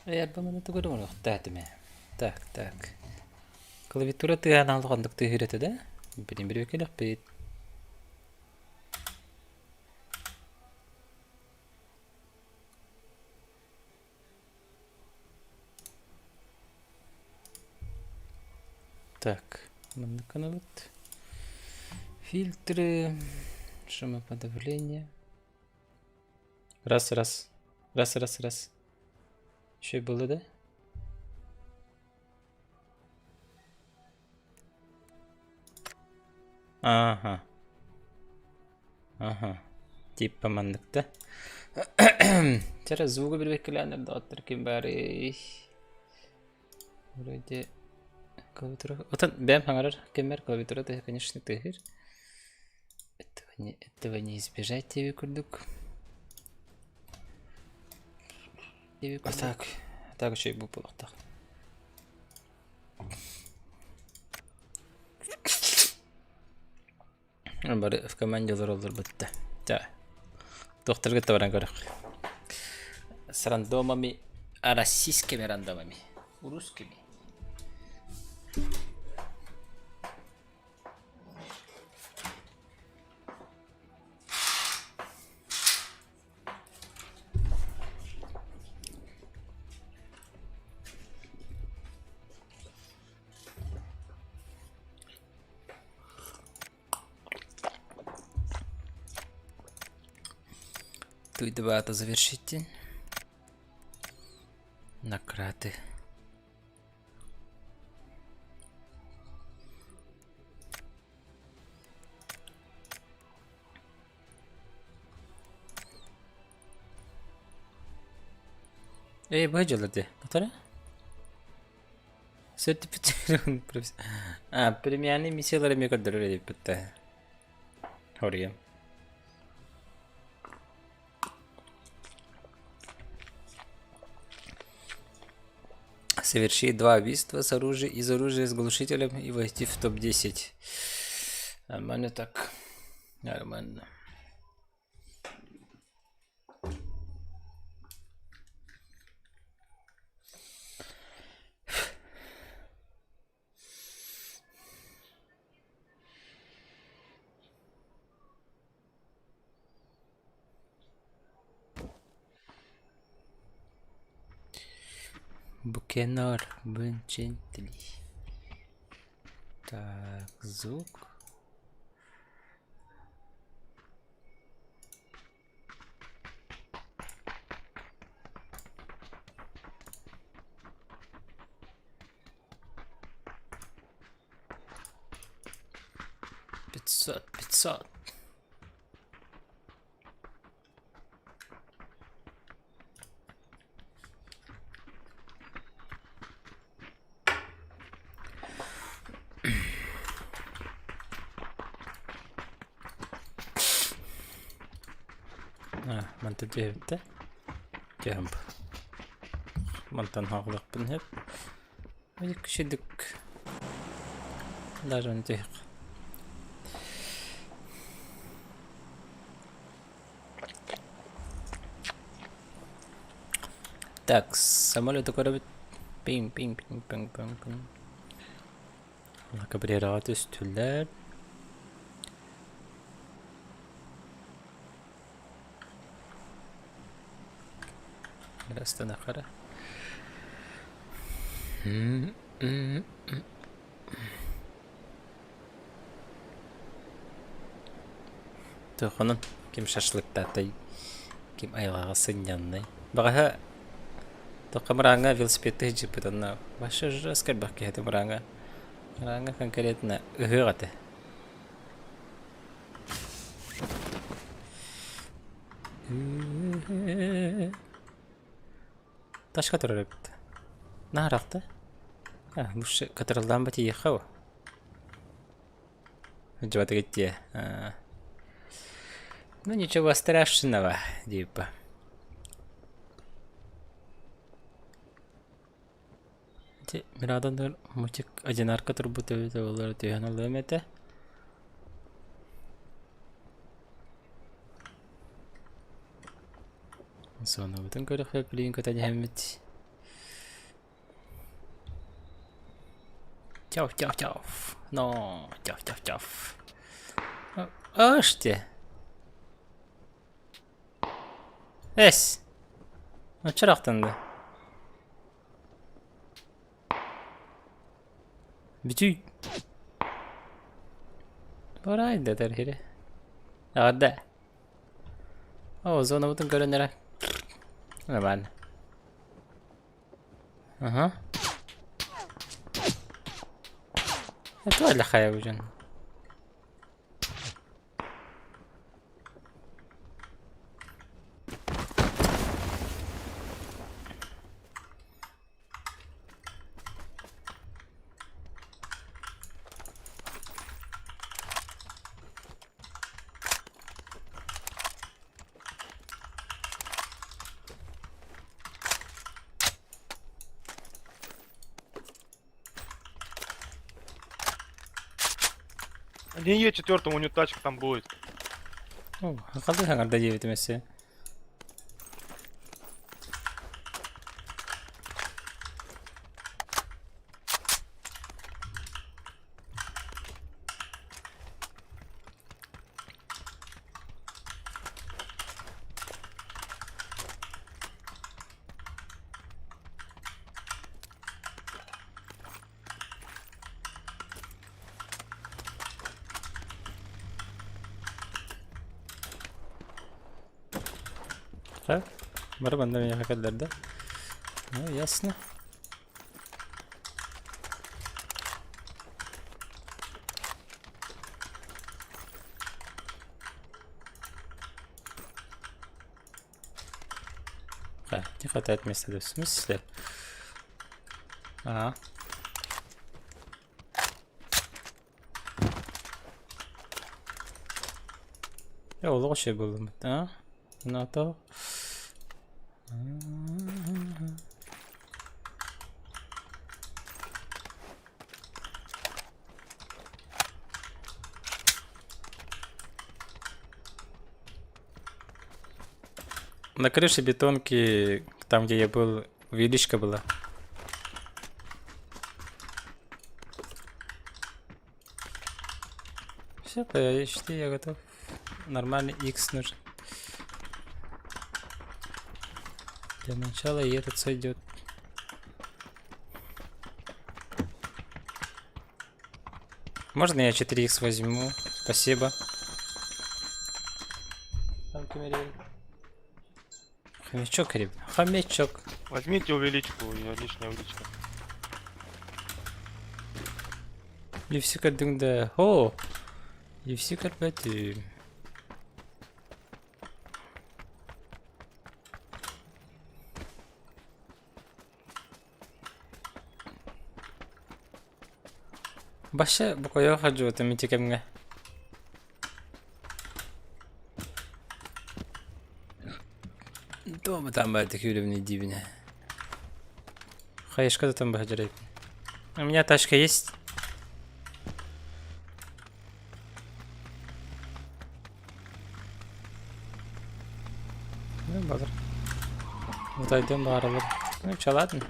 альбомын тугуру муну тәтиме. Так. Клавиатура тыган алгандык тыгырыты да? Билим бир бекелек бит. Так, мында каналыт. Фильтры, шумоподавление. Раз. Еще было, да? Ага. Типа мандыкта. Чара звуга бир бекелянер доктор ким бары. Вроде клавиатура. Вот бэм хангарар кемер клавиатура ты, конечно, тыгыр. Этого не избежать, тебе курдук. Так еще и был так. Бары в команде заролдыр бітті. Да. Докторға табаран көрік. С рандомами, а российскими рандомами. Русскими. Тут давайте завершите. Накраты. Баджалады. Который? Сертифицирован профессионал. Премиальные миссияларами кадрлар бітті. Хория. Совершить 2 убийства с оружием, из оружия с глушителем и войти в топ-10. Нормально так. Нормально. Букенар Бенчентли. Так, звук. Пятьсот. Манта дебте. Кемп. Мантан хаглык бин хеп. Бик кишидик. Даже не тех. Так, самолет такой пинг. Кабриерат üstüller. Biraz da nakara. Тоқонын кем шашлыктатай, кем айлаға сынянный. Баға тоқа мыранға велосипедті жіпі тонна. Башы жаскар бақ кейті мыранға. Мыранға конкретно ұғығаты. Таш қатырыр өпті. Нағырақты? Бұш қатырылдан бәте еқау. Жабаты кетте. Ну ничего страшного, типа. Мирадан мультик одинарка турбуты олар түйен олым әті. Соны бұтын көріқ өпілейін көтәді әмет. Тяв, тяв, тяв. Но, тяв, тяв, тяв. Аш ти. Эс. Очырақтанды. Бүтүй. Барайды тәрхире. Ағырда. О, зона бұтын көрінері. Нормально. Ага. Это ولا خايب وجن. Не Е4, у него тачка там будет. О, қалды хаңарда жеп етімесі. Ха? Бар банда меня хакерлерді. Ну, ясно. Ха, не хватает места, да, в смысле? Ага. Я лучше был, а? Ну то. На крыше бетонки, там где я был, увеличка была. Все, почти я готов. Нормальный X нужен. Для начала и этот сойдет. Можно я 4Х возьму? Спасибо. Хомячок, ребят. Хомячок. Возьмите увеличку, я лишняя увеличка. Левсикар дыңда. О! Левсикар бәтім. Баша бұқойы қажу өті метекемге. Дома там бәді күліміне дивіне. Хаешка да там бәжірейк. У меня тачка есть. Ну, базар. Вот айдем бағарылыр. Ну, чё, ладно.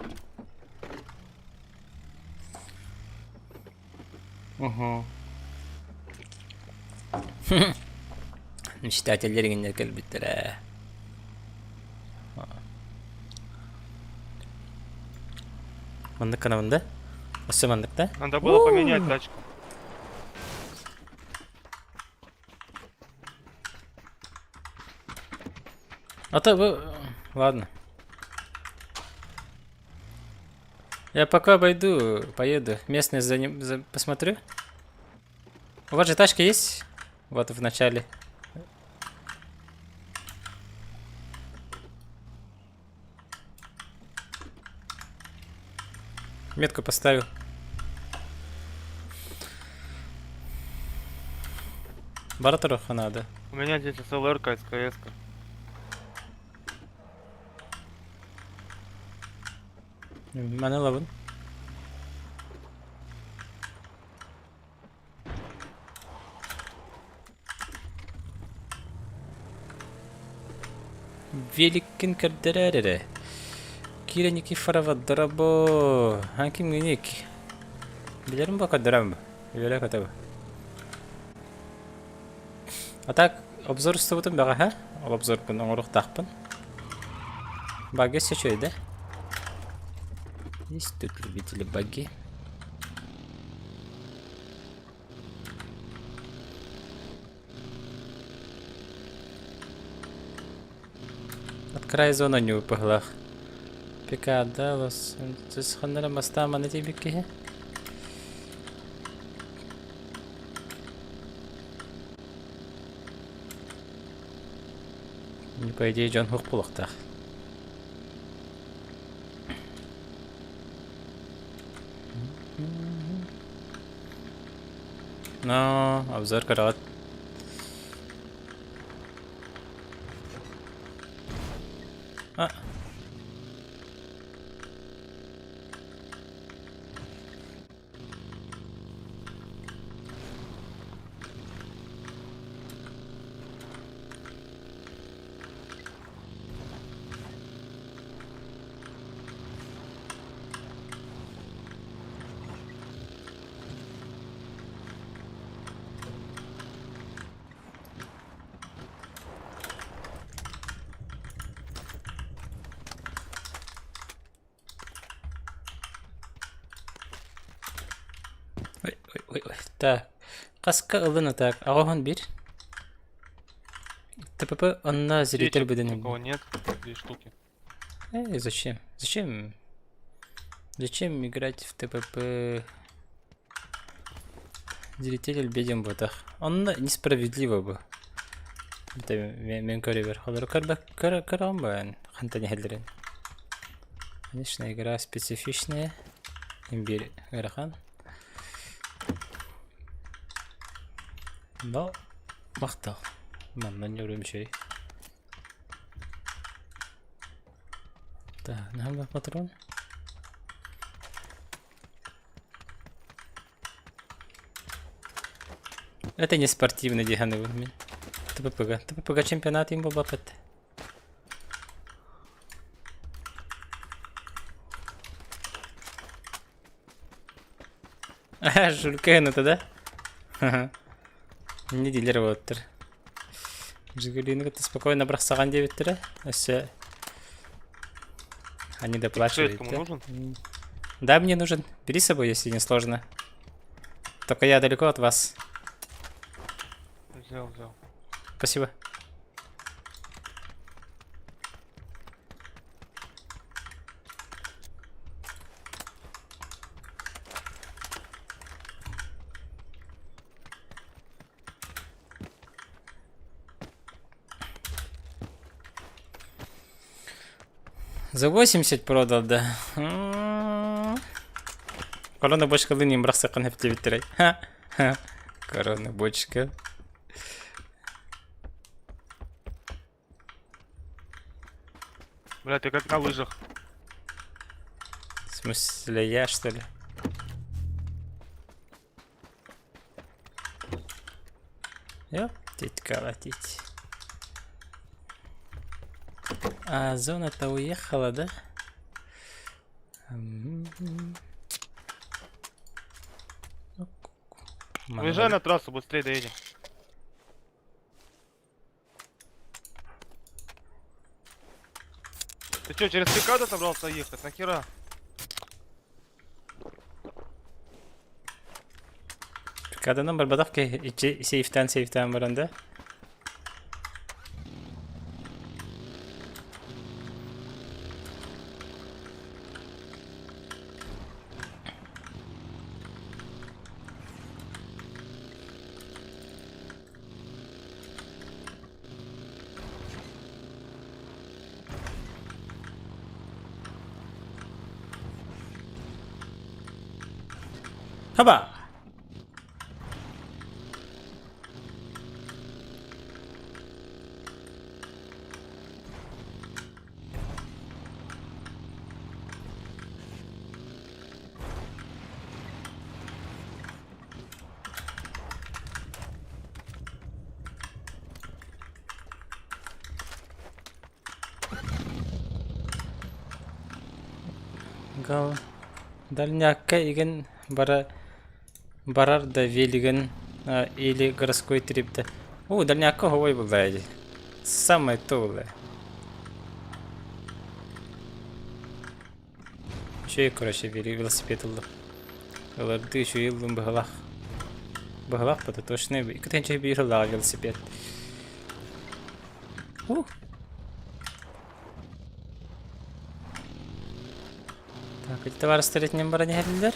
Угу. Мечтательдерге келбеттер. Мандык кана мында? Осы мандык да? Надо было поменять тачку. А то вы... Ладно. Я пока обойду, поеду. Местные за ним посмотрю. У вас же тачка есть? Вот в начале. Метку поставил. Бараторов надо. У меня здесь СЛР-ка, СКС-ка. Mana lan? Великин кардерере. Кира Никифорова Дорабо. Хаким Ник. Bilirim bu kadar mı? Öyle kadar. Atak obzor üstübütüm baga ha? Obzor kun oңорук takpın. Баги seçöydü. Есть тут любители баги. Открой зону не упыглах. Пикадалос. Здесь ханера моста на тебе ки. Не по идее Джон Хук пулахтах. Но обзор карат. А. Ой. Так. Каска ылын так. Агохан бир. ТПП онна зритель Никого беден. нет. 2 штуки. Зачем? Зачем играть в ТПП? Зритель беден ботах. Онна несправедливо бы. Это мен көребер. Холор карам бан. Ханта не хедлерин. Конечно, игра специфичная. Имбирь Гарахан. Но мақтал. Маннан görüyorum şey. Так, нахуй патрон. Это не спортивный диханы уровень. ТППГ чемпионат им бабапет. Жулькану тогда? Не дилер воттыр. Жигулины ты спокойно бросаган дебиттер. Все. Они доплачивают. Кому нужен? Да, мне нужен. Бери с собой, если не сложно. Только я далеко от вас. Взял. Спасибо. За 80 продал, да. Корона бочка линии бросакан хепте биттерей. Корона бочка. Бля, ты как на лыжах. В смысле, я что ли? Ёптить колотить. А зона-то уехала, да? Выезжай на трассу, быстрее доедем. Ты что, через Пикадо собрался ехать? Нахера? Kadının bir badak ki içi seyften barında. Haba. Gal. Дальнякка иген бара Барар да велиген или городской трипта. О, дальняка говой булайды. Самое тулы. Чей, короче, велосипед улды. Оларды еще елдың бұғылақ. Бұғылақ бұды точно. Екі тәнче бір жылдағы велосипед. Так, эти товары стоять не бара не хәлдер.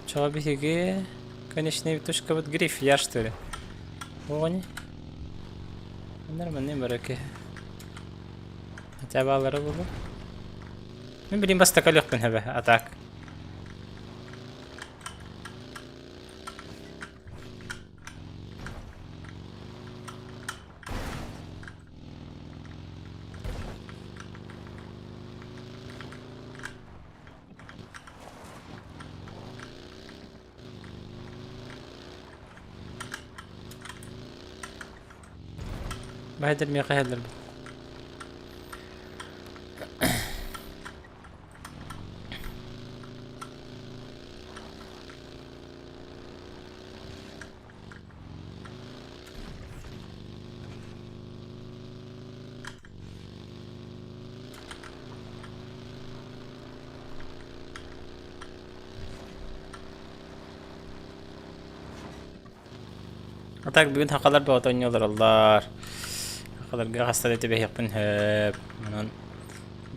Чего беги? Конечно, витушка вот гриф, я что ли? Они. Нормальные бараки. Хотя бы аллары было. Мы блин бас такалек пенхебе, а так. بهدر ميقى هدر Атак бүгін хақалар ба отан yollar аллар. Хақаларға хастар еті бәйек пін хөп. Мұнан.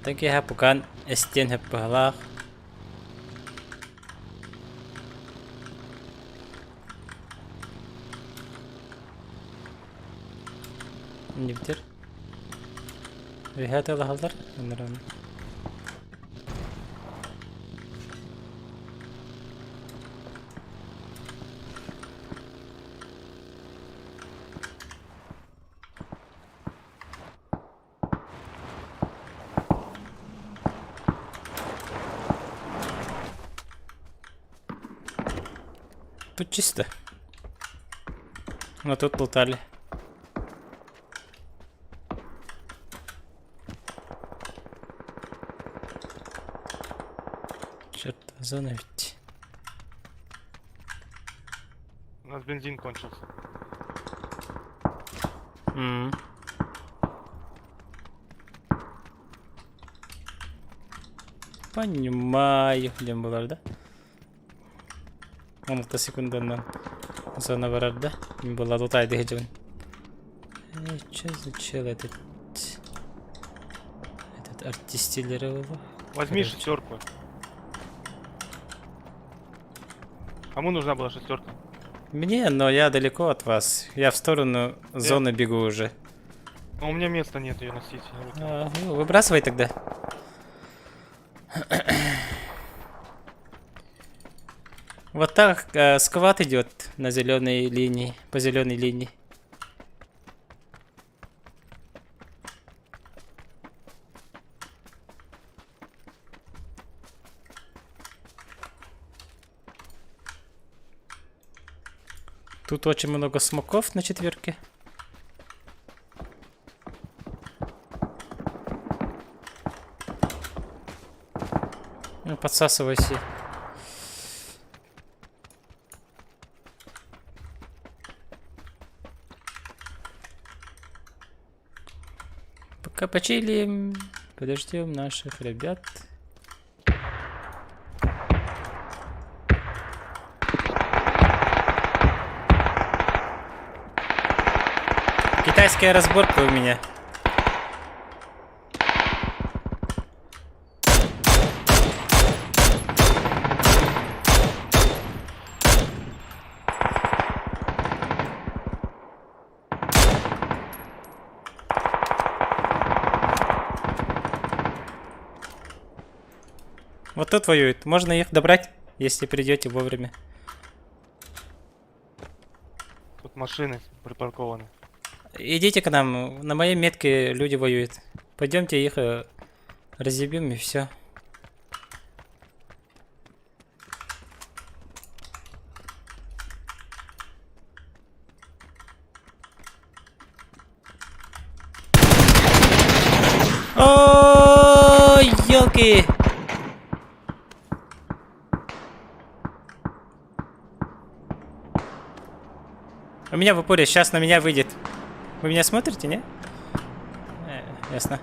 Таки хәп бұқан әстен хөп бұғалақ. Не бітер? Рехат ала халдар? Тут чисто. Но тут лутали. Черт, зона ведь. У нас бензин кончился. Понимаю, где было, да? 10 секундынан зона барар да? Мен бұл адутайды хеджевін. Че за чел этот артистилері было? Возьми шестерку. Кому нужна была шестерка? Мне, но я далеко от вас. Я в сторону зоны бегу уже. Но у меня места нет ее носить. Ну, выбрасывай тогда. Вот так сквад идет на зеленой линии, по зеленой линии. Тут очень много смоков на четверке. Ну, подсасывайся. Пока почилим, подождем наших ребят. Китайская разборка у меня. Вот тут воюет. Можно их добрать, если придете вовремя. Тут машины припаркованы. Идите к нам. На моей метке люди воюют. Пойдемте их разъебем и все. О, ёлки! У меня в упоре, сейчас на меня выйдет. Вы меня смотрите, не? Ясно.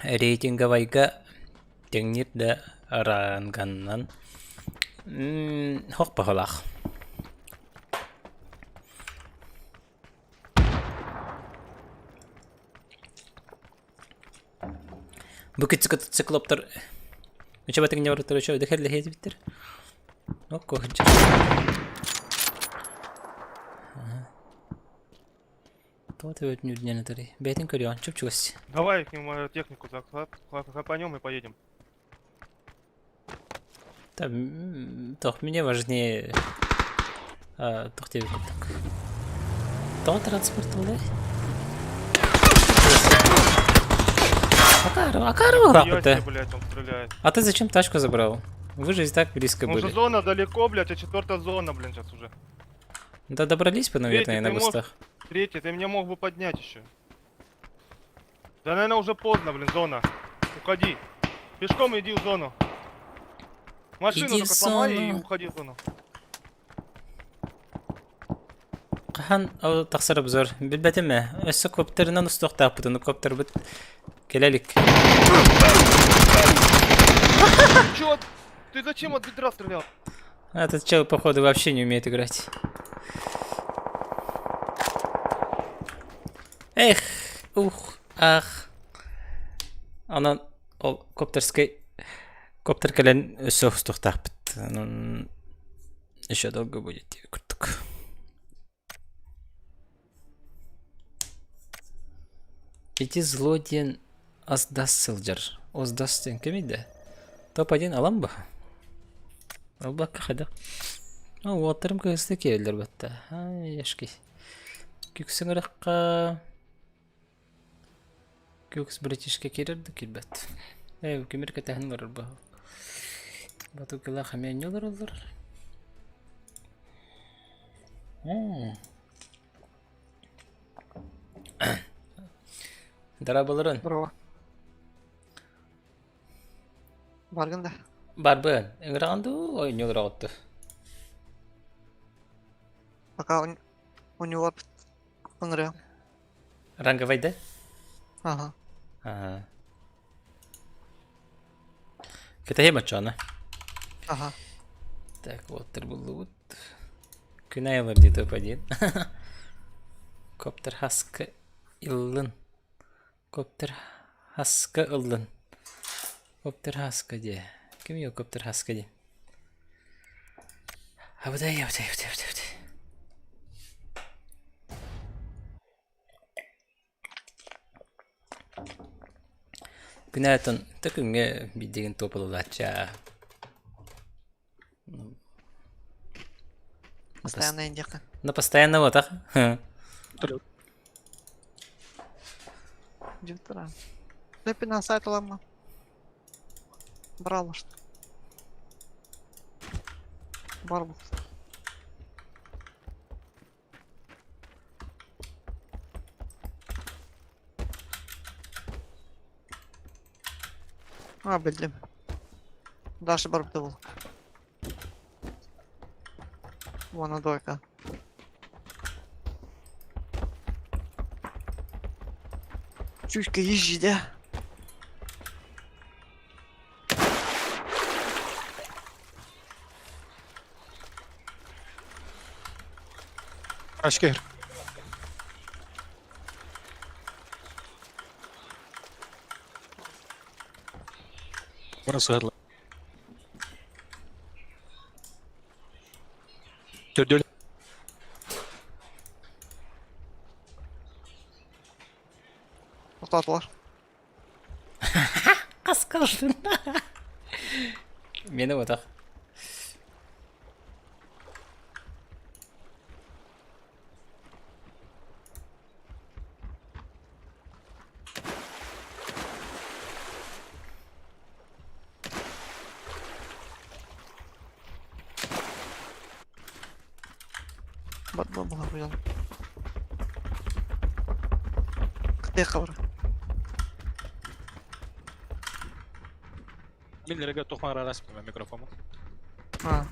Рейтинговайга теңнир да аранганнан хок бахалах. Bu küçük циклоптор. Üçe batın ne var ortada şöyle de helle hedi bitir. Ok koyunca. Вот вот не дня на тари. Бейтин корион, чуп-чусь. Давай к нему технику захапанем и поедем. Там, toch, мне важнее... toch, тебе как так. То транспорт, да? Акару, Ясно, рапоте. блядь, он стреляет. А ты зачем тачку забрал? Вы же и так близко Ну же были. зона далеко, блядь, а 4-я зона, блин, сейчас уже. Да добрались бы, наверное, Третий, на ты можешь- бустах. 3-й, ты меня мог бы поднять еще. Да, наверное, уже поздно, блин, зона. Уходи. Пешком иди в зону. Машину Иди только в сломай и зону. уходи в зону. Qahan o taqsirib zor. Bilbatimmi? O'sha kopterinden ustoq tapıdın. Kopter bit. Gelelik. Чё? Ты зачем от бедра стрелял? Этот чел, походу, вообще не умеет играть. Эх, ух, ах. Анан ол kopterский коптер келен өсө устоқ тапыт. Анан еще долго будет деп күттік. Эти злодеян аздаст сылжар. Оздастен кемейді? Топ-1 алам ба? Албаққа қайдақ. Уаттарым көзді келдер бәтті. Ешкей. Күксің ұраққа... Күкс братишке керерді келбәт. Көмір кәтәхін ғарыр ба. Бату кіла қамиян елар олар. Дарабаларын. Здорово. Барганда. Барбын. Эңірағанды ойын елар ағытты. Пока у него пангря. Ранговайды? Ага. Кітахе мачаны. Ага. Так, вот вот. Күнайлар дейді топ-1. Коптер хаска иллын. Коптер хаска иллын. Коптер хаска де. Кім ел коптер хаска де? Абыдай. Күнәйтін түкінге бидеген топылылатча. Постоянная индика. На постоянно вот, а? Директора. Лепи на сайт лама. Брало что. Барбус. Bildim. Дальше барб был. Вон дойка. Чучка езжи, да? Asker. Burası hırlı. Dördü. Отатылар. Қасқалдың. Мені отақ. Батба была вроде. Где хавра? Min lägger tuhmara rasmi med mikrofonen. А.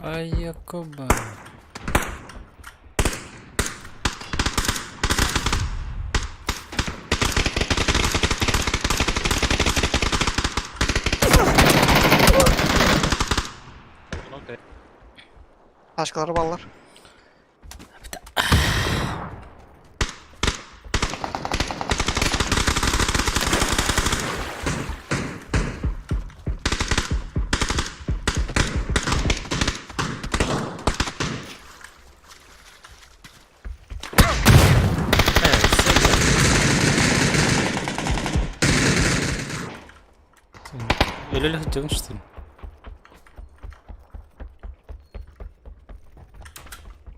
Ай, Якоба. Okey. Başkaları ballar. Evet, Öleli hıcım işte.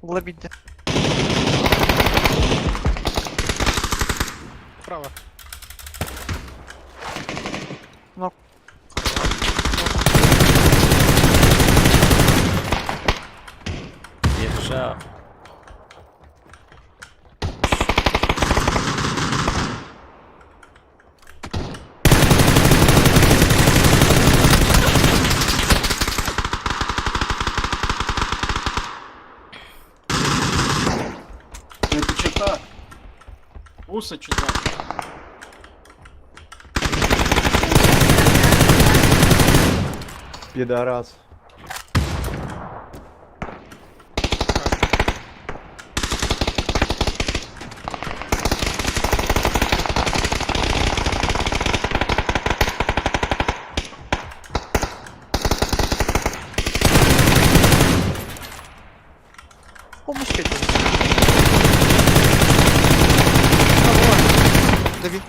Лабиде. Право. Нок. Держа. Это что-то. Уса что-то. Пидорас. Помощь хотел. Дави.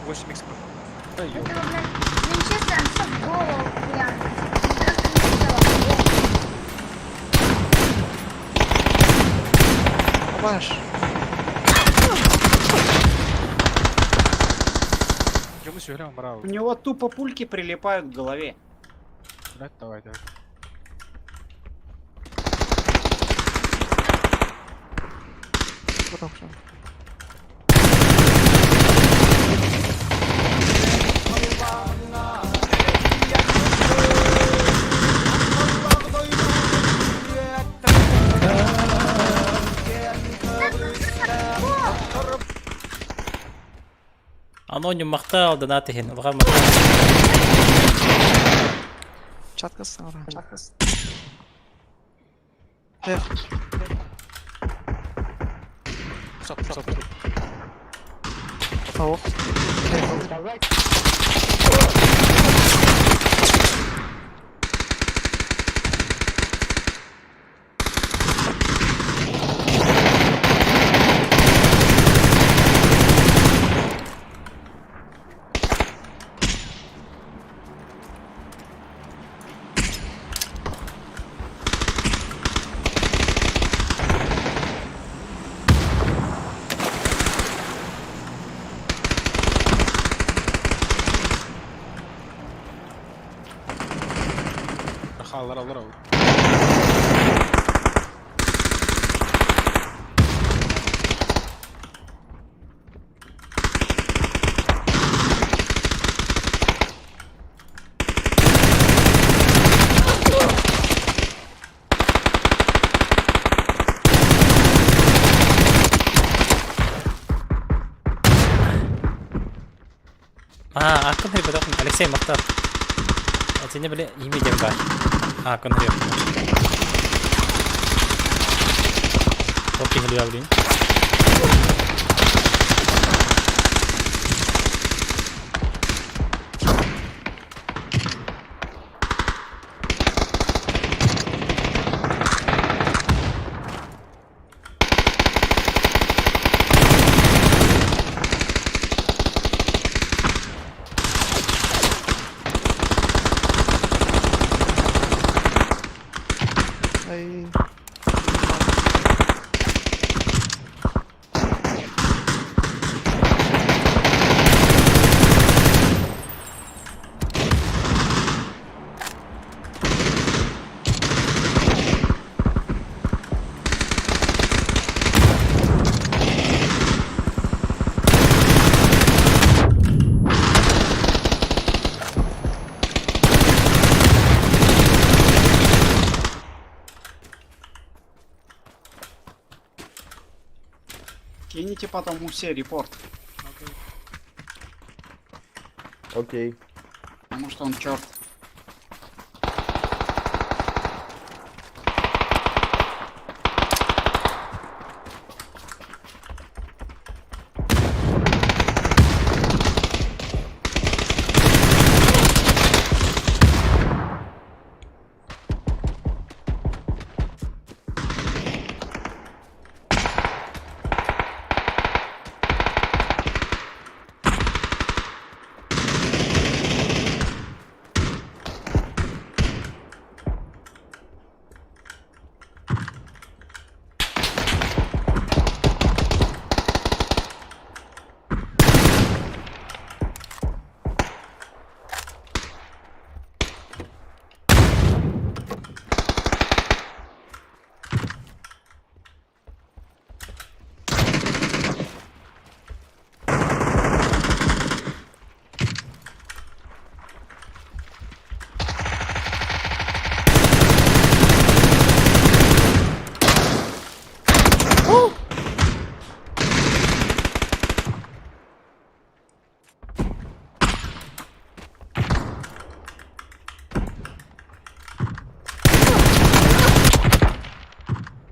Восемь икс. Винчестер все в голову прям. Как Помашь. Чему сыграем, браво? У него тупо пульки прилипают к голове. Давай, давай. Потом всё. Аноним мақтал, донатыхин. Улға Чаткасы ара. Чаткасы. Эх. Стоп, стоп, стоп. Ох. Alır alır alır. Акын хри бадақын. Алексей мақтал. Сене біле емеден бар. Акын хри. Окей, хли авлин. Кинете потом Усе репорт, Окей. потому что он черт.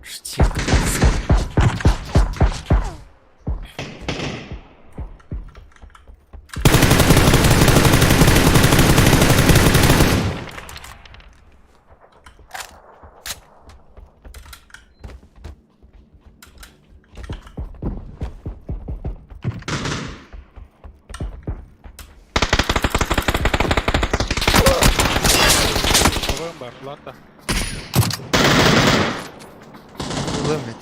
Штик. Babam var. Lata. Limit.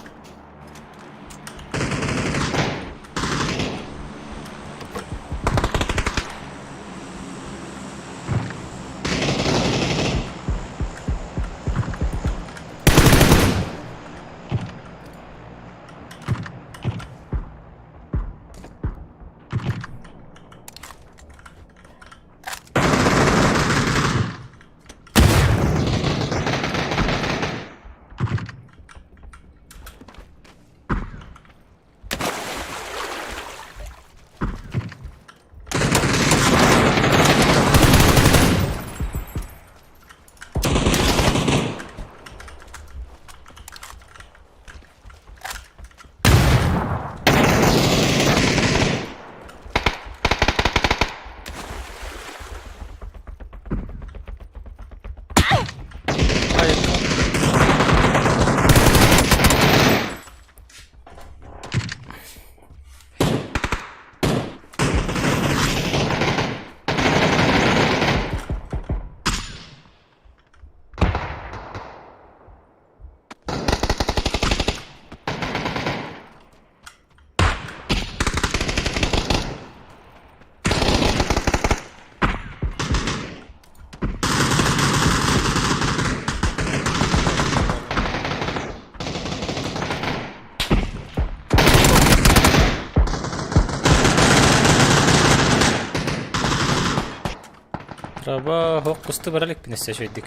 Raba hoqqustu baralik binesse şöydük.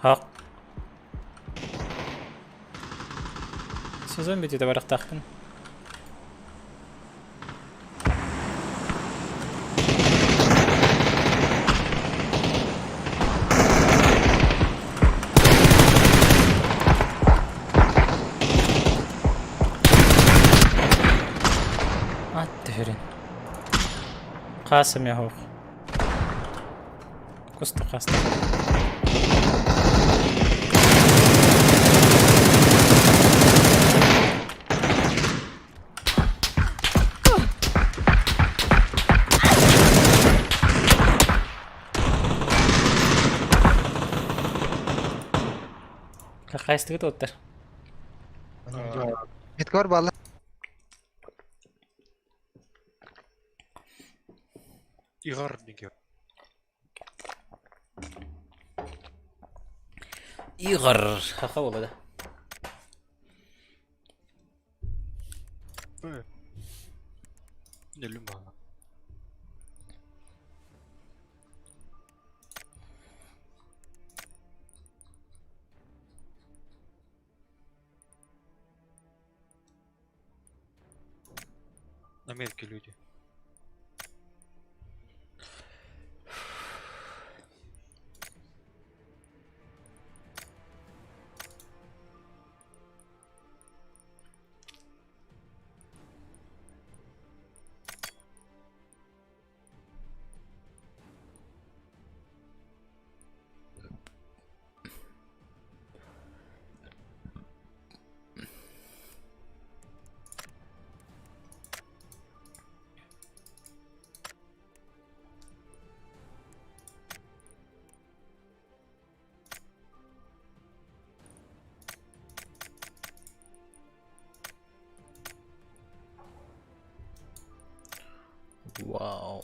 Haq. Sezon bitiyor da barak taktın. Attıhürün. Kasım ya hoq. Kustu kastı. Kakayıstığı da otlar. Mitkor balla. Igor Niger. Igor. Haqa olada. Evet. Nelim bana. На метке люди. Вау.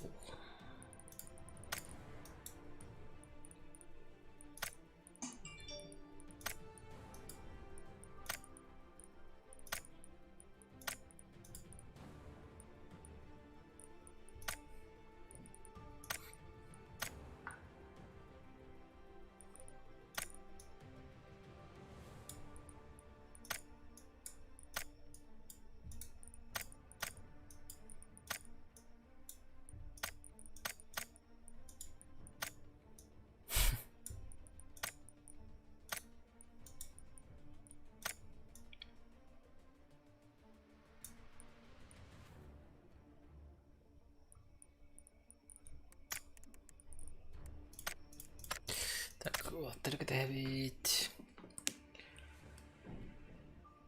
Так, о, 39.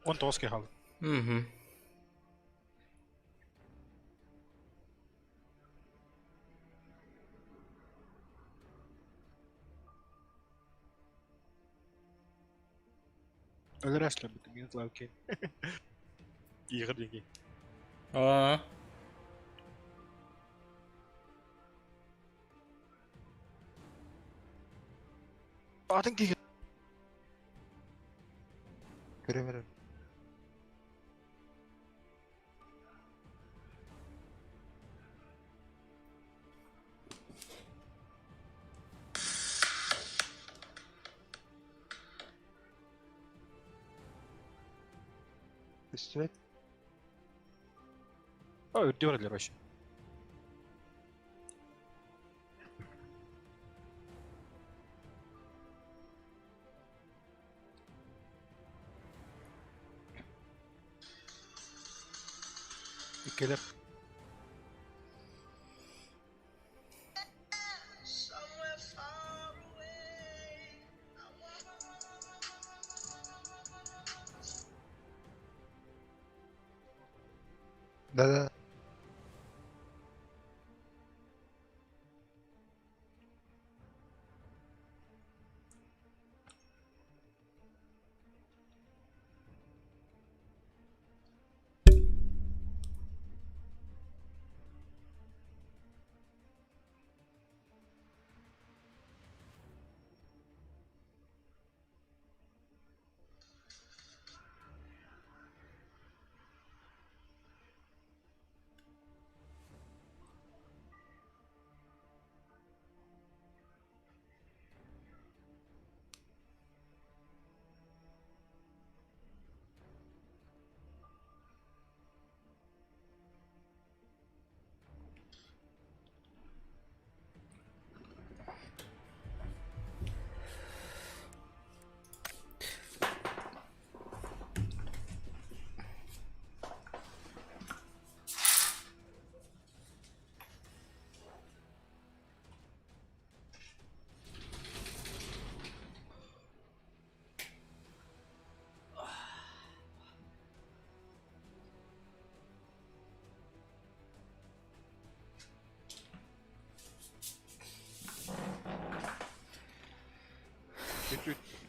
On toskihal. Угу. Öldüräsler bitti minut laukin. Игорь. Aa. Atın ki. Göremiyorum. Üstüne Öldürüyorlar başı. İkiler. da. Üt.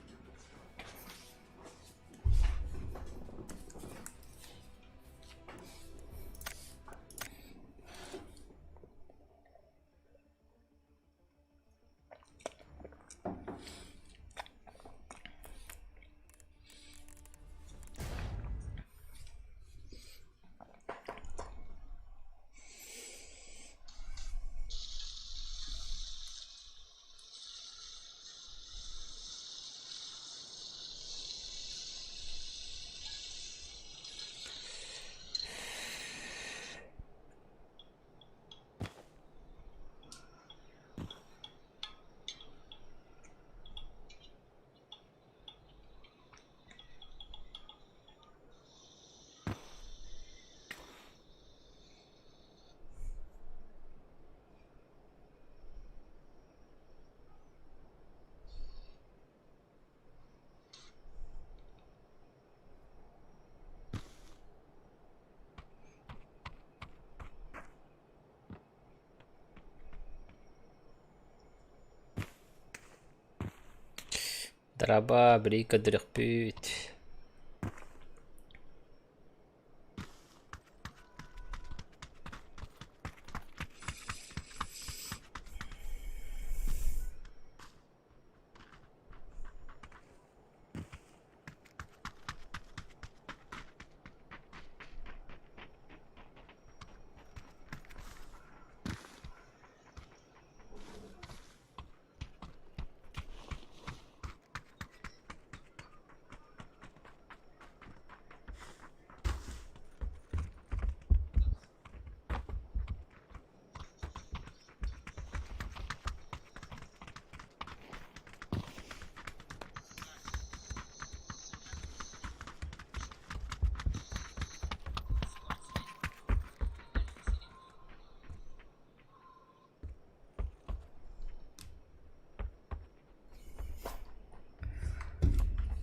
Раба, брейка, дрыхпют.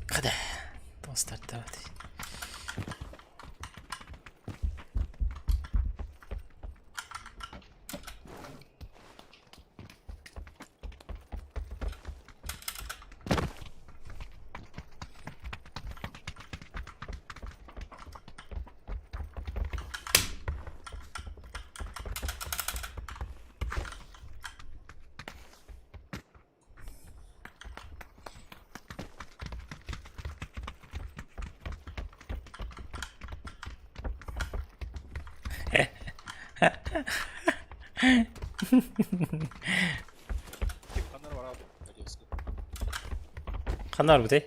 Hadi. Dostlar hadi. Kim kanlar var abi. Radyovski. Kanar bu de.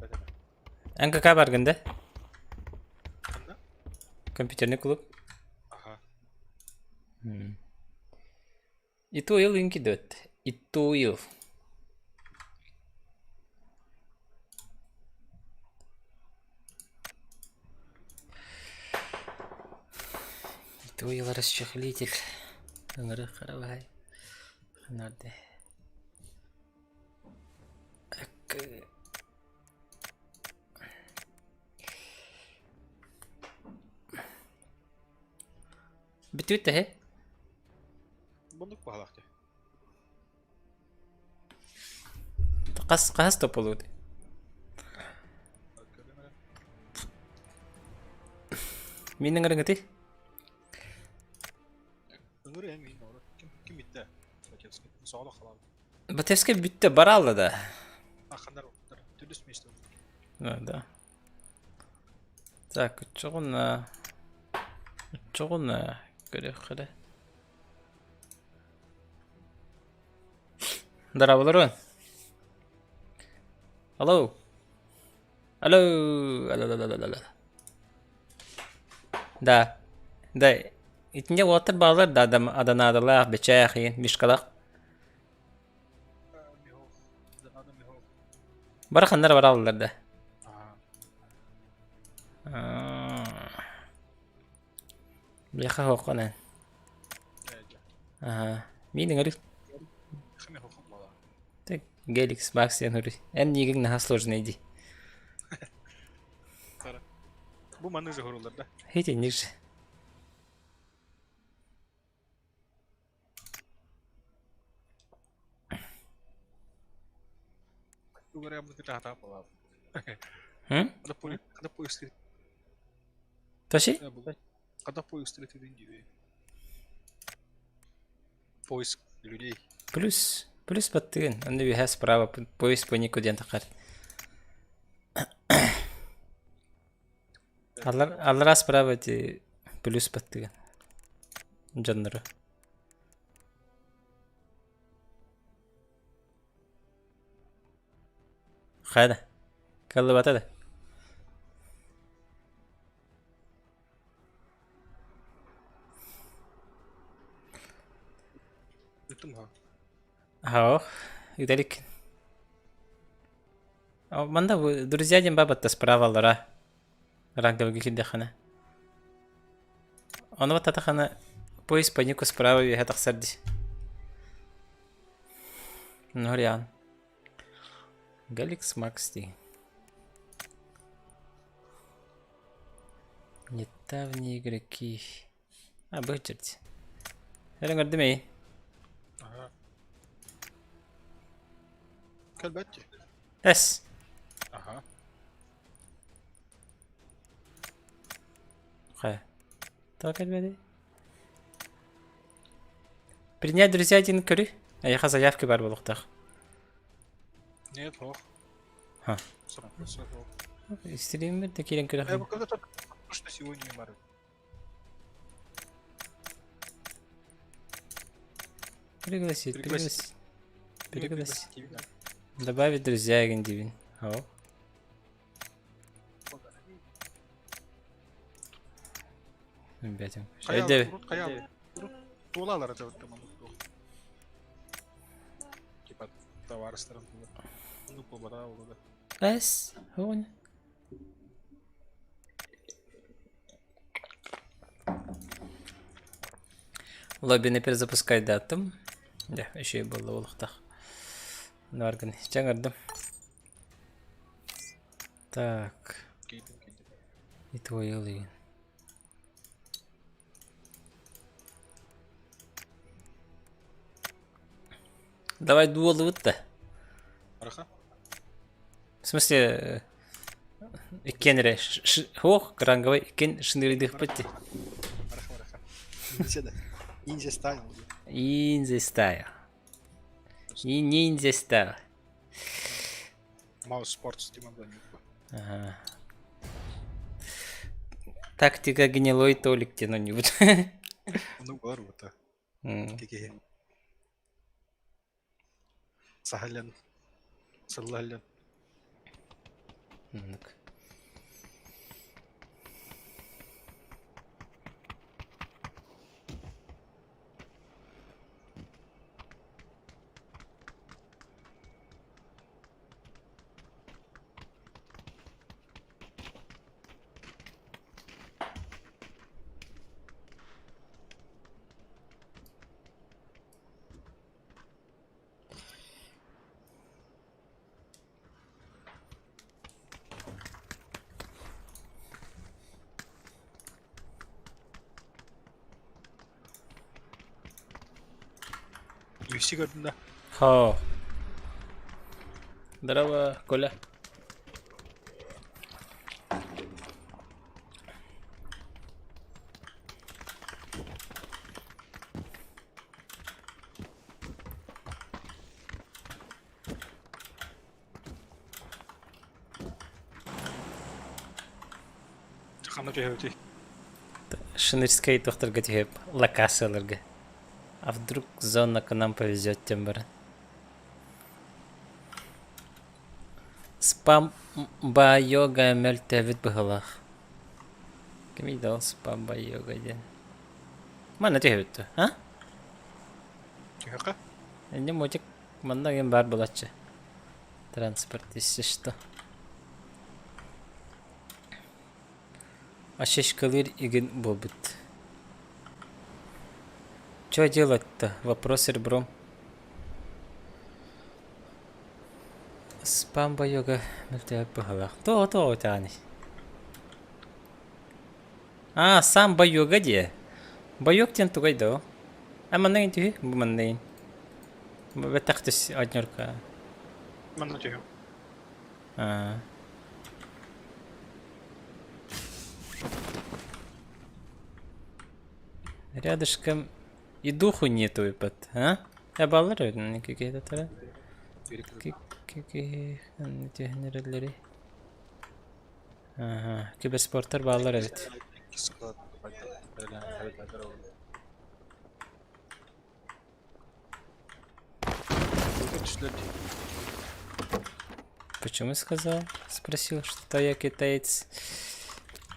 Bedene. Anka kabar gende. Kanna? Компьютерный клуб. Aha. Itu yıl inki döt. Itu yıl. Itu yıl расчехлитель. Ыңыры қарабай. Nerede? Бітті he? Bunduk pahalak de. Қас топылуды. Менің ырыңы те? Ömür emin olur. Kim bitti? Radyovski. Sağlık kalan. Батевске бітті бара алды да. Kanlar var. Tüdüs mü işte? Да. Так, чоғына. Көрек қыры. Здраволар он. Алло. Да. Итінде отыр балар да аданадылақ, бечақ, мишқалақ. Mihov. Zanada Mihov. Бара қандар бар алылар да. Aha. Бияқа хоққанан. Gel. Менің ұры. Kim Mihov bala. Так, Геликс, Максиан ұры. Ән негің наға сложный ди. Kara. Bu manıcı horullar da. Хейте ниже. Bu göre yapmak için hata bala. Kada polis kiri. Таши? Kada polis kiri dediğin gibi. Polis людей. Плюс баттыгын. Анда виха справа поезд по никуден тақар. Аллара справа ти плюс баттыгын. Жаннары. Қайда? Калды батады. Yuttum ha. Ау, идалик. Манда друзья ден бабатта справа аллара. Ранговый киддахана. Он вот атахана поезд по нику справа и это сарди. Ну реально. Галикс Максти. Недавние игроки. Бычерти. Это гордымей. Aha. Elbette. Эс. Ага. Хай. Так, ребята. Принять друзья один көрі. Аяқа заявки бар болуқтақ. Нет, ох. Ха. Срок, ох. Стример де керен көрі. Я бы когда-то что сегодня не марю. Пригласить. Пригласить. Пригласить. Добавить друзья Гендивин. О. Бәтім. Шайды. Каял. Тулалар это вот там. Типа товар стороны. Ну, побара уруда. Эс. Оғын. Лоббини перезапускай даттым. Да, еще и было олықтақ. Нарган. Жаңардым. Так. И твой елыйын. Давай дуалы өтті. Раха? В смысле, иккенре, ох, гранговый, иккен шынырыдық бітті. Раха. Ниндзя, да. Ниндзя стайл. Ниндзя стайл. И ниндзя стайл. Маус спорт с Тимом Бланюк. Ага. Тактика гнилой толик тяну-нибудь. Ну, говорю, это. Какие? Сахален. Салален. UFC gördün de. Хо. Здорово, Коля. Хана тегеути. Шинырскай тохтарға түйіп, локацияларға. А вдруг зона к нам повезет, тем более. Спам ба-йога мөлтәвит бұғылақ. Кем еді ол спам ба-йога ден? Мана түйіпті, а? Тихака? Не мотик, манда ген бар болатшы. Транспорт, если что. А шешкалыр иген болбыт. Что делать-то? Вопрос ребром. Спам ба-йога мөлтәвит бұғылақ. То тәғани. А, сам ба-йога де. Ба-йог тен тугайды о. А мандайын түйі? Бұл мандайын. Бұл тақтыс аднерка. Мана тегеу. Рядышком и духу нету, выпад, а? Я баллар öğrendim какие-то тара. Какие технерлери. Ага, киберспорттар баллар evet. Почему сказал? Спросил, что я китаец.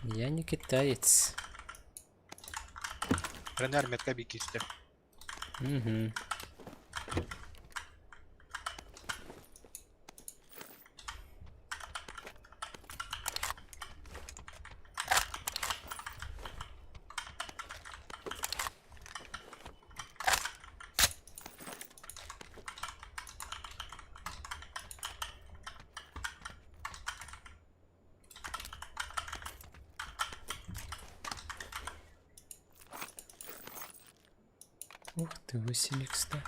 Я не китаец. Ренер метка бикисте. Угу. Ух ты, Василикс-то.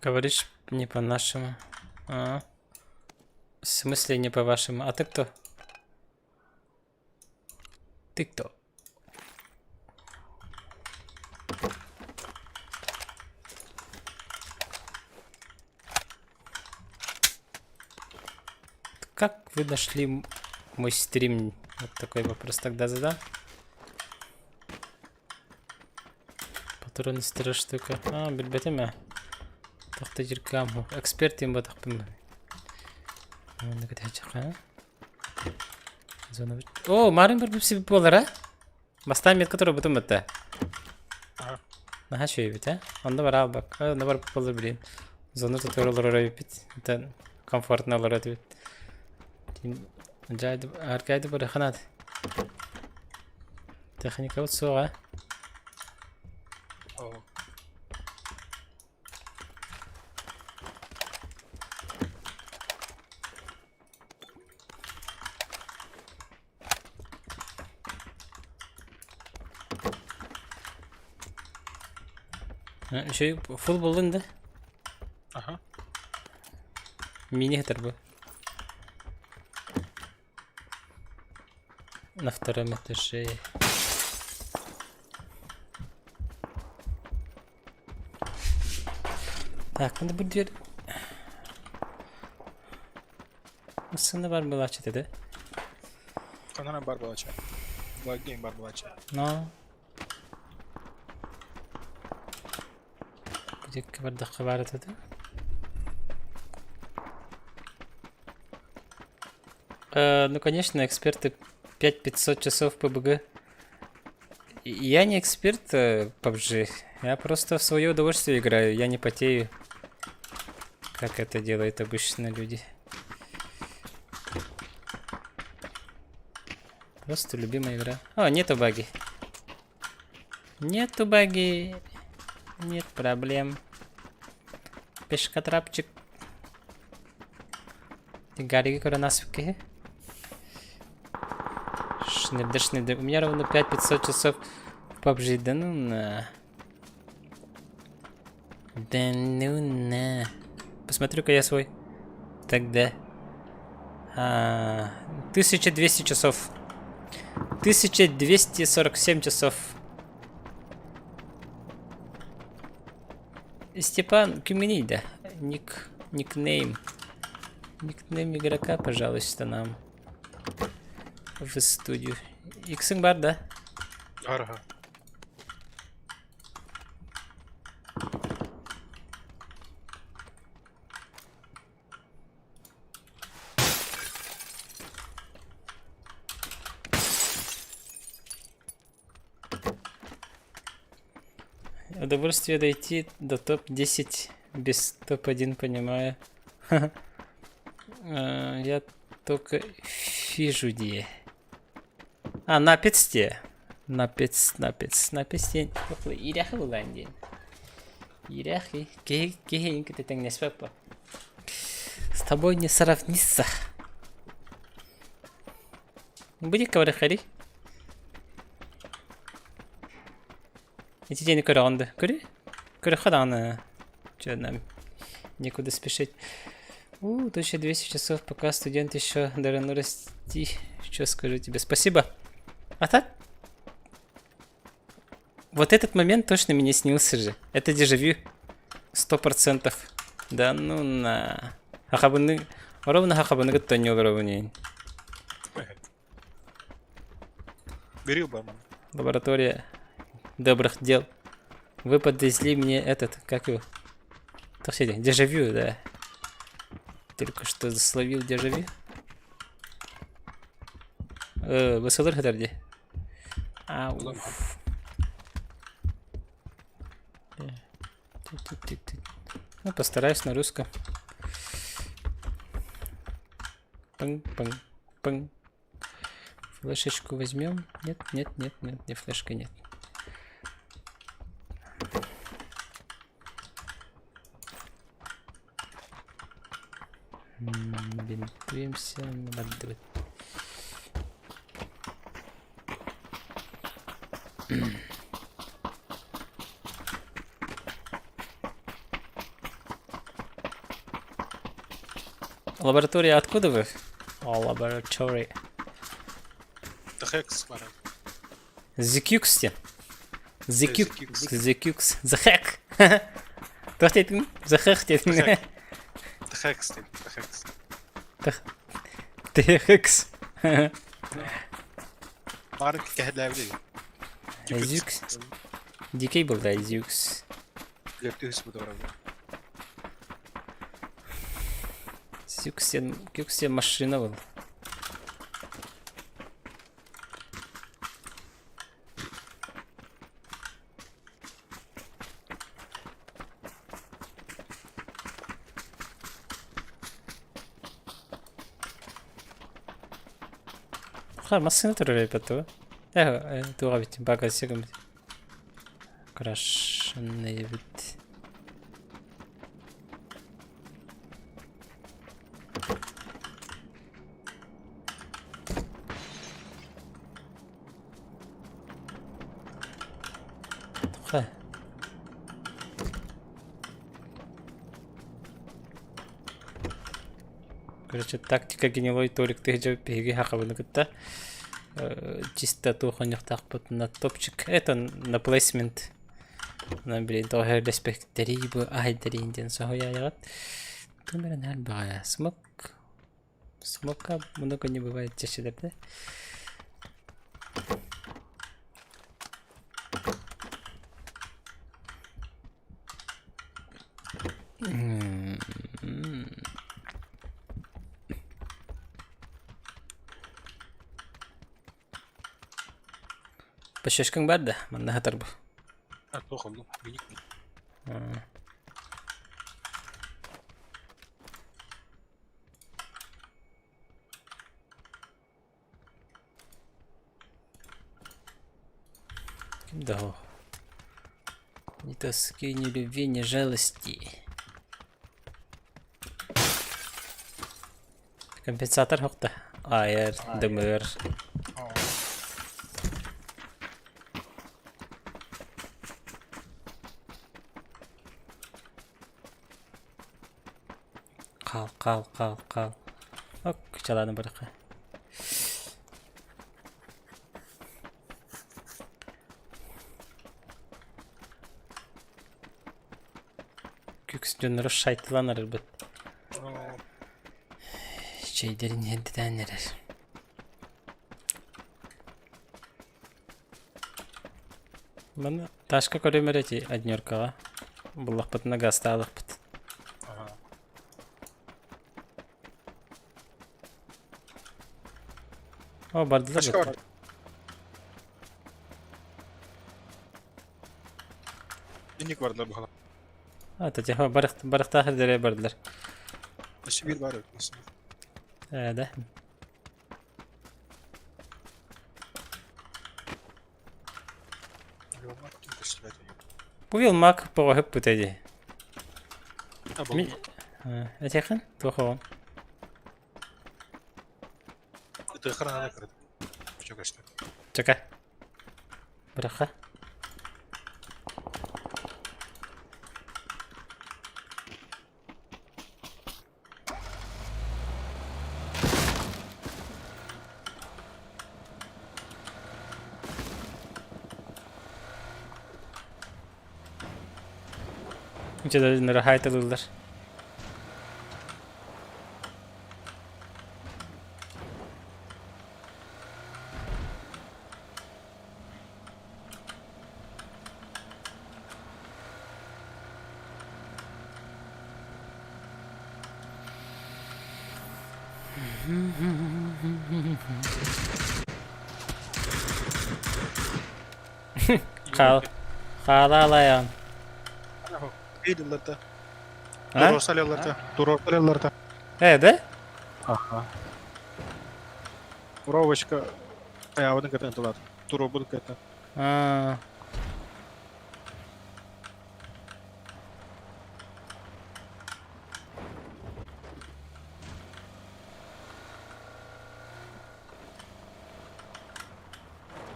Говоришь не по-нашему. А. В смысле не по-вашему? А ты кто? Ты кто? Как вы нашли мой стрим? Вот такой вопрос тогда задам. Патроны стира штука. А, билбетеме. Тахта жиркам. Эксперт им батах пим. О, марин бар бипси бип болар, а? Бастан метка тура бутум бітті. Ага. Наха шөй бит, а? Онда бар албак. Онда бар бип болар білейін. Зоны тұтыр олар орай бит. Это комфортно олар өті бит. Жайды, аркайды бар қанады. Техника вот соға. О, Şey full buldun da. ага. Мини хитер bu. На втором этаже. Так, надо будет дверь. Aslında var mı açtı dedi. Kanana barbalaça. Game barbalaça. No. Где برضه خبرت ده. Ну, конечно, эксперты 5500 часов PUBG. Я не эксперт PUBG. Я просто в свое удовольствие играю. Я не потею, как это делают обычно люди. Просто любимая игра. О, нету баги. Нету баги. Нет проблем. Пешкотрапчик. Гарри Коронасовки. Шнырды. У меня ровно 5500 часов в PUBG. Да ну на. Да ну на. Посмотрю-ка я свой. Тогда. 1200 часов. 1247 часов. Степан Кюменида. Никнейм. Никнейм игрока, пожалуйста, нам. В студию. Иксингбар, да? Ага. Удовольствие дойти до топ-10 без топ-1, понимаю. Я только вижу где. На 500. На 500. Иряхи булайын дейін. Иряхи. Кейін күті тәңнеспек па. С тобой не сравнится. Будет говорить хари. Эти деньги коронды. Кори ходаны. Че нам некуда спешить. 1200 часов, пока студент еще должен расти. Что скажу тебе? Спасибо. А так? Вот этот момент точно мне снился же. Это дежавю. 100%. Да ну на. Хахабаны. Ровно хахабаны готов не уровень. Горил бармен. Лаборатория добрых дел. Вы подвезли мне этот, как его? Так сиди, дежавю, да. Только что словил дежавю. Высылыр хатарди. Ау. Ну, постараюсь на русском. Пынь. Флешечку возьмем. Нет, не флешка, нет. Бинтуемся, надо. Лаборатория откуда вы? Laboratory. Тхекс бар. Зикюксте. Зикюкс. Зикюкс. Захек. Тоқт едің? Захек дедің. Захек. Тхекс дейм. Тхекс. Техекс. Бар кәһәләбе. Зикюкс. Дикей болды Зикюкс. Лептүс бу дора. Зикюксте машина был. Машина туры пету. Туга бит багажсыгым. Крашенный бит. Ха. Короче, тактика генерой толик тежеп пеги хакабыны кытта. Чисто туханьяктак на топчик. Это на плейсмент. На блин, то респект дерибу айдеринден сохояят. Камера нальбая. Смока много не бывает чаще, да? Пашешкаң бар да, мында хатар бу. Тохом, ну, миник. Да. Ни тоски, ни любви, ни жалости. Компенсатор хокта. Айр, дымыр. Қал. Ок, çalanı bırakı. Küksünün şaytılanır bu. Şeylerin yeniden neler. Bana taşka körümereci adnyorkağa. Bulak bıtına gastağılık bıt. О, бардылар. Ташка бар. Миник бардылар бу хала. Тәтеха барықта хәлдәре бардылар. Ашы бир бар. Да. Бу елмак погып бүтәди. Мин әтәхән тохом. Тыхрана кырды. Чөк ашты. Чака. Быраха. Үчәдә нәһайт алылар. Қалалаян. Eydirlərdə. Ha? Durorsalyalarda. Да? Aha. Ровочка. Ayağını qatındılar. Durobunu qatın.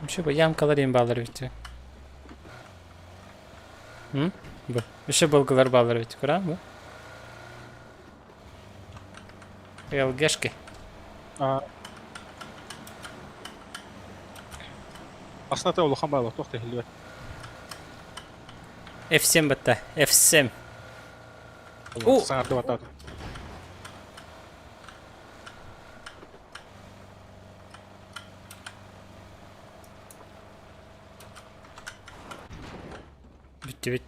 Şu bu yaмкалар ем балар бит. Бу. Еще болгалар балар бит, көрәм бу. ЛГшки. Aslında uluhan bağlı, toxta hilbət. F7 bitti. F7. Oo. Sağırdı batadı. Bitti bit.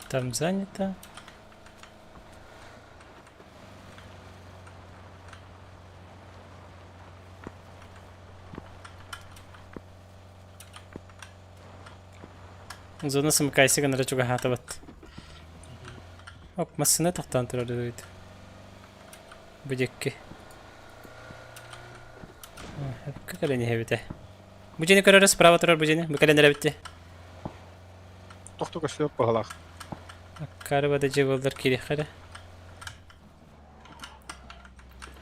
Там занято. Зона смыкайся, гана рачуга хатават. Ок, массына тохтан турар дойду. Будекки. Как колени хебите? Бужени көрөрө справа турар бужени. Бу колендер битти. Toxta qaşlayıb bağlaq. Карбада жеболдар кири хара.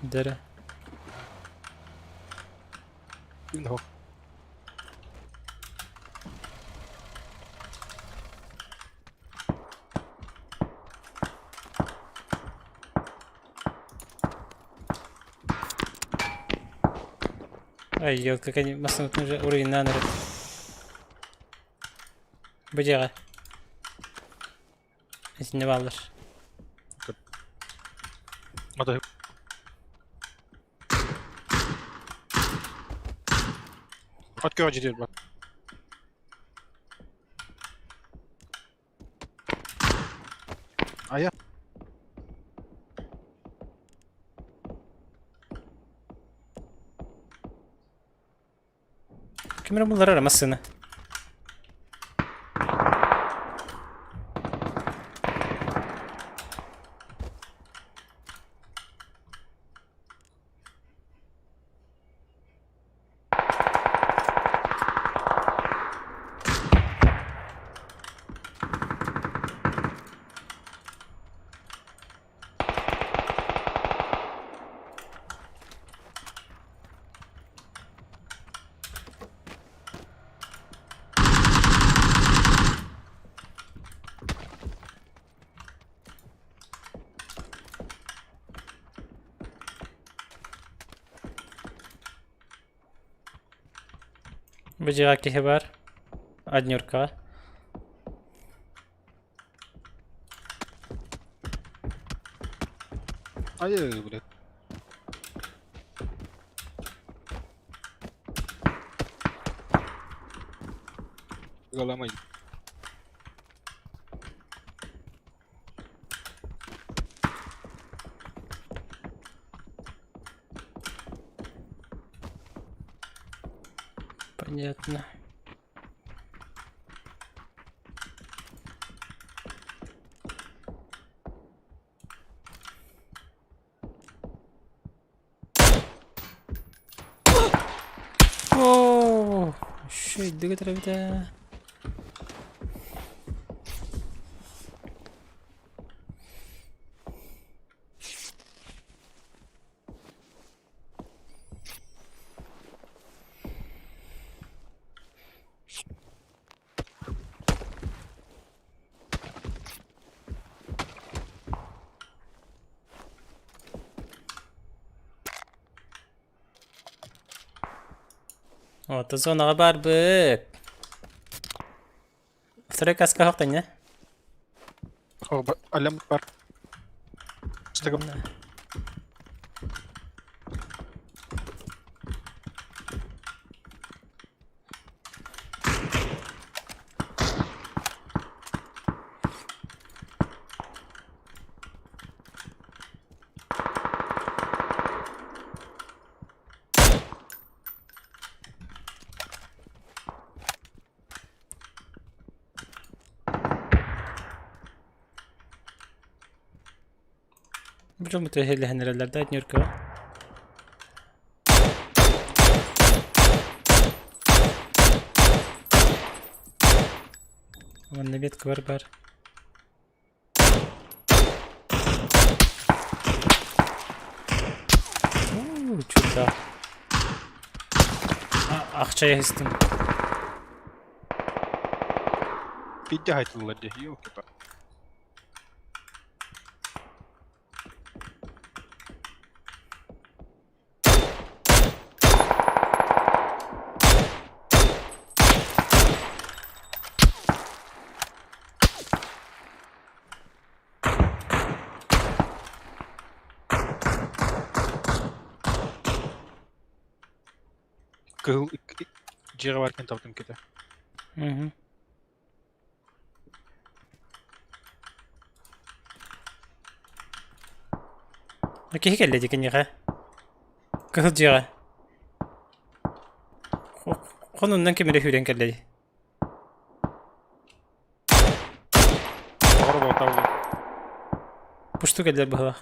Дара. Indi hoq. Ай, ёл, как они массанут уже уровень на народ. Бадяга. Эти не валдыр. Mada At görəcək deyil bak. Aya. Kimler bunları aramasını? Бадяга кихе бар. Аднюрка. Aya блядь. Galamay. Понятно. О, что это ребята? О, это зона барбык. Второй каска хохта, не? O alam var. Sıkım. Почему мутaheli nerelerde Adnyorka var? Aman ne bet var bar. да. Ақша естім. Пидде хайтылылар де, ёлки-па. Кыл жері бар кен таптым кете. Мгм. Окей, келді декен еға. Кыл жеға. Қонуннан кемере хүрен келді. Ора болтау. Пушту келдер бұға.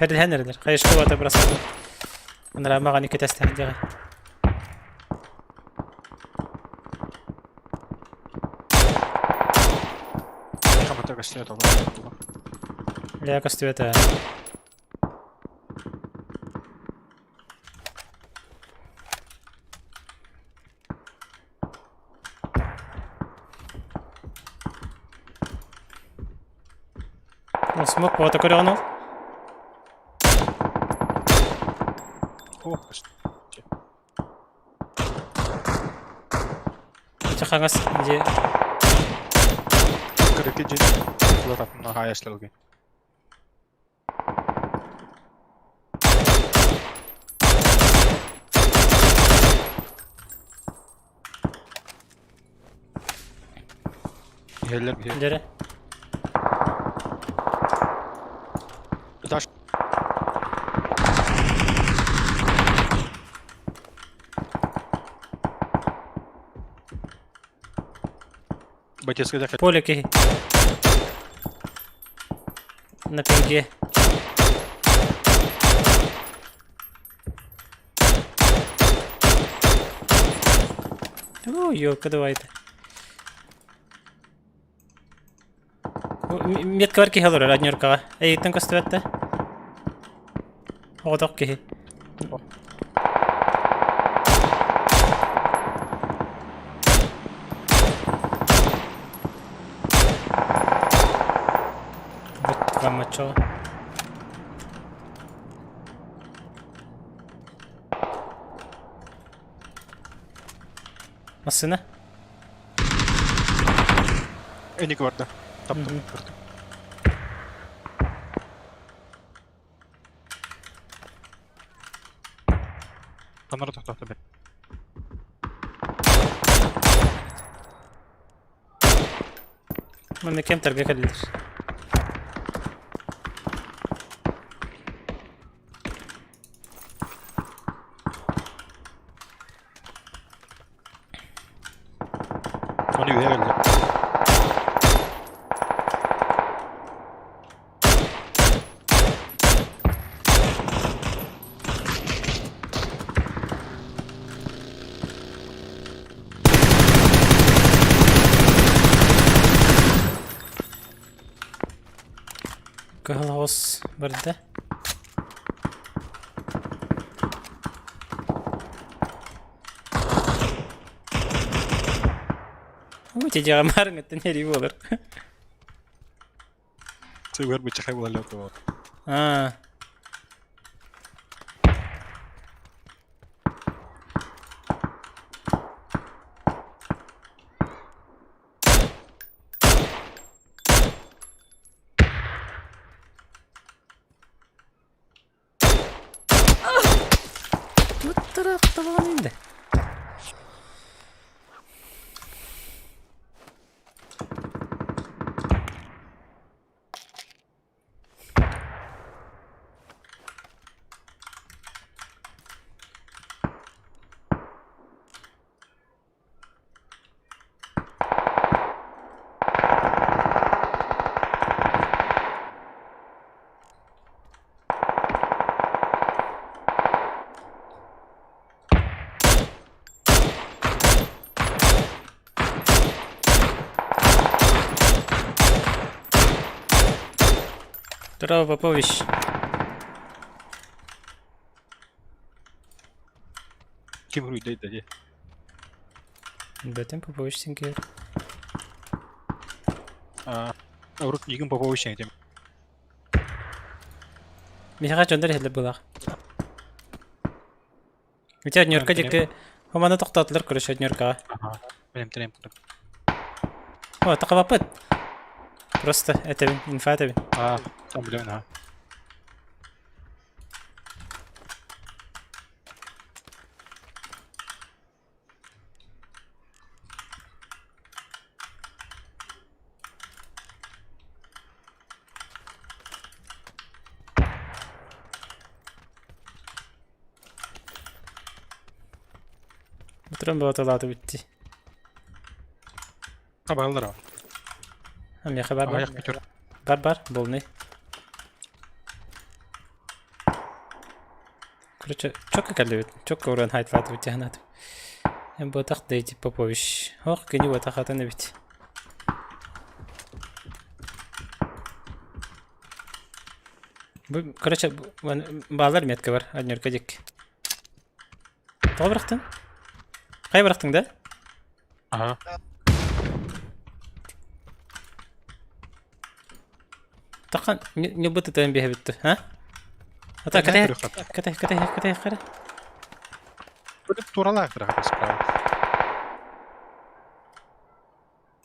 Фәрділ хәнердер. Қайышты бата бірасады. Онара маған екі тәсті хәндеға. Қамата кастия табар. Ля кастуета. Ол смок бата көреген ол. О, каст. Чақаңыз де Кырыки жер. Лататына хаяшлалген. Геллер геллер. дері. Таш. Батеска да Поле кехи. На пинге. О, ёлка, давайте. Метка бар кехи алыр, раднеркаға. Әйттен кастуетті. Оғдақ кехи. Бұттыға матчаға. Масына? Эник бар да. Таптым. Мгм. Кырдым. Танар тоқтатты бет. Маме кемтерге кәділдір. Onu üye geldi. Кығылғыз бірді. Өте жаға марың әттен әрі болыр. Сыгыр бычақай болалар да. А. Тұттырапталған енді. Здорово, Попович. Kim ruydaydı diye. Бәтен Попович сен кер. Avrupa Ligi'nin baba işine dedim. Михаил жондар хеле булак. Үтә Нью-Йоркка дике. Хоманы токтатылар көрөшө Нью-Йоркка. Benim tenem kırık. О, тақабапыт. Просто это инфа это. Tam biliyorum ha. Утром было талаты битти. Haberler var. Ам я хабар бар. Ayak götür. Бар, болный. Короче, чокка калдыбыт. Чокка уран хайтлаты бит яхнат. Эм ботак дейти Попович. Ох, кени ботак атаны бит. Короче, балар метка бар. Нью-Йоркка дик. Тога бырактың? Кай бырактың да? Aha. Такан не будто тен бихе битти, ха? Ата катай кара. Böyle turalar kırak kırak.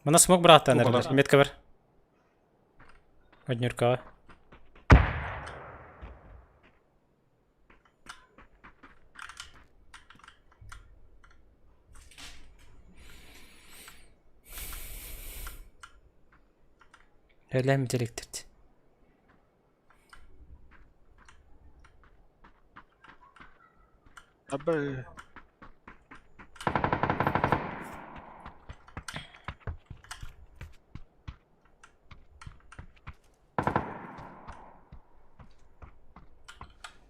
Мына смог брат Ну, наверное. баласа. Метка бар. Нью-Йоркка. Öyle mi elektirdi? Abi.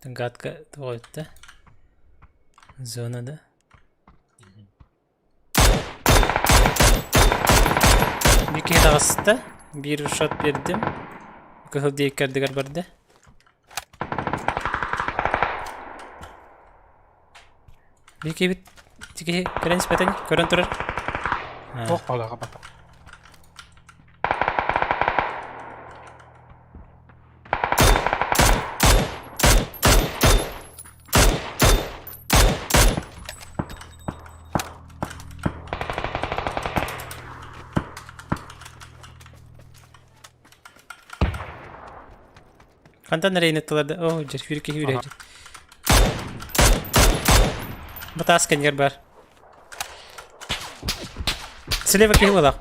Гадка туалетте. Zonada. Bir kere daha bir shot verdim. Kızıl diye kerdigar barda. Bir kere bir keren speten keren turar. Oh Allah kapat. Kantan nereye nettiler de? Oh, cer bir kere yürüyecek. Batas kan yer bar. Слева кем ола?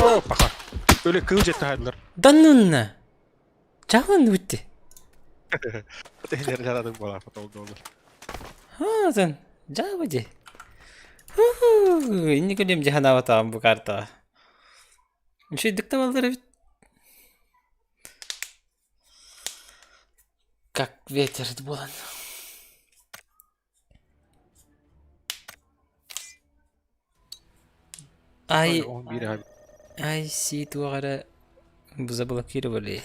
Oh baka. Böyle kılıç etti hayırlar. Danunna. Çağın bitti. Tehlikeli aradım bana foto oldu olur. Ha sen. Javaji. Ini kadem jahana wata bu karta. Şey dikta balları bit. Как ветер булан. Ай, 11 abi. ай сит вагара заблокировали.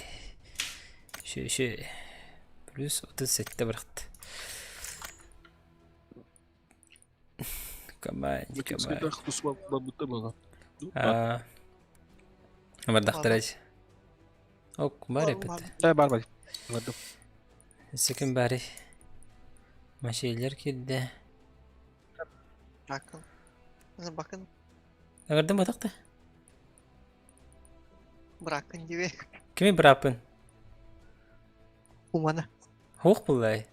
Şey. Плюс 37 быракты. Команде. Sıkıntı kusma babutta bana. Амар дахтараж. Ок, бар эпет. Бар. Anladım. Секен бари. Машейлер келді. Bakın. Агардым атақты. Bırakın gibi. Кеме брапын? Umana. Хуқ бұлай.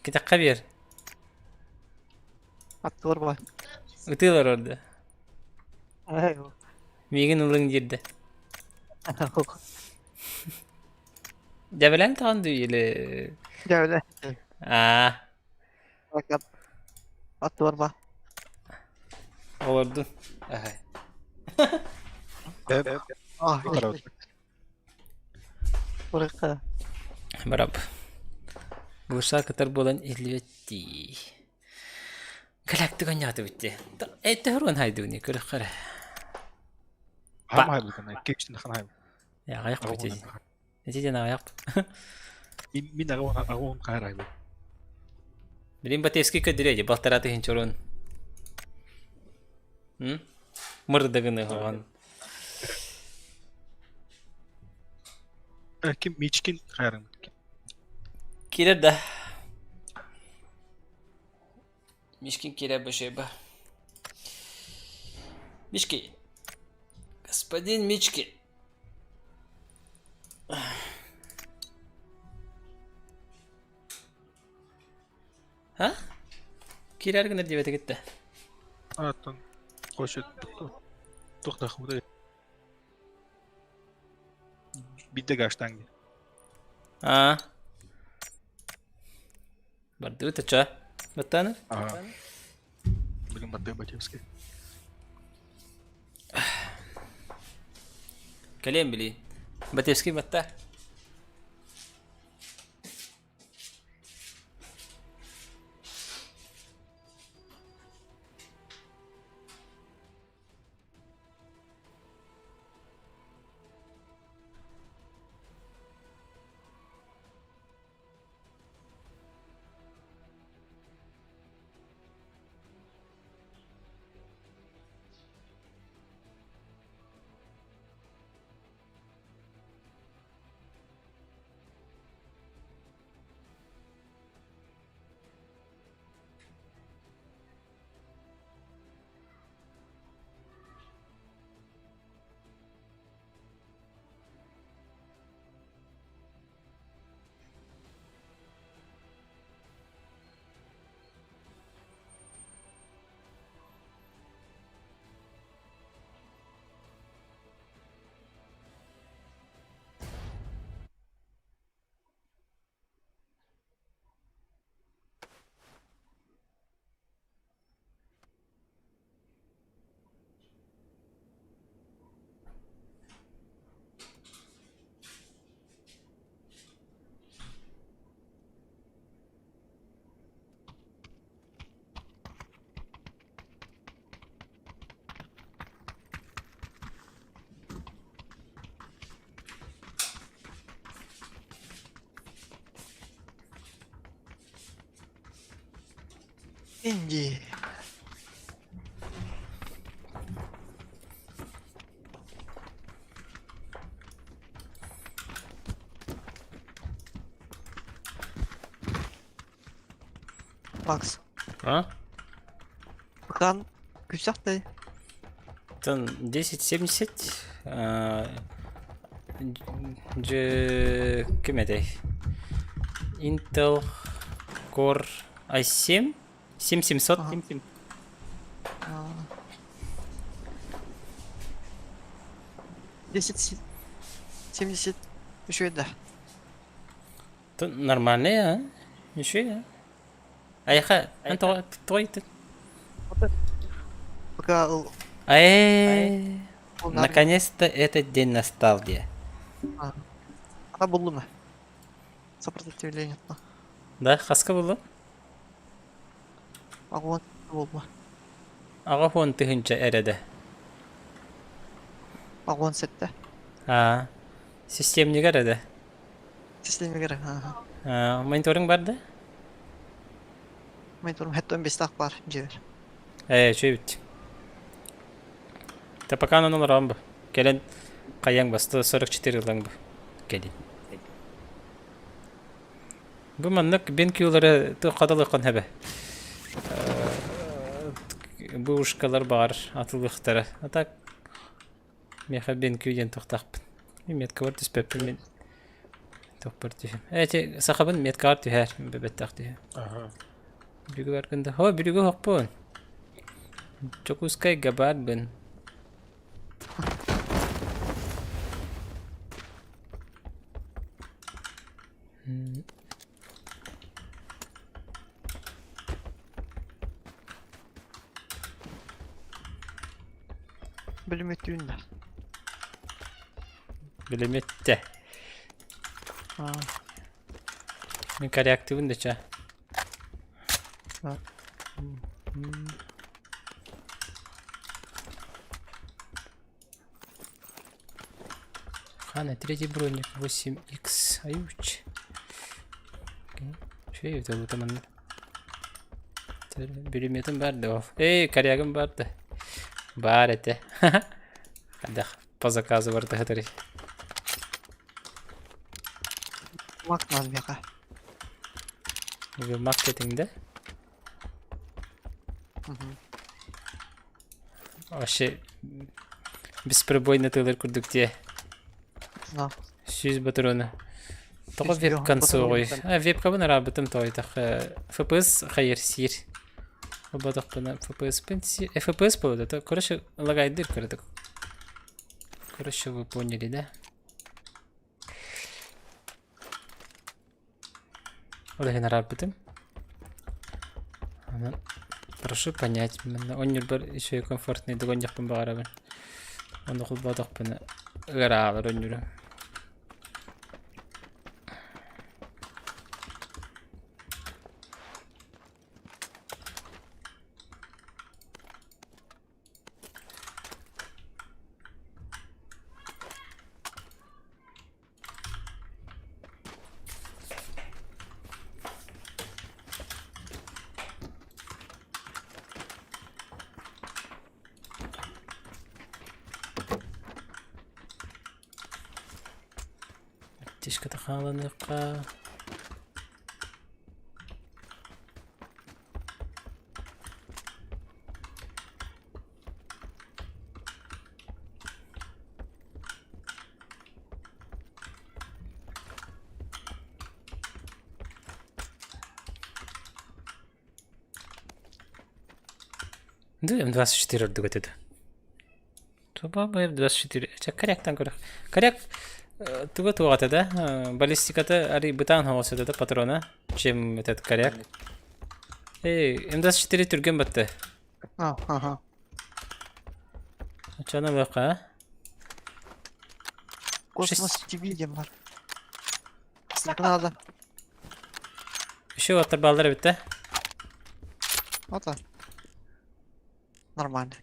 Кетаққа бер. Attı var. Ütілер орды. Ay. Меген ұлың жерді. Жабелен тағанды елі. Öyle. Bakın. Attı var. Олардың. Ah. Bu kadar. Bırakın. Барап. Бұлша кітар болан елветті. Кәләкті қаняты бітті. Әйтті ғыруан хайдығыны көрі қара. Хамай бүлгэн кэвчтэн ханаа. Я аяқ Агуун. битээ. Эцэдэн аяқ. Мин агуун хайрай. Билин батески кадреди балтараты хинчурун. Мырдагыны хаган. Ким мичкин хайран. Кирер да. Мишкин кирер башеба. Мишки. Господин Мички. Ha? Kirer günler diye gitti. Аттан қойшы тоқтақ бұдай. Биддэг аштан. Барды тача. Баттаны? Бүгін баттай Батевский. Калем били. Батевский батта. İnci. Макс, А? Бақан күсақтай. Тан 1070. Же кем это? Intel Core i7 7700. Ага. 1070 еще да. Это нормальный, а? Ничего. Айха, Антон, твой ты. Пока Наконец-то этот день настал, где? она была сопротивление. Да, хаска было? А вот была. Ага, фон ты хинча эреде. А вон сетте. Систем не гореде. Системе керек. Мониторинг барды? Мониторым хәтта 15 так бар җибәр. Чөй бит. Та пока оно рамбы. Келен каяң ба 144 лаң ба. Келин. Бу маннык бенкюлары ты кадалыккан хәбе. Бу ушкалар бар, атылыктары. Атак меха бенкюден токтакпын. Метка бар түспәп мен. Топпар тиһем. Эти сахабын метка бар тиһәр бебеттак тиһә. Бүге барганда. Хо, бүге хакпын. Чокускай габар бен. Белем өтүндә. Билеметте. Мен реактивын да ча. Хана, третий броник 8х аюч. Şey evde bu tamam. Birimetim vardı o. Karyagım vardı. Бар ете. Хадах по заказу vardı хатari. Мак надо бяка. Bu marketingde вообще беспробойно тылыр курдук те. Знал. 100 патроны. Тоғы Жүз вебкан патроны соғой. екен. Вебкабын работым тойтақ. FPS хайыр сир. Обадық бұна FPS пен сир. FPS болды. Короче, лагайдыр кірдік. Короче, вы поняли, да? Олеген работым. Прошу понять. Он не был еще и комфортный. Догонях по барабан. Он охуй бадық бұна. Гаралар он Тишка тахаланыкка. Да, М24 ордугат это. Туба М24. Коряктан көрөк. Коряк туга тугата да. Баллистиката ари бытан хоосу да патрона. Чем этот коряк. М24 түрген батты. Ага. Чана бака. Космос TV дем бар. Снайпер надо. Еще отыр балдары битті. Вот так. Нормально.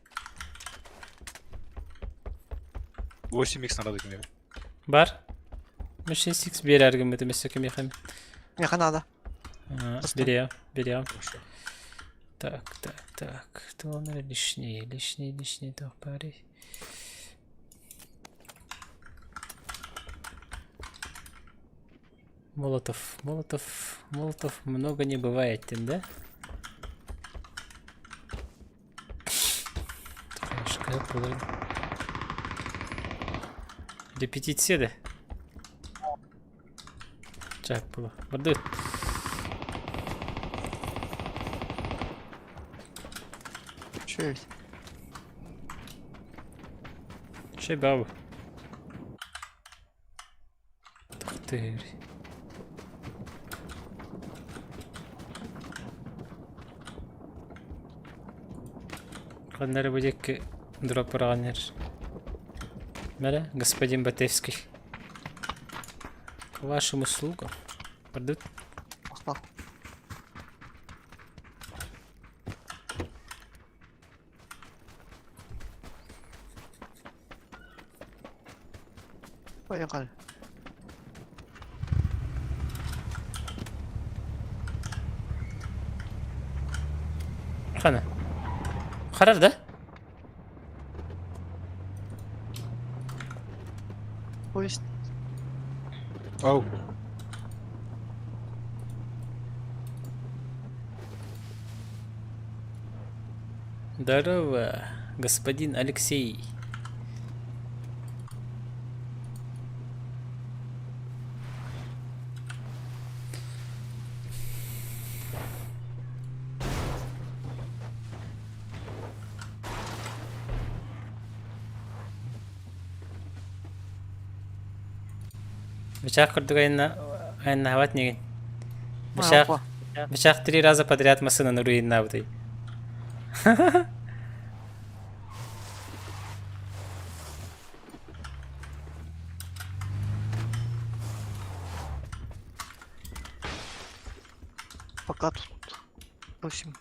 8х надо дегенге. Бар. 6х берер кім бітті месеке мехами. Меха надо. Берем. Хорошо. Так. То он лишний, то пари. Молотов много не бывает, да? Репетиция, да? Чак было. Бардут. Чё ведь? Şey baba. Ты. Қаннары бөдек дроп ұрағанер. Мәлі, господин Батевский. К вашим услугам. Пардут. Устал. Поехали. Қана. Қарар да? Поезд. Ау. Здорово, господин Алексей. Бычак курдук айна хават неген. Бычак 3 раза подряд машинаны руинна бутай. Пока тут. В общем.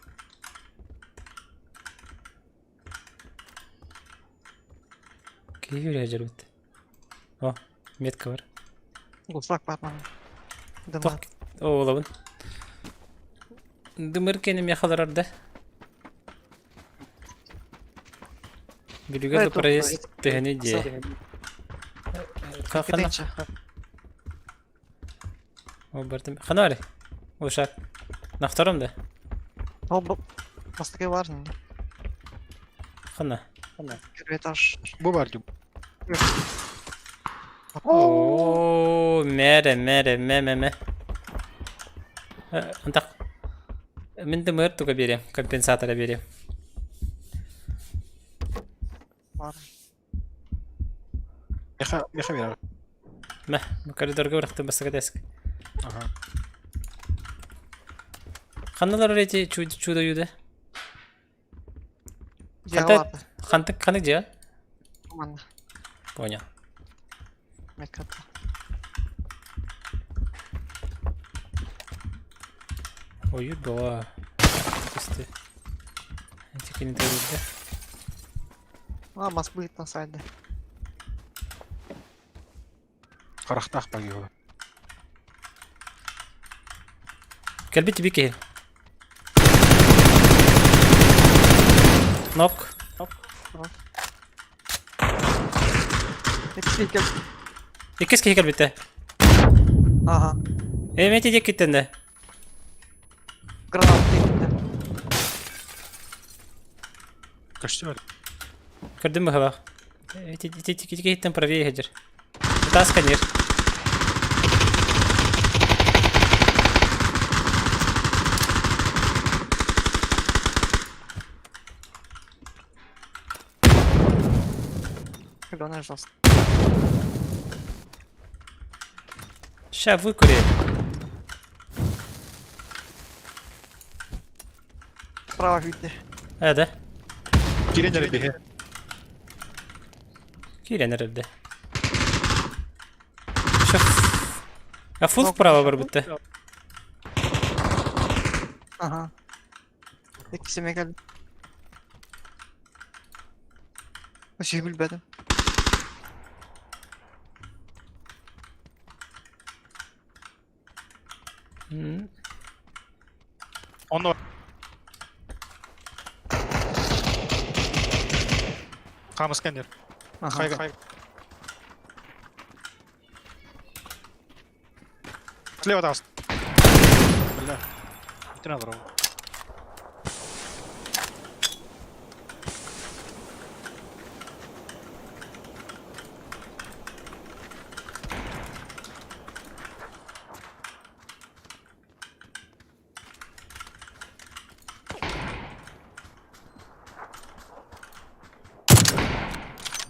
Киюрия жарбыт. О, Метка бар. Гулсак бар мана. Тоқ. Дымар. Олабын. Дымыр кенем яхаларарда. Билюгер Тоқ, проезд тегені де. Қана. Кетейінші. О, бардым. Қана ари. Ошак. На втором да. Ол бастыке бар. Қана. Первый этаж. Bu var ki. О, мәре. Антақ. Мен дымыр туға берем. Компенсатора берем. Бар. Meha ver. Мә, коридорға бірақтың басқа дәсік. Aha. Қаналар реті чудо юды. Диалар. Қантық же? Мана. Понял. Мекката. Ой, ба. Кісті. Текені тәрілді. Мас будет на сайде. Qaraqtaq bagi o. Кәлбеті беке. Нок. Екші кел. Екес кей кәлбеті. Ага. Әметі дек кеттенді. Гранат текті. Kaçtı var. Көрдің мұғы бақ. Текеті еттен правее хеджер. Та сканер. Зеленый жест. Ща выкури. Справа видно. Да. Girenleri bir he. Кирен әрілді. А фул вправо бар бұтты. Ага. İkisine geldi. Şey bilmedim. Onu. Kamu scanner. Ага. Hayır. Слева даст. Бля. Ты надо ровно.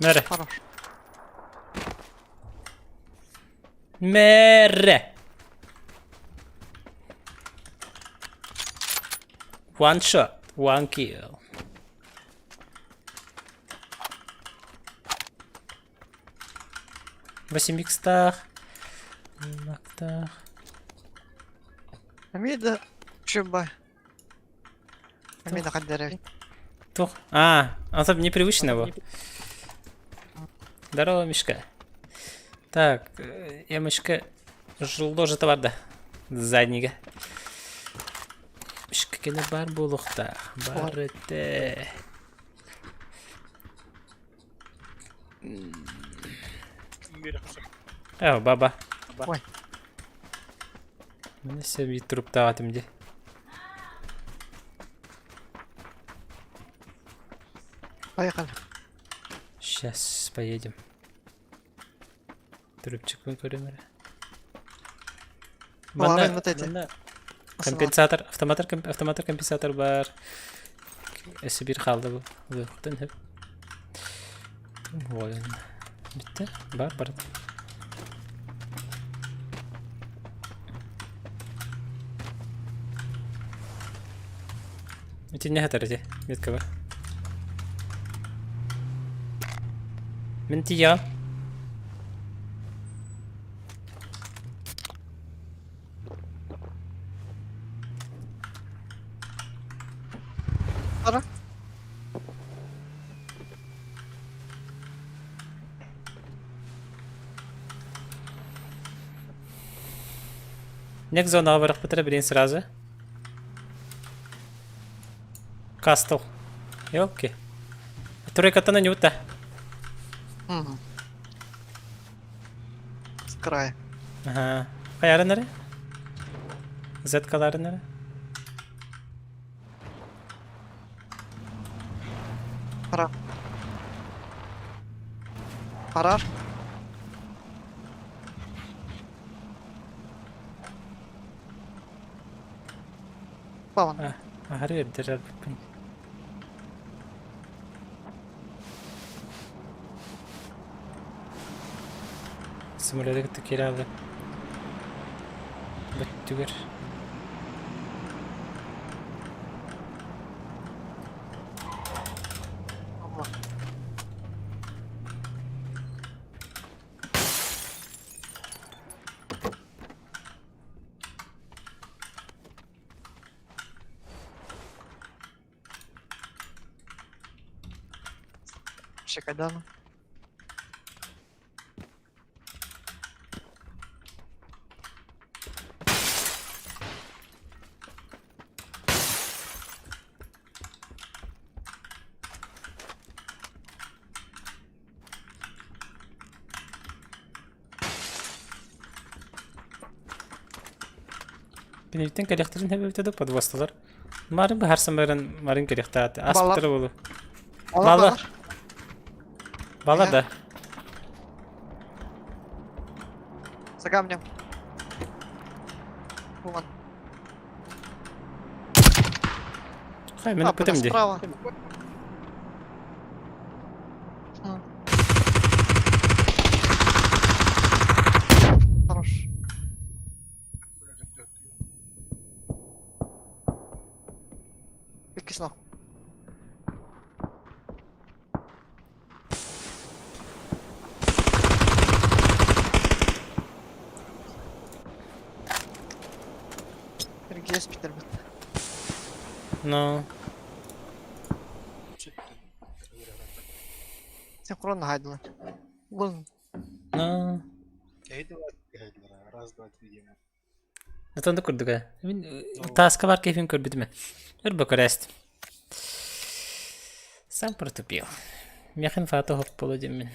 Мере. Хорош. Мере. One shot, one kill. Восемь икстах. Мактах. Амида. Шибай. Амида хаддерев. Тух. Он там непривычно его. Здорово, Мишка. Так, Мишка жылдожы табарды. Заднига. Мишка кені бар болуқта. Бар өтті. Баба. Ой. Мені себе труп тағатым де. Поехали. Сейчас поедем. Трубчик выкурим. Ладно, вот эти. Компенсатор, автоматор компенсатор бар. Эсибир қалды бұл. Өқтін хөп. Ойын. Бітті? Бар. Өте не хатар әте? Метка бар. Мен тия. Ара. Нек зонаға барақ бітірі бірен сразу. Кастл. Окей. Турекатана не ута. Угу. С края. Ага. Қаяры нәрі? Зеткалары нәрі? Пора. Parar. Falan. Ahari verdi herhalde. Simüleri gittik geri aldı. Bitti. Allah. Şakadan. Бенедиктен керектерин хебебите деп подвосталар. Марын бу харсан баран марын керектаат. Аспитер болу. Бала. Бала да. За камнем. Вон. Хай мене потім де. Справа. Хорош. Викиснул. Где спитер? Ну, Синхронно хайдылар. Бұл ну. Раз, два, три дема. Натонда курдуга. Мен таска бар кефин көрбүдүм. Өр бакарест. Сам протупил. Мехин фата хоп болу демен.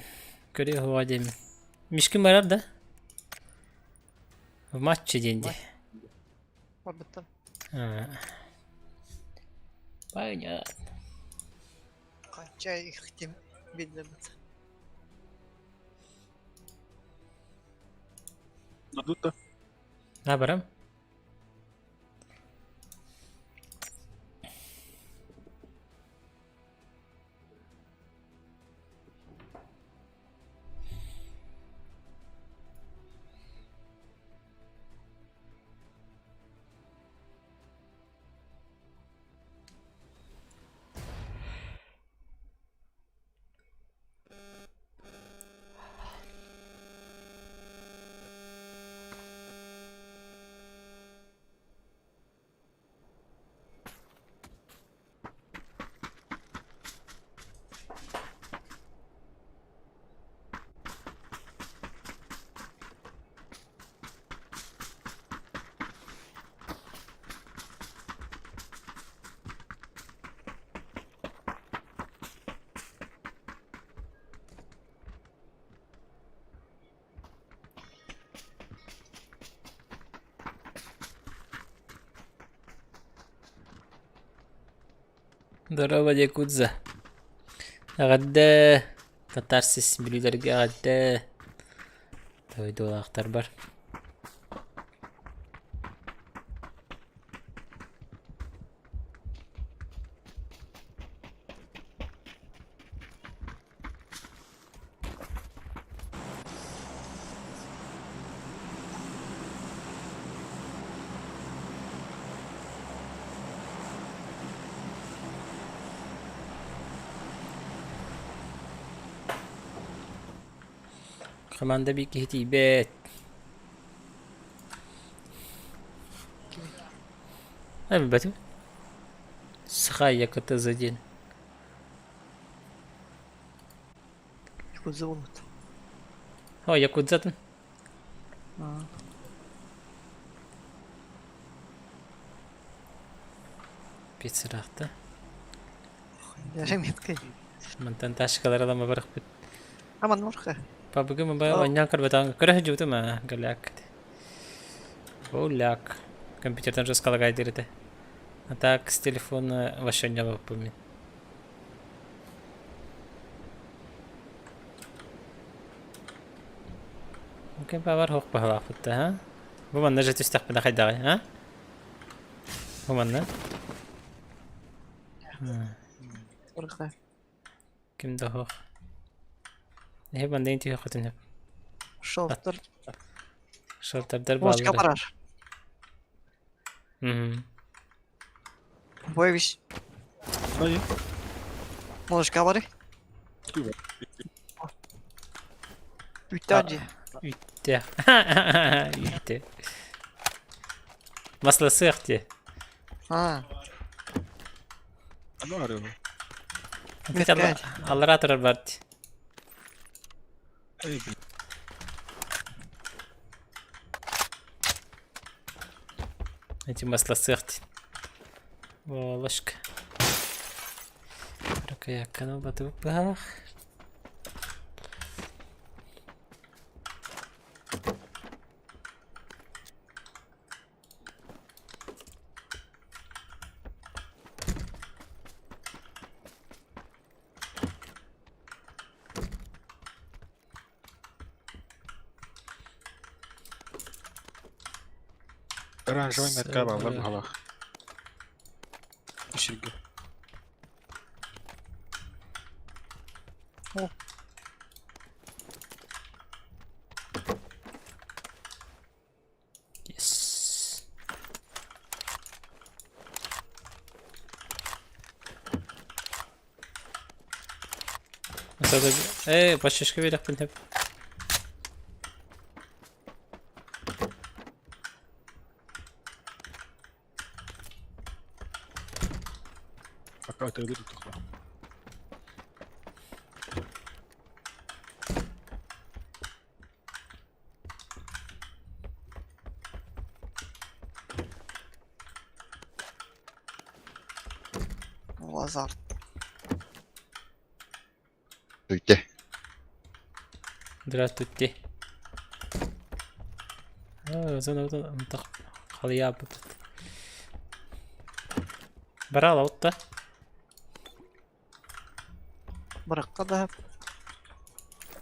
Көре хова демен. Мишкин барар да? В матче денде. орбиттан. Понятно. Қанша ихтим билдірміз. Надуто. На барам. Здорово, Якудза. Агадда. Катарсис билүүдөргө агадда. Тойдолактар бар. Команда bir hitibet. Abi batu. Схай якота за день. Яку зовут? О, якудзатын. Pitsiraaqta. Yaşam yetkay. Mantan tashkalar alama baraq bit. Aman nurka. Pabuga maba onyan karbatan kerah juta ma galak. Olak. Компьютердан раскалагай дирите. А так с телефона ваше не помню. ممكن باور هوق بهوا خدتها ها بمن نجت تستقبل خي داعي ها بمن Nurka. كم ده هوق هي بندين تي خدتنها Şoltur. شرط تبدل Moş بالله kaparar. Boyviş. Dayı. Moş kaparı. Gibi. Üttenci. Ütte. Ütte. Maslası yaktı. Ha. Ne arıyor bu? انت الله راتر البرد Ay, انت масласы яктı. Волошка. Ракая канал батып бах. Оранжевый меркаба var bu hava. Işırgı. Yes. Mesela başka bir yapın hep. Fakat öyle tutukla. Vazar. Tüyte. Здравствуйте. Заново так халия бут. Барала отта. Bırakka da hep.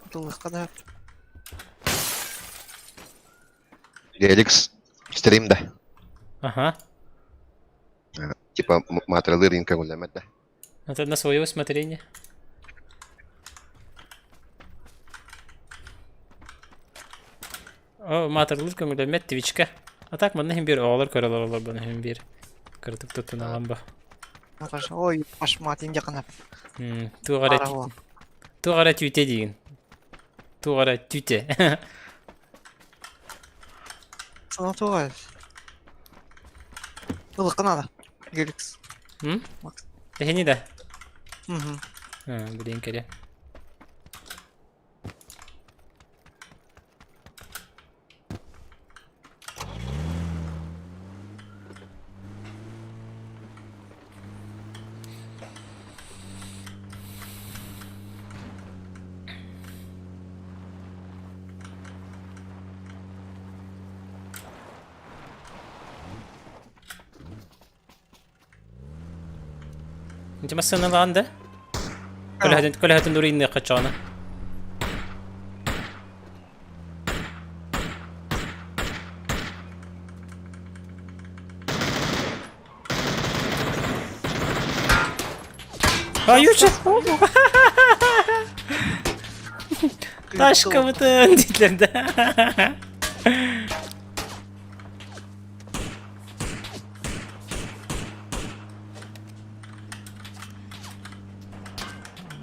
Kutulukka da hep. Gelix stream'de. Ага. Типа материалы рынка гулямет. Это на свое усмотрение. О, матерлер көңілдәмет твичка. А так мынны бир оғалар көрәләр олар баны бир. Кыртык тотын алам ба. Arkadaş oy başmatın yakın hep. Туғара туғара түйте деген. Туғара түйте. Sana tuğal. Ilıkına da. Gelix. Эхени да. Hı hı. Блин, кәре. انت مثلا عنده كلها تنورين قطعنا Ayuca. Taş kapatın dillerinde.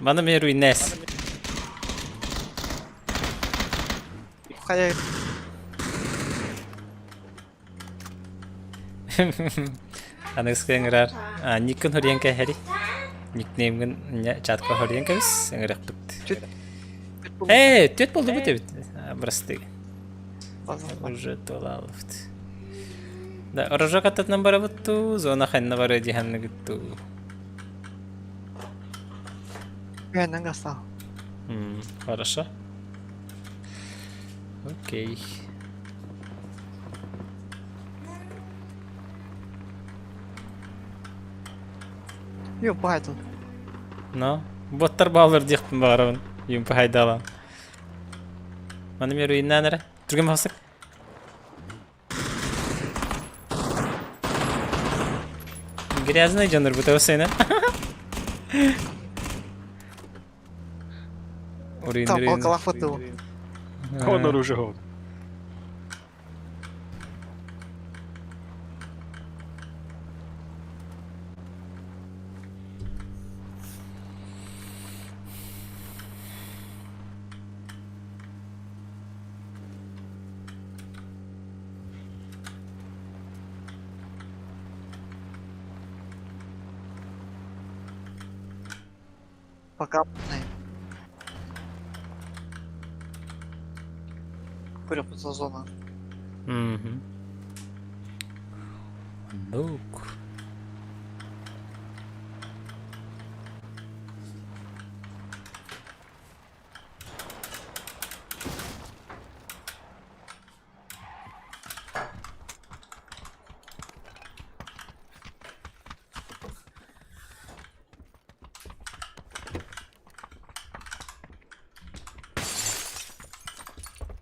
Bana mı ruines? Kaya Anak sekarang ngerar. Nikun horian kayak hari. Nickname kan chat ko horian kabis ngerak tut. Tüt buldu bu tabi. Burası değil. fazla. Уже долалыфт. Да, рожок этот номер вот зона ханна бар дихан гитту. Бенен гастал. Хорошо. Окей. Yok Python. No, bottар баалар диктин баарабын. Юм пайдалан. Маны меру иннанара. Түргем хасык. Грязный жанр bu da seni. Там полкала хватило. Он оружие. Пока. Вперед за зона. Лук.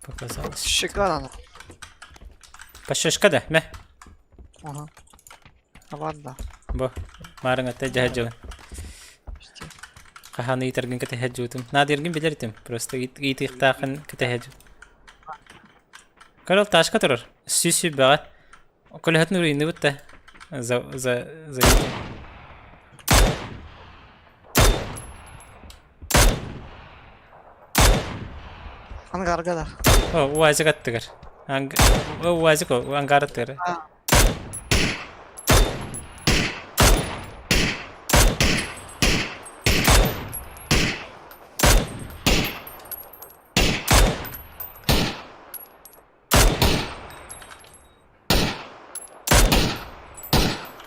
Показалось. Шикарно. Пашешка да, ме. Ага. Ладно. Бо. Марanga тежажу. Kahani tergin ketehajjutum. Nadirgin belirtim. Просто git ihtaqan ketehajju. Karol taşka turur. Süsü bağa. Kul hat nuri indi butta. За Ангар гада. О, уазы гаттыгар. О, уазы ко, ангараттыгар.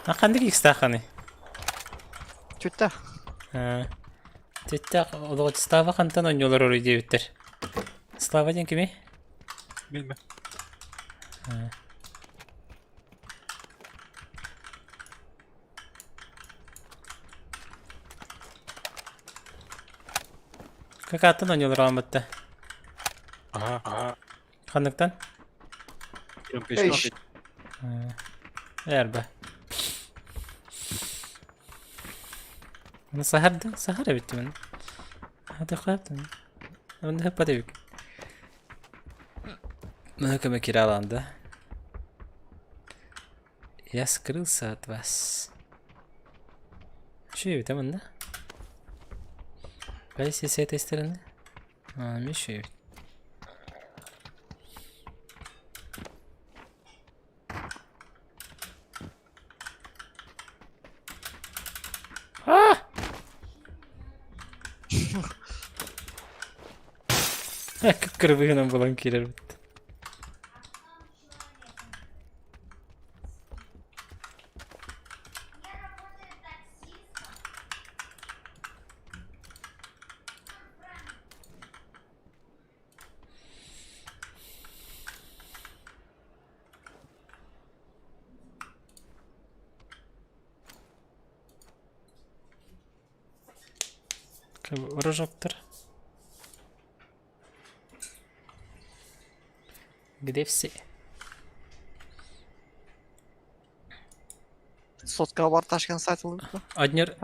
Акандык икстаханы. Чүтта. Теттак олгот става кантан ойнолор орой дебиттер. Става ден кими? Bilmem. Какаттан ойнолор амытты. Aha. Кандыктан? Эйш. Эрбе. Ana sahar bitti ben. Hadi kaptım. Ben de hep hadi bik. Mahkeme kiralandı. Я скрылся от вас. Что там он, да? Пойди с этой стороны. Миша. Как кривий нам баланкірер бит. Ворожоктор. Где все? Сотка бар Ташкент сайтылы. Однер.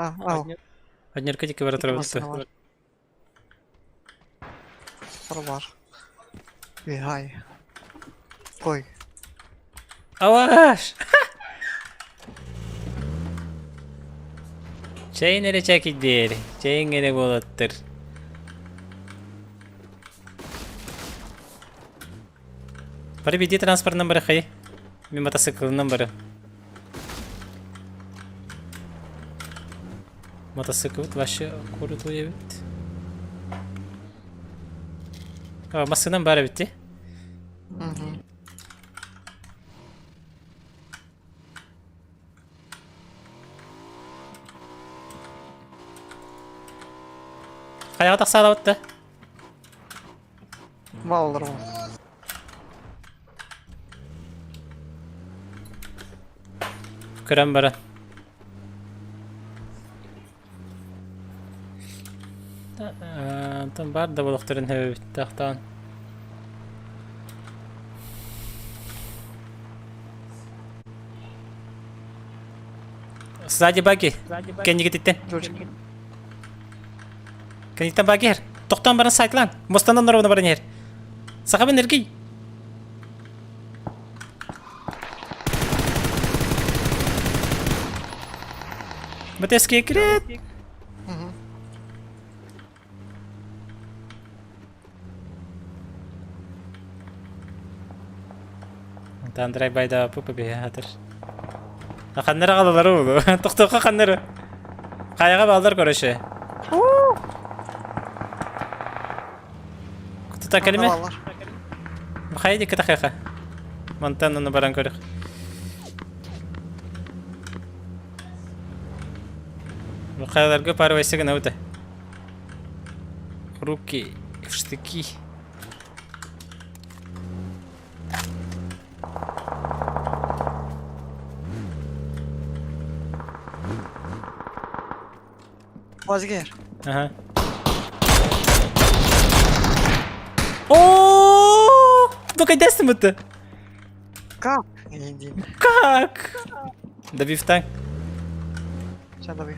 Однер кадики варатра бутты. Сар бар. Бегай. Кой. Аваш! Çayın ele çekil değil. Çayın ele bolattır. Приведи транспорт номер хай. Мотоцикл номер. Мотоцикл вообще крутой бит. Машинам бары битти. Kaya tak sağla otta. Балалар ол. Kıran bara. Там бар да болуктарын хөбүт тактан. Сзади баги. Кенди гиттен. Жоржик. Кенди баги хер. Токтан барын сайтлан. Мостандан ровно барын хер. Сахабын эргий. Батески кирет. Тандырай байда пупа бе хатыр. Ханнара калалар болду. Токтокко ханнара. Каяга балдар көрөшө. Кутута келме? Балалар. Хайди кытакайка. Монтананы баран көрөк. Каяларга пары вайсыгын аута. Руки, штыки. Vazgeçer. Ага. О! Ну кайдасың это? Как? Не дин. Как? Добив танк. Sen de bir.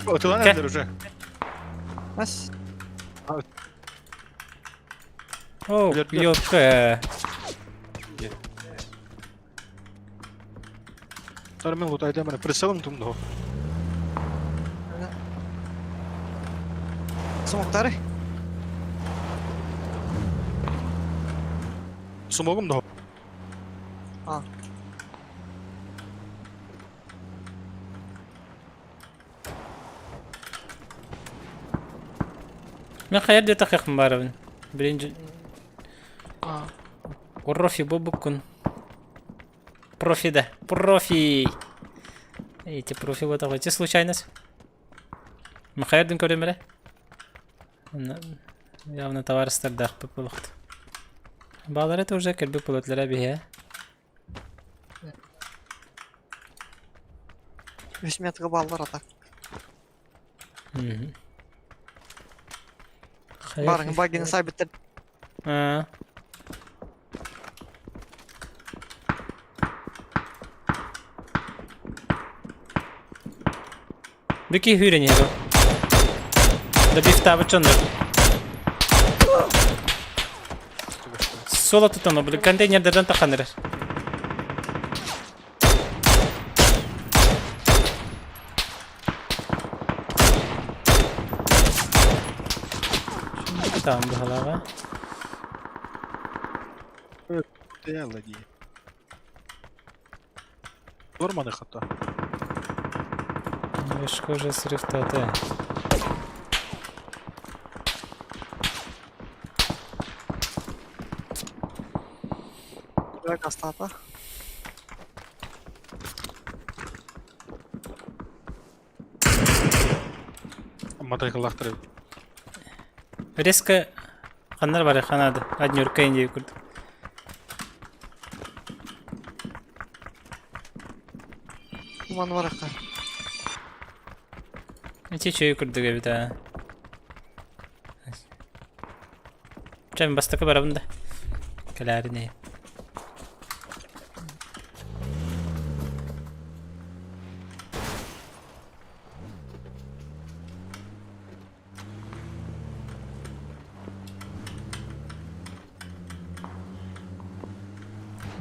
Оттуда Окей. neredeler уже? Bas. О, Блядь, блядь. ёпка. Тармен вот айда мене прицелом тумду. Смоктары. Сумогum da. Ha. Мен каерде такакмын барыбын. Биринчи Ha. профи бобуккун. Профи да. Профи. Эти профи вот такой. Те случайность. Мен каердин көрөм эле. Явно товарыстар да акпып болукту. Балдар это уже кирбип болотлар бие. 3 metre ballar atak. Barın bagini sabitler. А. Бики хүйрен еді. Добив табы чонды. Соло тұтыны, бұл контейнердерден тақандырыр. Tamam bu halaga. Değerli diye. Durmadı hatta. Мешко же срыв тата. Bırak hastata. Мотоциклдактыр. Резко қандар бар қанады. Одни уркайын деп көрді. Uman var akar. Эти чөй көрді кебет а. Чайм бастықы барабында. Кәләрі не.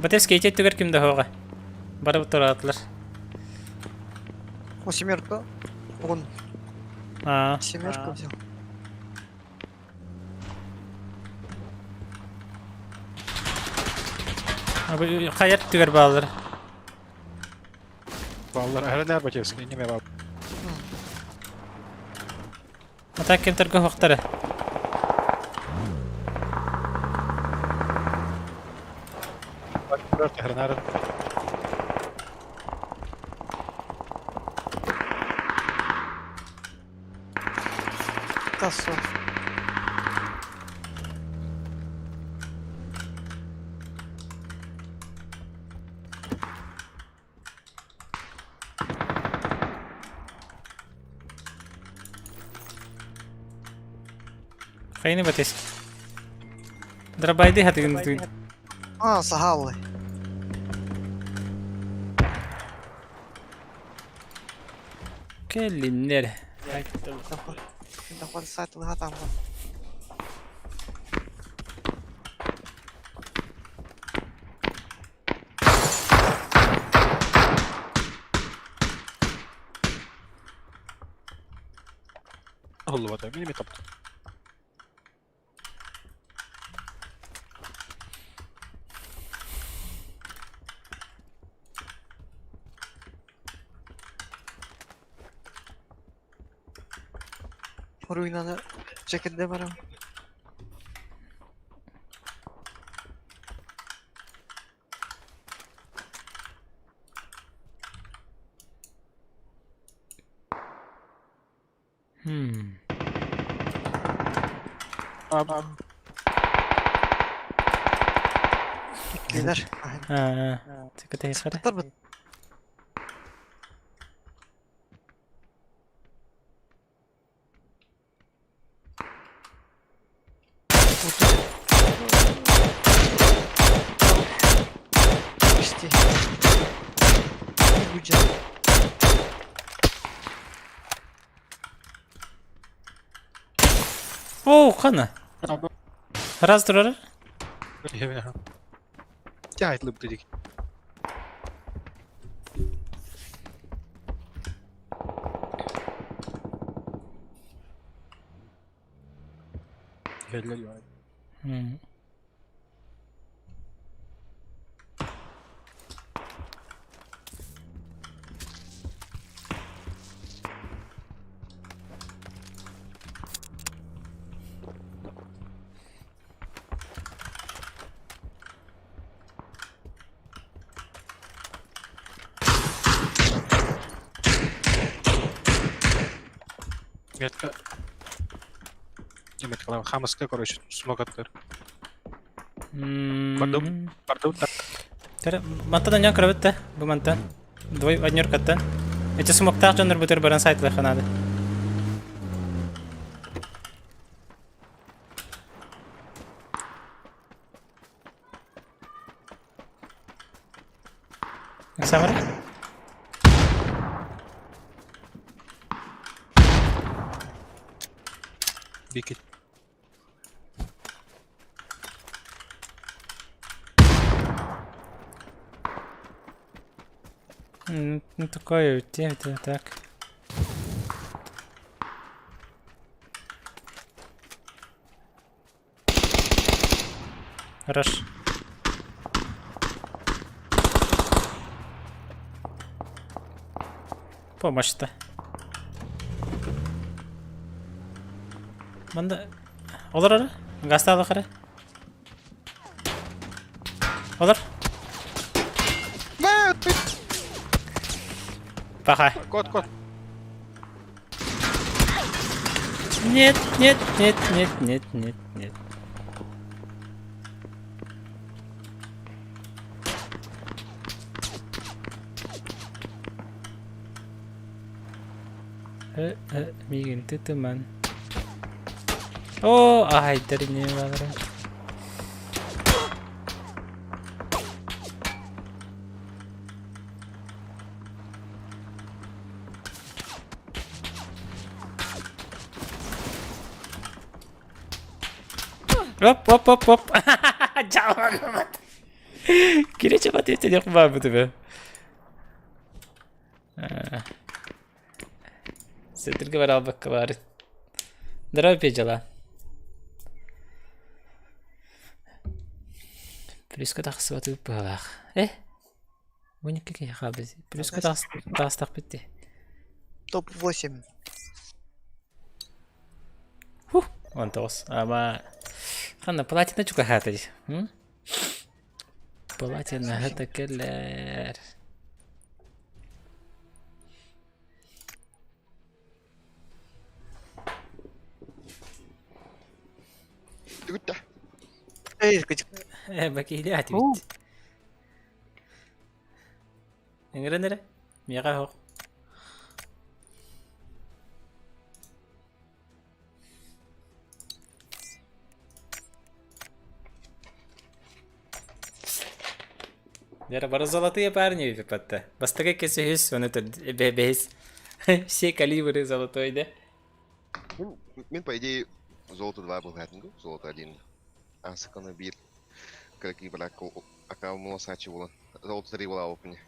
Батевский етет түгер кімді хоға. Барып тұратылар. O семерка. Он семерка взял. Қайыр түгер балалар. Vallahi her ne yapacaksın? Ne var? Атак кемтергі хоқтары. Bak her nerede? Тасу. خليني بتس ضرب ايدي هتين Sahalli. كل النار Dapat satu hatang ba? Hulluvat, mini taptu. Ruinada ceketde var ama. Gider. تكتي خره Dur. İşte. Bir gücü. اوه خنا راس درر Cahitli dedik. Heller yani. Metka. Metka lan Hamaska короче смогаттар. Бардау так. ترى منطقة نيان كربتة بمنطقة دوي أدنير كتة إنت سموك تاق جنر بتر بران سايت لخنا هذا سامر Bikit. Ну такое это так. Хорош. Помощь-то. Манда. Олар ара? Гаста ала кара. Олар. Пахай. Кот. Нет, нет, нет, нет, нет, нет, нет. Мигин, ты туман. О, ай, дарни валра. Оп. Жалған. Керече бат ете деп бар бұты бе. Сетірге бар албаққа бар. Дырау пежала. Плюсқа тақсы баты өп бағақ. Өнікке кей қабыз. Плюсқа тақсы тақ бітті. Топ-8. Он тос. Ама... Ханна, платина чука хатади. Платина хата келлер. Эй, качек. Bakiliati Oo. bit. Nere. Mira ho. Дера бары золотые парни випатта. Бастага кесехис, он это бебес. Все калибры золотой, да? Min по идее золото 2 был хатинг, золото 1. А сакана бит. Как и брако акауму сачивала. Золото 3 была опни.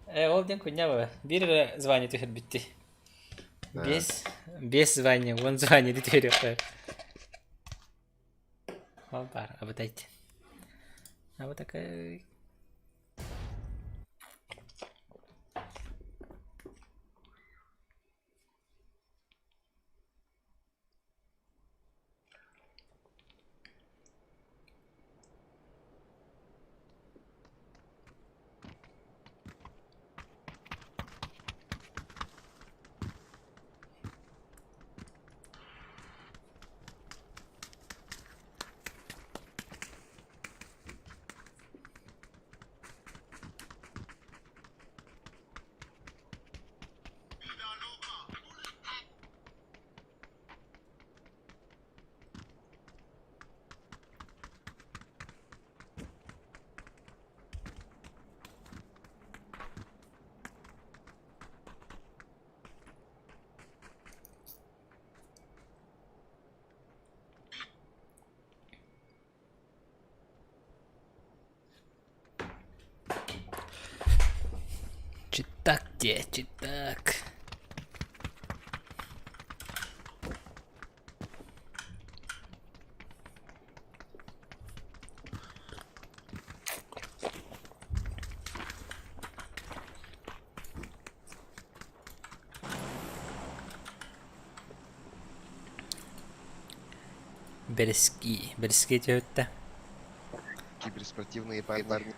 Ол ден кунява. Бир звонит их битти. Без звания, он звонит теперь. Опа, а вот эти. А вот такая. Читак, где, читак. Берски тётта. Киберспортивные парни.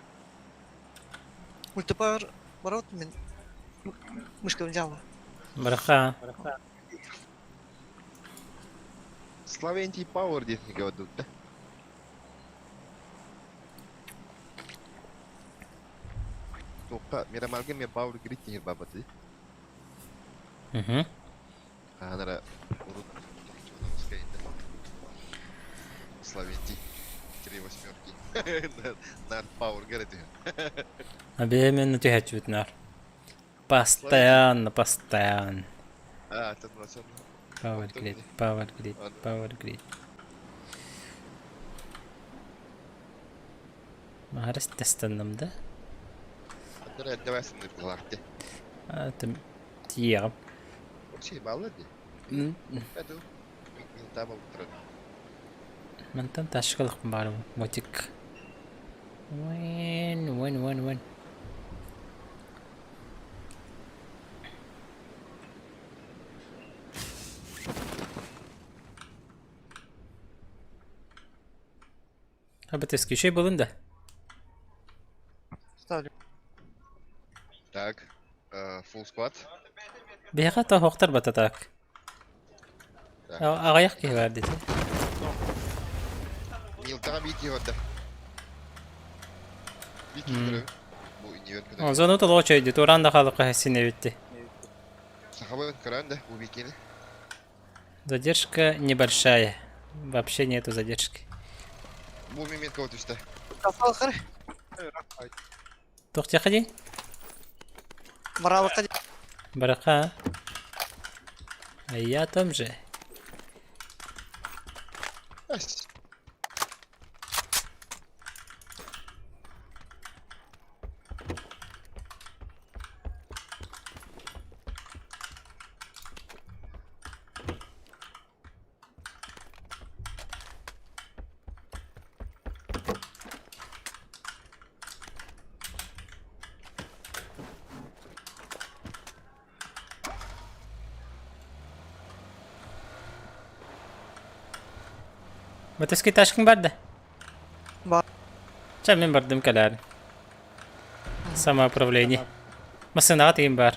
Мультипар ворот мен. Мышка взяла. Браха. Славентий Пауэр не говорят, да? Только мирамалга мне Пауэр говорит не бабаты. Угу. А надо урод. Славентий. 3 восьмерки. Нар Пауэр говорит. А беременна тюхачут нар. Постоянно. А, это на Power grid. Maharas testanım da. Надо отдаваться на плахте. Там тиям. Вообще мало ли? Это там утро. Мантан ташкалах бару мотик. Вин. Abi eski şey bulun da. Ставлю. Так, full squad. Bir hata hoktar batatak. Ağayak ki verdi. Милтага бити вот да. Бити кірі. Bu iniyor kadar. Он зону то лочо идет. Уранда халыка хесине битти. Сахабын кыран да bu бикini. Задержка небольшая. Вообще нету задержки. Bu момент кого-то işte. Кафал хар. Тохтя ходи. Марала кади. Браха. А я там же. Ась. Батыски ташкын барды. Бар. Ча мен бардым калар. Самоуправление. Масынат им бар.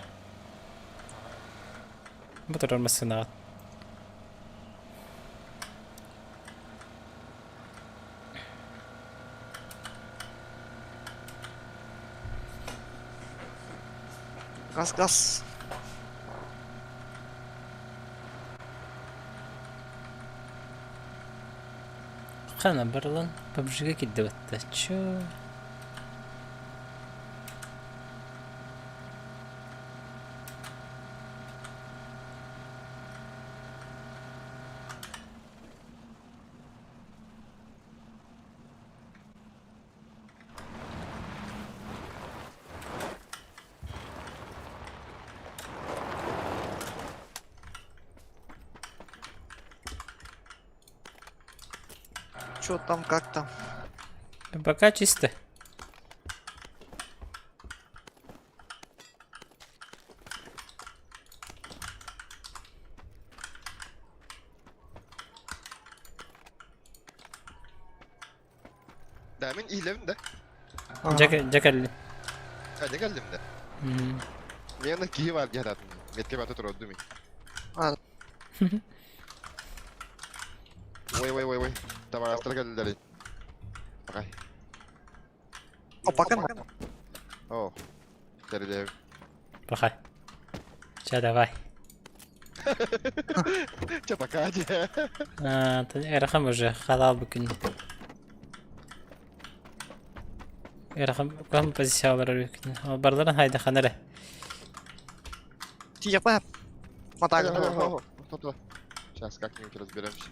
Бутурар масынат. Gaz. Kana barlan PUBG'ga gitti batta. Çö. Чё там, как там? Пока чисто. Demin ihlerim de. Ага. Jakalli. Hadi geldim de. Yanında kihi var gel abi. Metke batı turu değil mi? Ha. Vay. Tamam hastala geldiler. Bakay. Опака. Oh. Dari dev. Bakay. Çö davay. Çapak aja. Tadi rakam уже халал bugün. Rakam kam pozisyon var bugün. Ama barların haydi kanara. Тихо. Матага. Стоп. Сейчас как-нибудь разберемся.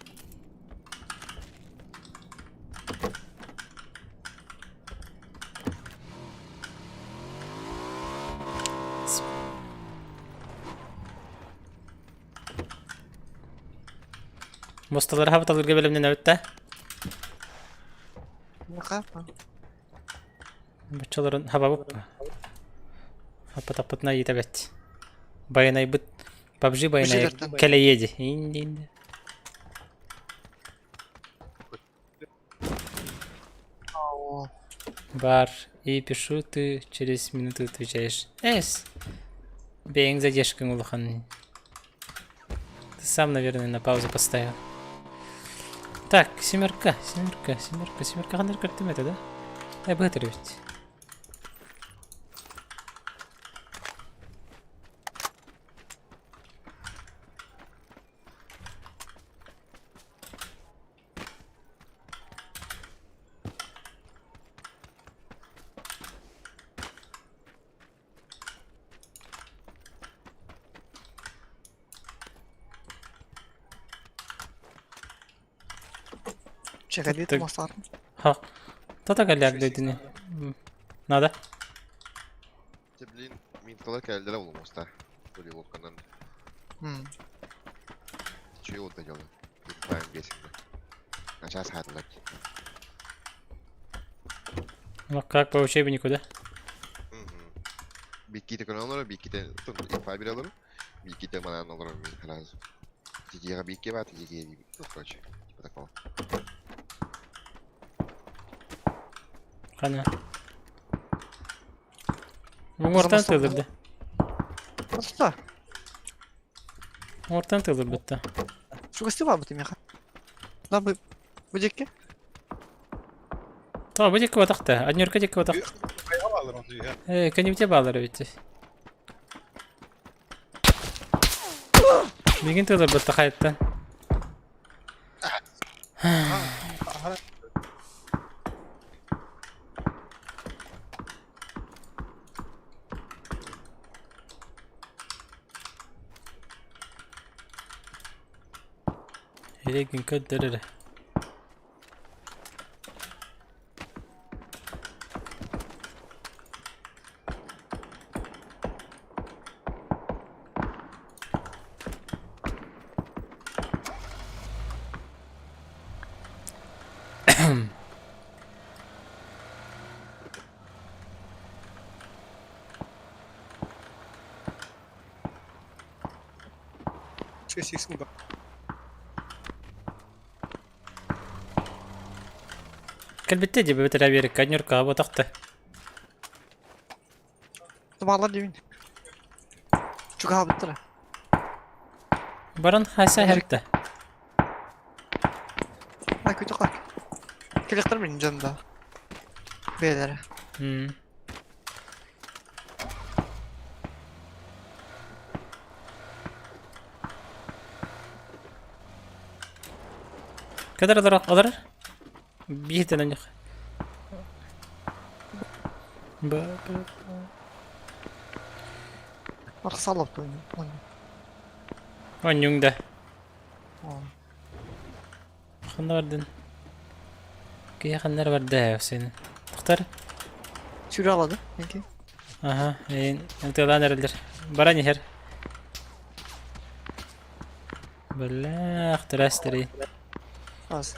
Mustaları hava talırga bölümünden öğütte. Bıçaların hava bu. Hapa tapıtına yitebet. Bayanay bıt. PUBG bayanay Bıçalardan. kele yedi. İndi. О, Бар. И пишу, ты через минуту отвечаешь. Бейн задержка улахан. Ты сам, наверное, на паузу поставил. Так, семерка. Хандер как ты это, да? Я бы это ведь. чекадит Так. мостар. Ха. Тата галяк dedin. Nada? Tebliğin mintalar geldiler oğlum usta. Böyle volkandan çiğ oldu yalı. Ben geçimde. Aşağı sardılar. Ну как по учебнику, да? Bir iki de kanal alırım, bir iki de infal bir alırım. Bir iki de bana alırım bir lazım. Тигера bir iki var, Тигера bir. Ну, короче, типа такого. Kana. Ortadan tığılırdı. Просто. Ortadan tığılır bitti. Сугастила бы ты меня. Да бы. Будики? Tamam bu dikkat batakta. Adnyorka dikkat batak. Kayha bağlar onu ya. Kanivite bağları bitti. Bilgin tığılır bitti hayattan. Hele gün kadar. Sessiz bak. Kalbitte diye bir tane bir Adnyorka batakta. Тумала дивин. Чуга битре. Baran haysa herkte. Ay kötü kalk. Kelektir benim canımda. Beylere. Kadar alır. Bir tane yok. Barak salop oynuyor. Oynuyor da. Tamam. Kanda vardın. Kıyakınlar vardı ya senin. Tıktar. Sürü aladı. Peki. Aha. Entelan erilir. Baran yer. Bella aktarasteri. Az.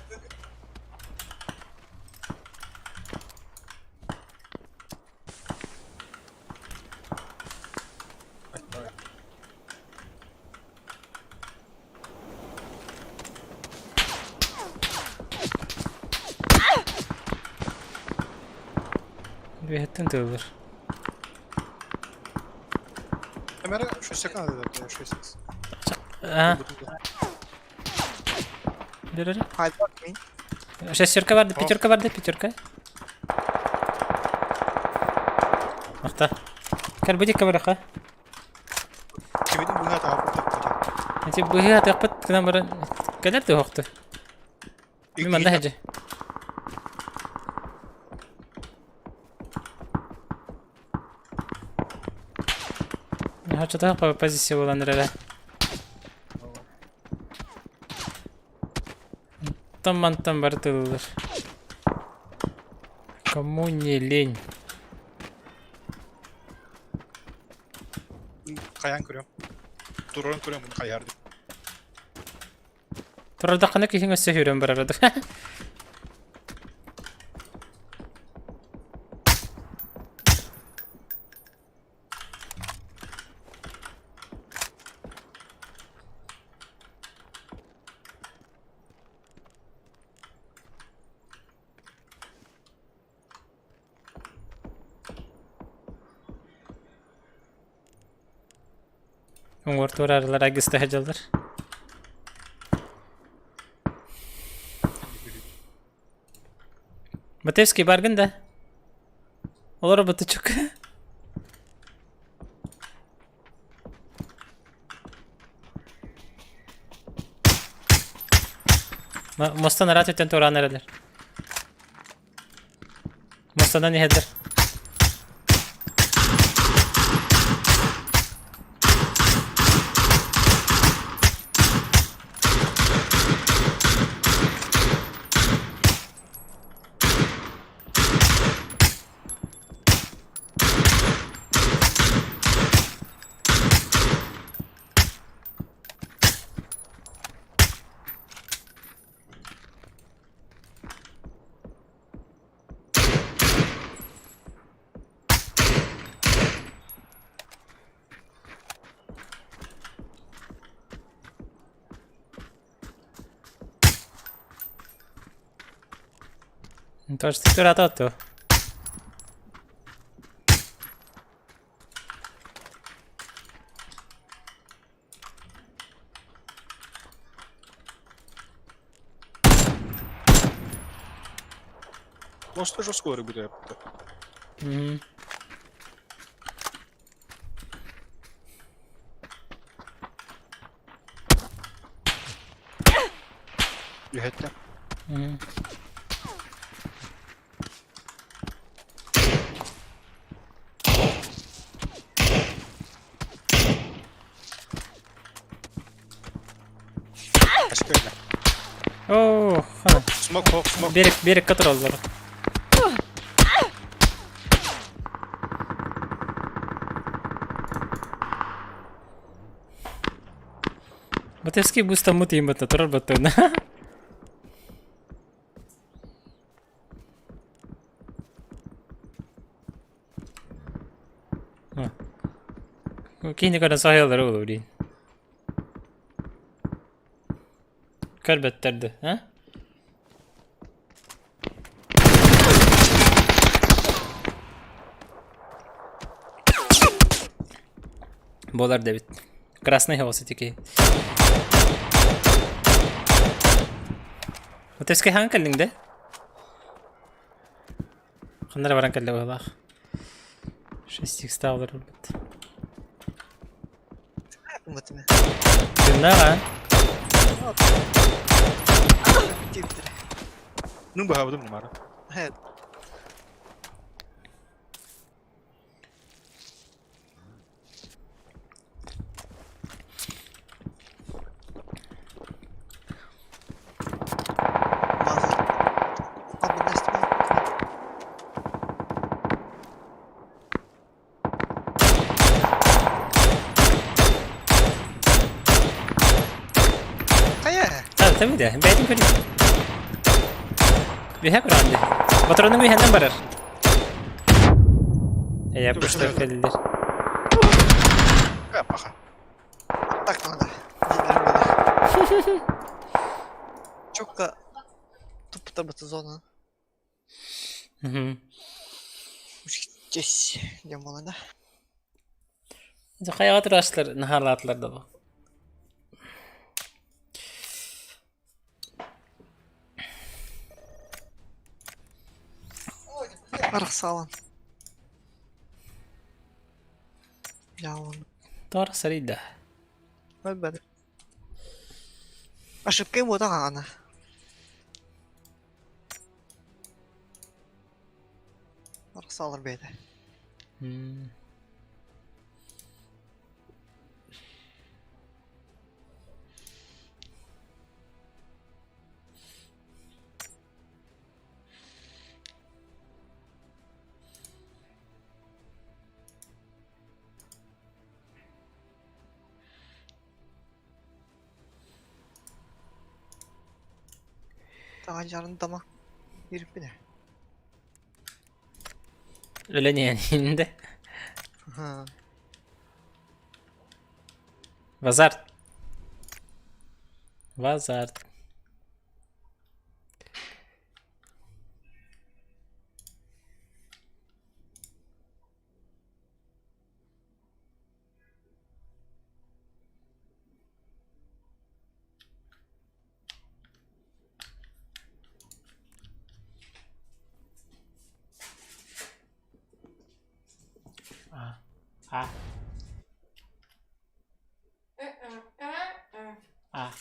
Bir hattan tığılır. Камера 6 секунд, да, 6. Aha. Dırırı. Haydi bakmayın. Шестерка vardı, пятерка vardı, пятерка. Мақта. Карбидик кабараха. Кибидин буга таап тапты. Эти бұғы атақпыт кынан бары кәдер де хоқты. Мен манда хәжі. Хачата хаққа позиция боланыр әлі. Таммантан бары тылылыр. Кому не лень? Каян көрөм. Туран көрөм буну каярды. Тұрарда қана кейін өсі үйрен бір арады. Оңғыр тур аралар агисті хәжалдар. Матевский баргын да. Олар бұты чүк. Мостан арат өтен туран әрелер. Мостанан не хәдер. Entonces esto era todo. Просто жестко буде. Егетте. Aşkıyla. Oo, ha. Smoke hop, smoke. Берег katır oldular. Матевский буста мути имат на турар батона. Кейіне kadar sahayalları olur değil. Kalbetlerdi, ha? Bolar David. Красный голос тільки. Матевский hangi kaldingde? Qanday baran kaldi bak. 6x daha olur elbette. Yapın batımı. Kimde lan? Git. Nung bahwa betul Mara. Head. Bazı abonest mi? Kaya. تمام ده بعدين كده بيهاجر عندي بطرنا بيه هنمبرر هي بتشتغل في ال Apa kah? Tak mana? Gidelim böyle. Çok da tıpta zona. Uçacağız. Yamalada. خيارات راسلر نهاراتlar da bu. Arık sağlam. Yavrum. طار سريع ده Ölmedi. Aşıp kim bu da ana? Arık sağlar beyde. Tabancanın damak herif bir ne? ölen yani de Ha. Vazart Vazart Ah. Ah.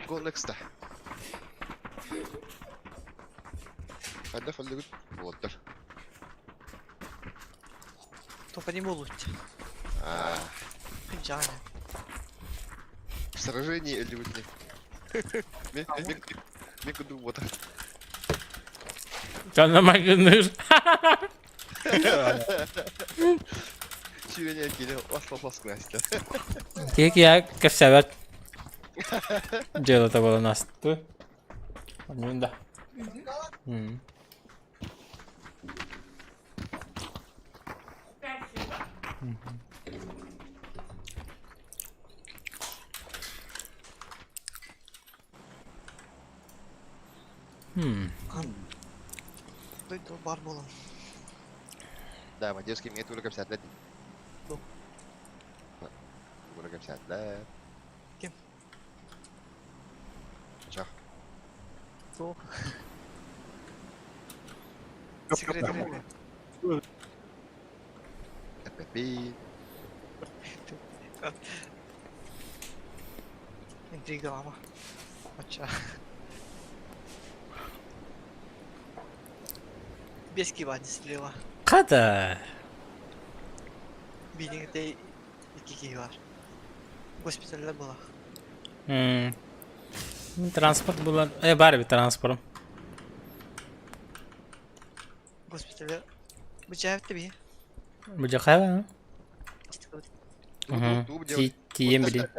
Go next ده. هدف اللي قلت وضر. Topa не будут. Джаня. В сражении или вот не? Мне куда вот. Canlama günür. Чирение кине ослабласку Настя. Тик я кафсават. Дело-то было нас. Ты? Да. Duydu var bulun. Да, мадерский мне только 50 лет. Ну. Только 50 лет. Кем? Чах. Soğuk. Sigara mi? Пеппи. Intriga ama. Aşağı. Без кивани слева. Kadar. Birlikte iki kişi var. Hospitalde bula. Transport bulan. Bari bir transportum. Hospitalde bu cevapta bir. Bu cakaya mı? Туб делать. Тием bileyim.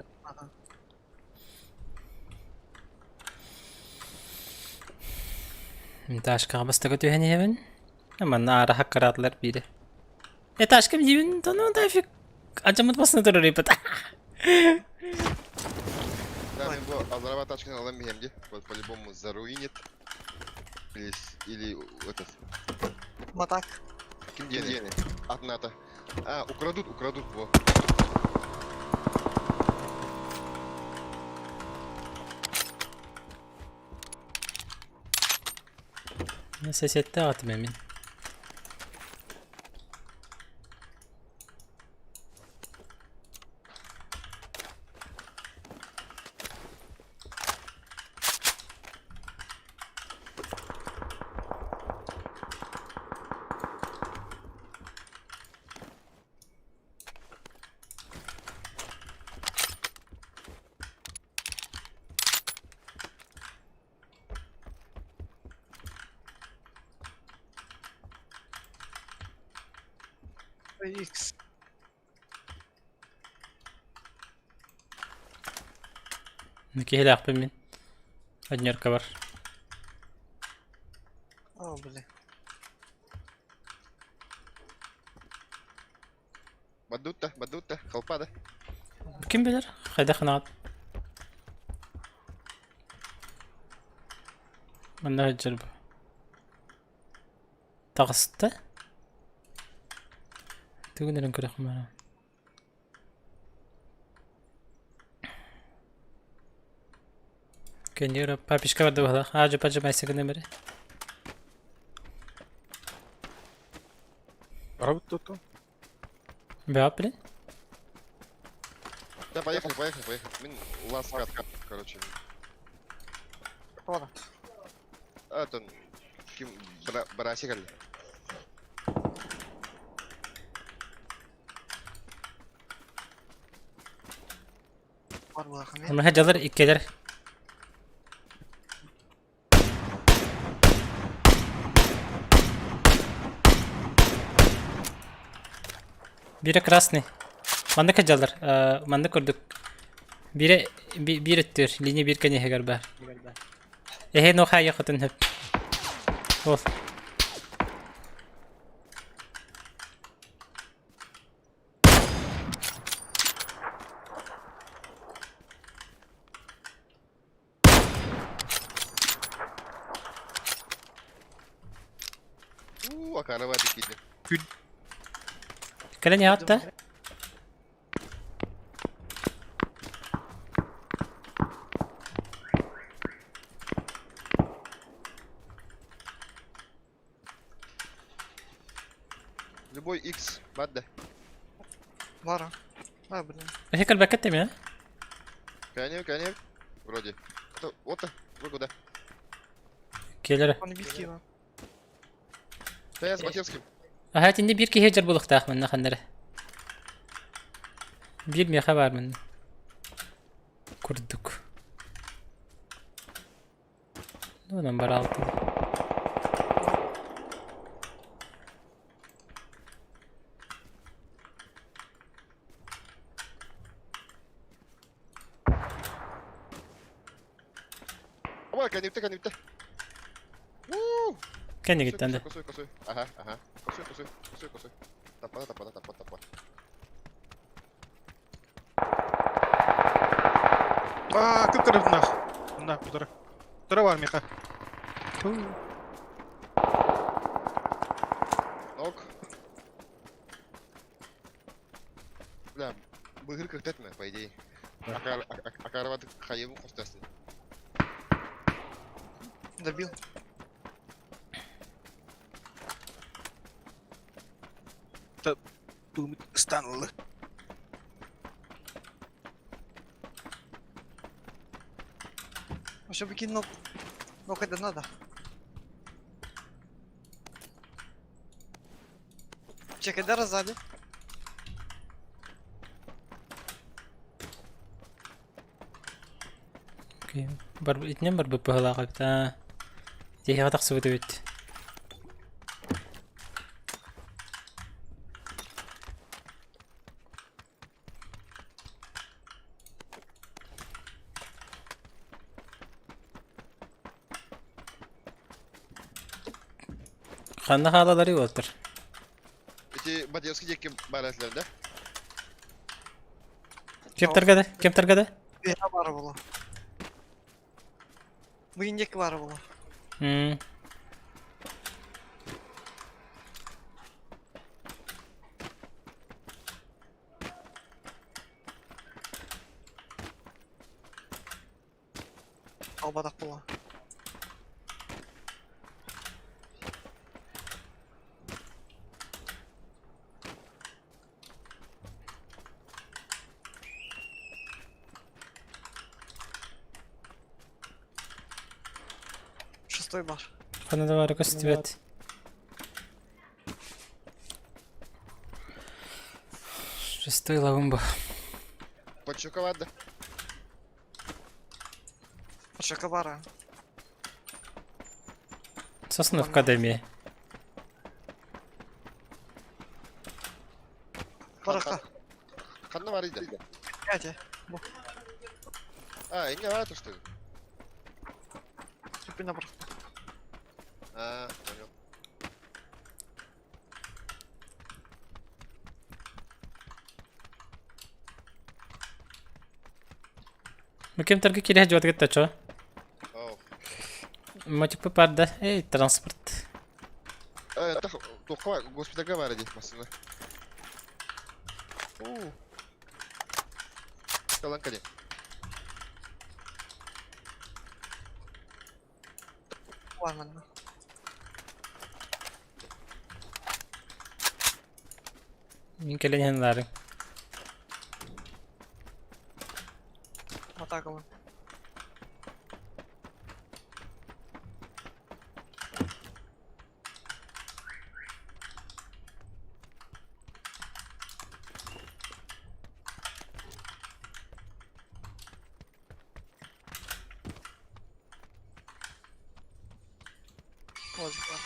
Taşka basta kötü hani hemen. Ama nara hakaratlar biri. Taşka bir cibin tonu da fik. Acımıt basına durur ipet. Да, мне было разорвать тачки на ламбемде. Вот по-любому заруинит. Или этот. Matak. Ким день от НАТО. Украдут его. Ses etti atım emin. Икс. Никихи ақпен мен. Однерка бар. О, блин. Бадутта, халпада. Кім білер? Қайда қанағат? Мында жүр бұл. Тағысты? Түгінерін көрек мана. Кенде папишка барды бұлақ. Ажы майсығыны бірі. Работа тут. Бәп білін? Да, поехали. Мин лас кат, короче. Ладно. Тон ким бараси калли. Бар бұлақы мен. Оны хәджалар иккелер. Biri krasный. Manda kajalar. Manda kurduk. Biri öttür. Linye bir kanye hegar bar. No haya khotun hep. Ol. Акарова дикиди. Kale ne hatta? Любой X, бадда. Бар. А, блин. Hekal bakat mi ya? Конечно. Вроде. Вот, вы куда? Keler. Onu bilgi var. Да я с Батевским. Aha tindi bir ki hejar buluk taq manna khandara. Bir mi xabar manna. Kurduk. Number 6. Ama kanipte. Kendi gitti anda. Косой. Ага. Косой. Тапа. Көп кіріп нах. Мына бұдыры. Бұдыры бар меха. Ок. Бля, быгыр как тетме, по идее. Акарова хаеву костасын. Добил. Бұл станулы. Чтобы кинул. Ну, когда надо. Че, когда разали? Окей. Бар итнем бар бу пахала та. Тихе тақсы бит. Ханна халалары отыр. Эти Батевский деки баратлар, да? Кем таргады? Beha var bula. Bu indek var bula. Albadak bula. Шестой бар. Ханада бар костюбет. Шестой лавумба. Подшоковада. Шакабара. Сосна в академии. Катя, А, и не надо, что ли? тупи на борту. А, понял. Bakayım targa kiri hajat gitta cho. Оу. Мочи попарда. Эй, транспорт. Так, только госпитальга бар иди, машина. Калан кади. Ладно. Мин келен хенларын. Атака вон. Вот, вот.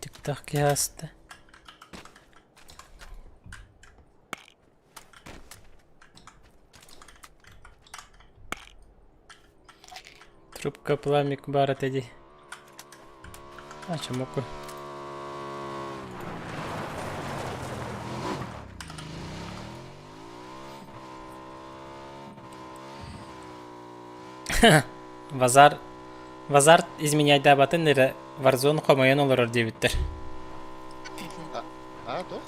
Тик-так ясты. Трубка пламик бара теди. А чамоку. Вазар Вазар изменяй дабатын нere Warzone комоян олорор дебиттер. А, то?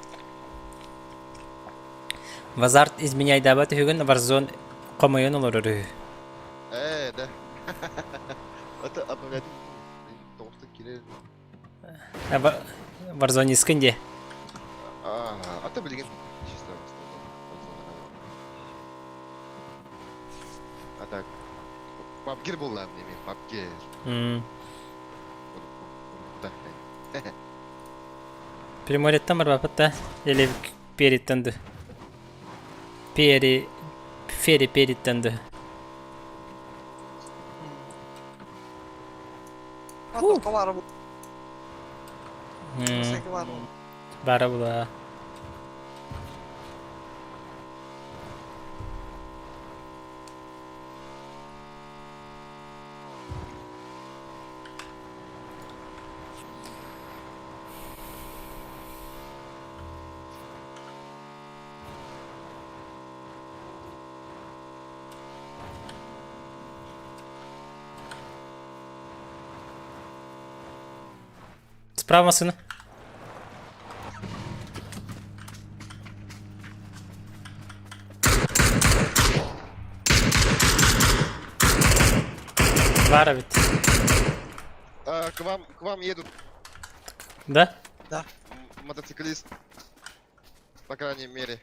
Вазар изменяй дабаты хүгін Warzone комоян олорор. Да. Это обновлять. Толстый кирилл. Warzone искінде. А ты, блин, чисто. А так. Папкир был нам, не папкир. Да. Примореттен бар бапытта. Еле периттенді. Фери периттенді. Атака var bu. Секи var bu. Бара була. Справа машина. Бара ведь. К вам едут Да? мотоциклист. По крайней мере.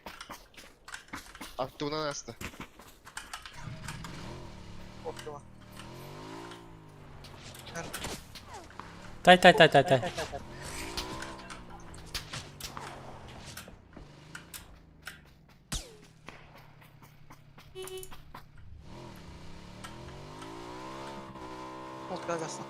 А кто на нас-то? Опила. Тай. Опила гаса.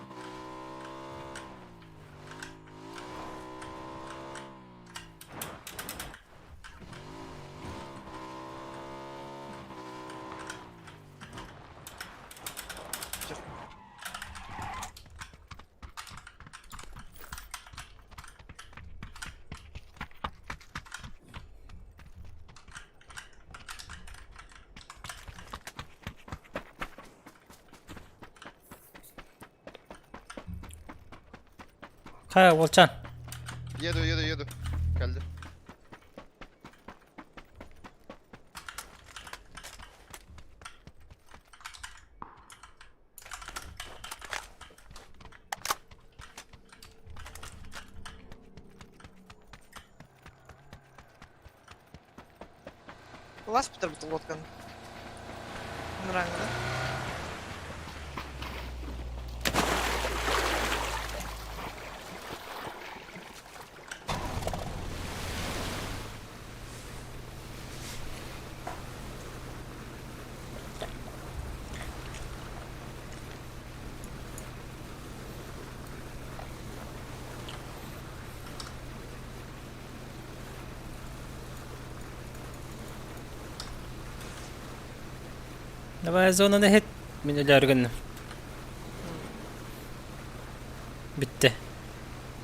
Ха, Волчан. Еду. Geldi. У вас потрібна лодка? Нрангда. Давай зонаны hit. Мен өләргеннем. Битте.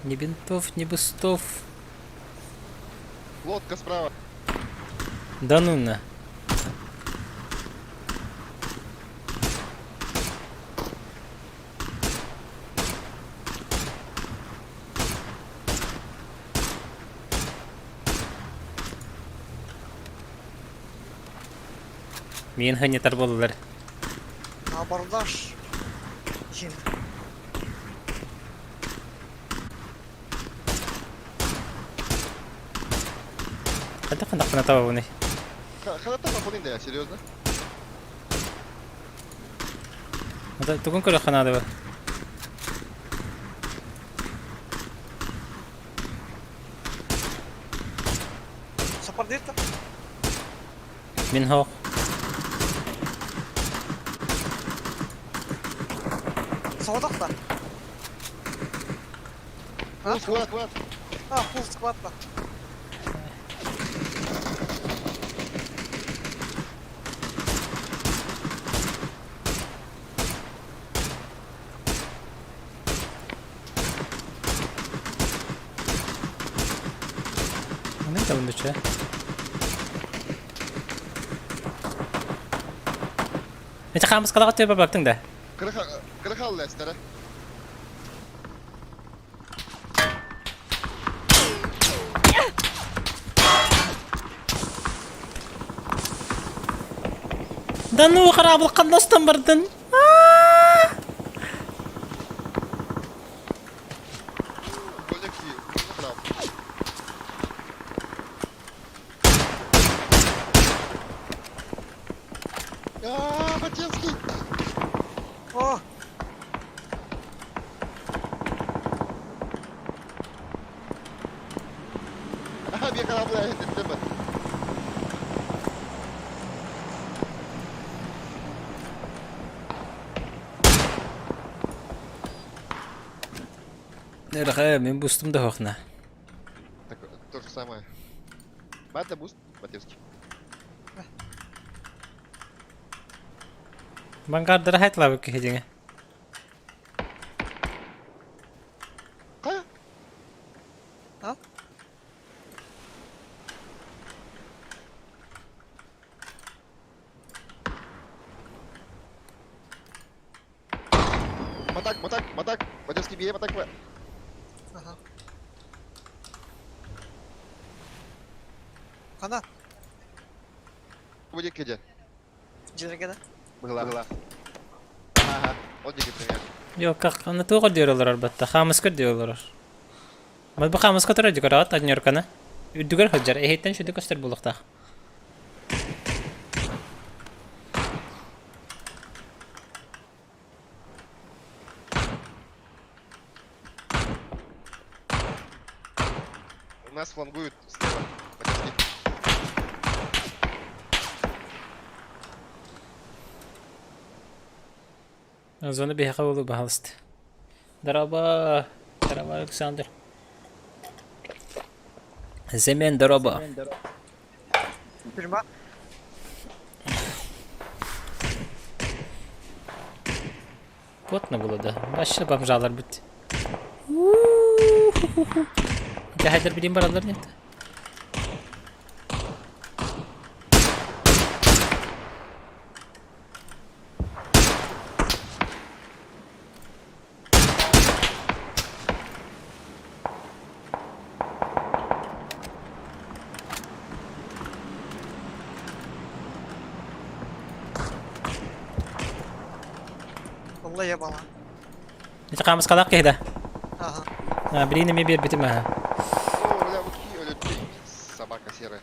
Ни бинтов, ни бустов. Лодка справа. Да ну на. Мен ханитар болдылар. Абордаж. Жин. Хада қандақ қана таба бұны. Ханатта попадин да, серьезно? Түгін көрі қанады ба. Сапар дейті. Мен хоқ. Саудақта. Хват. А, фул скватта. Ne da bunun içi? Nece qamız qalağa töbe baktın da. Kırık al Lester'e. Да ну қарабыл қандастан бардың. Колекции. Прав. Ботинский. О, Bir kanabla ettim ben. Нерхе, мен бустым да хоқна. Так, то же самое. Бата буст, Батевский. Бангардыр хайтла бүк хедеңе. Қая? а? Матак. Батевский бие, матак. Ага. Қана, Будет кеде. жерге да. Была. Ага, вот дикий пример. Yok, аны тоғыр дейролар арбатта. Қамыз дейролар. Мал бұл қамыз көтірі дегір ат, аднерканы. Үдігер ходжар, эхеттен шүді көстер болуқтақ. Нас флангуют слева. Батевский. Зоны бейхі болу бағалысты. Дараба Александр. Zemen дороба. Тюрьма. Потно було, да. Башы бомжалар бітті. Жахайдар білейін баралар нет. Vallahi yabala. Nece qamız qalaq kehdə. Ага. Birine mi bir bitim ha. О, бля, вот ölü собака серая.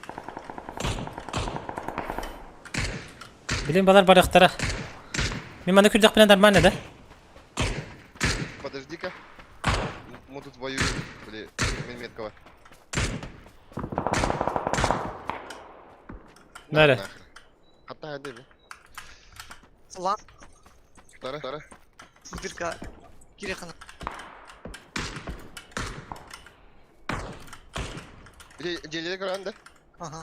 Bilin balar barıqtara. Мен мана күрдік білен нормально, да? Подожди-ка. Мы тут воюем. Блин, метка бар. Нәре? Hatta hadi mi? Lan Tara. birka kiri kana. Celile karan da. Aha.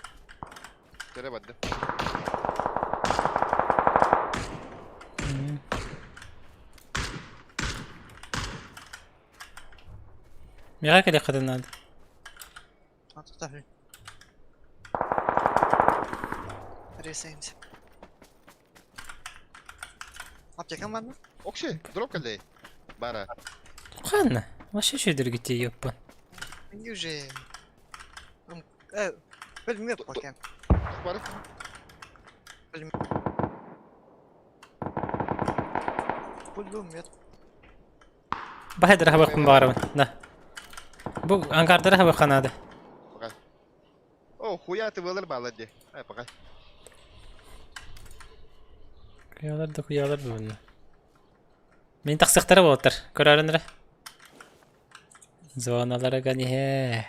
Tere badde. Merak edek kadınlardı. Artık tabii. Reseyimiz. Aptekan var mı? Okşe, drop geldi. Bana. Kanna. Vaşı şeydir gitti yapın. Yüce. Bölüm yok bakayım. Bana. Bölüm yok. Bahadır hava kum bağırımın. Da. Bu Ankara'da hava kanadı. Bakay. Oh, huyatı böyle bağladı. Hay bakay. Kuyalar da kuyalar böyle. Beni taksıkları boğutlar. Körarınları. Zonalara gani he.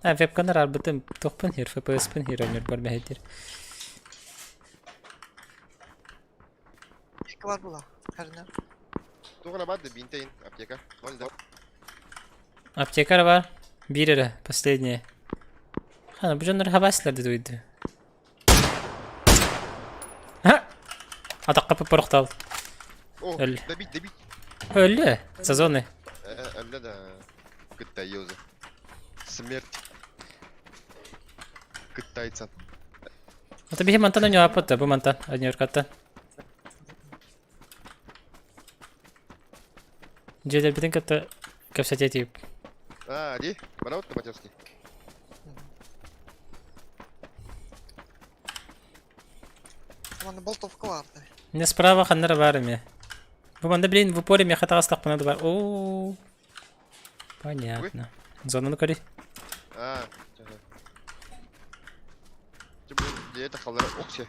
Ha webkamlar arbıtım. Tohpun her. FPS pun her. Oynuyor görmeyedir. İlk var bu la. Her ne? Tuğla badde binteyin apteka. Oldu. Аптекар var. Bir lira. Последнее. Хана, bu canları havaslarda duydu. Ha! Atak kapı portal. Oh, Öyle. debit. Öldü. Sezonu. Öyle de. Kıttayı yozu. Смерть. Kıttaysan. Ata bir mantan önce apattı. Bu mantan. Adnyor katta. Cedir bütün katta. Kapsat yiyip. А, иди. Браво, Матевский. Bana boltovka vardı. Не справа ханнара бар мне. Bu banda блин в упоре меха тагастак надо бар. О. Понятно. Зону кори. А, Тебе где это халара оксе?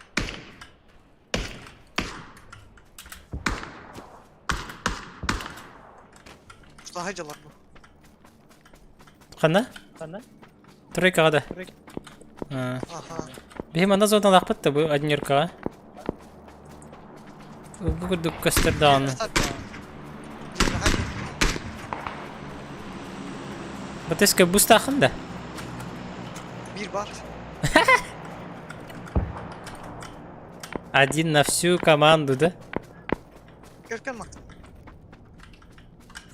Sahaycalar bu. Хана? Тройка када. Aha. Бихим анда зону лакпатты bu Аднёркага. Bu күрдүк көстөрдү аны. Батеска буст ахында. Bir var. Один на всю команду, да? Görkem bak.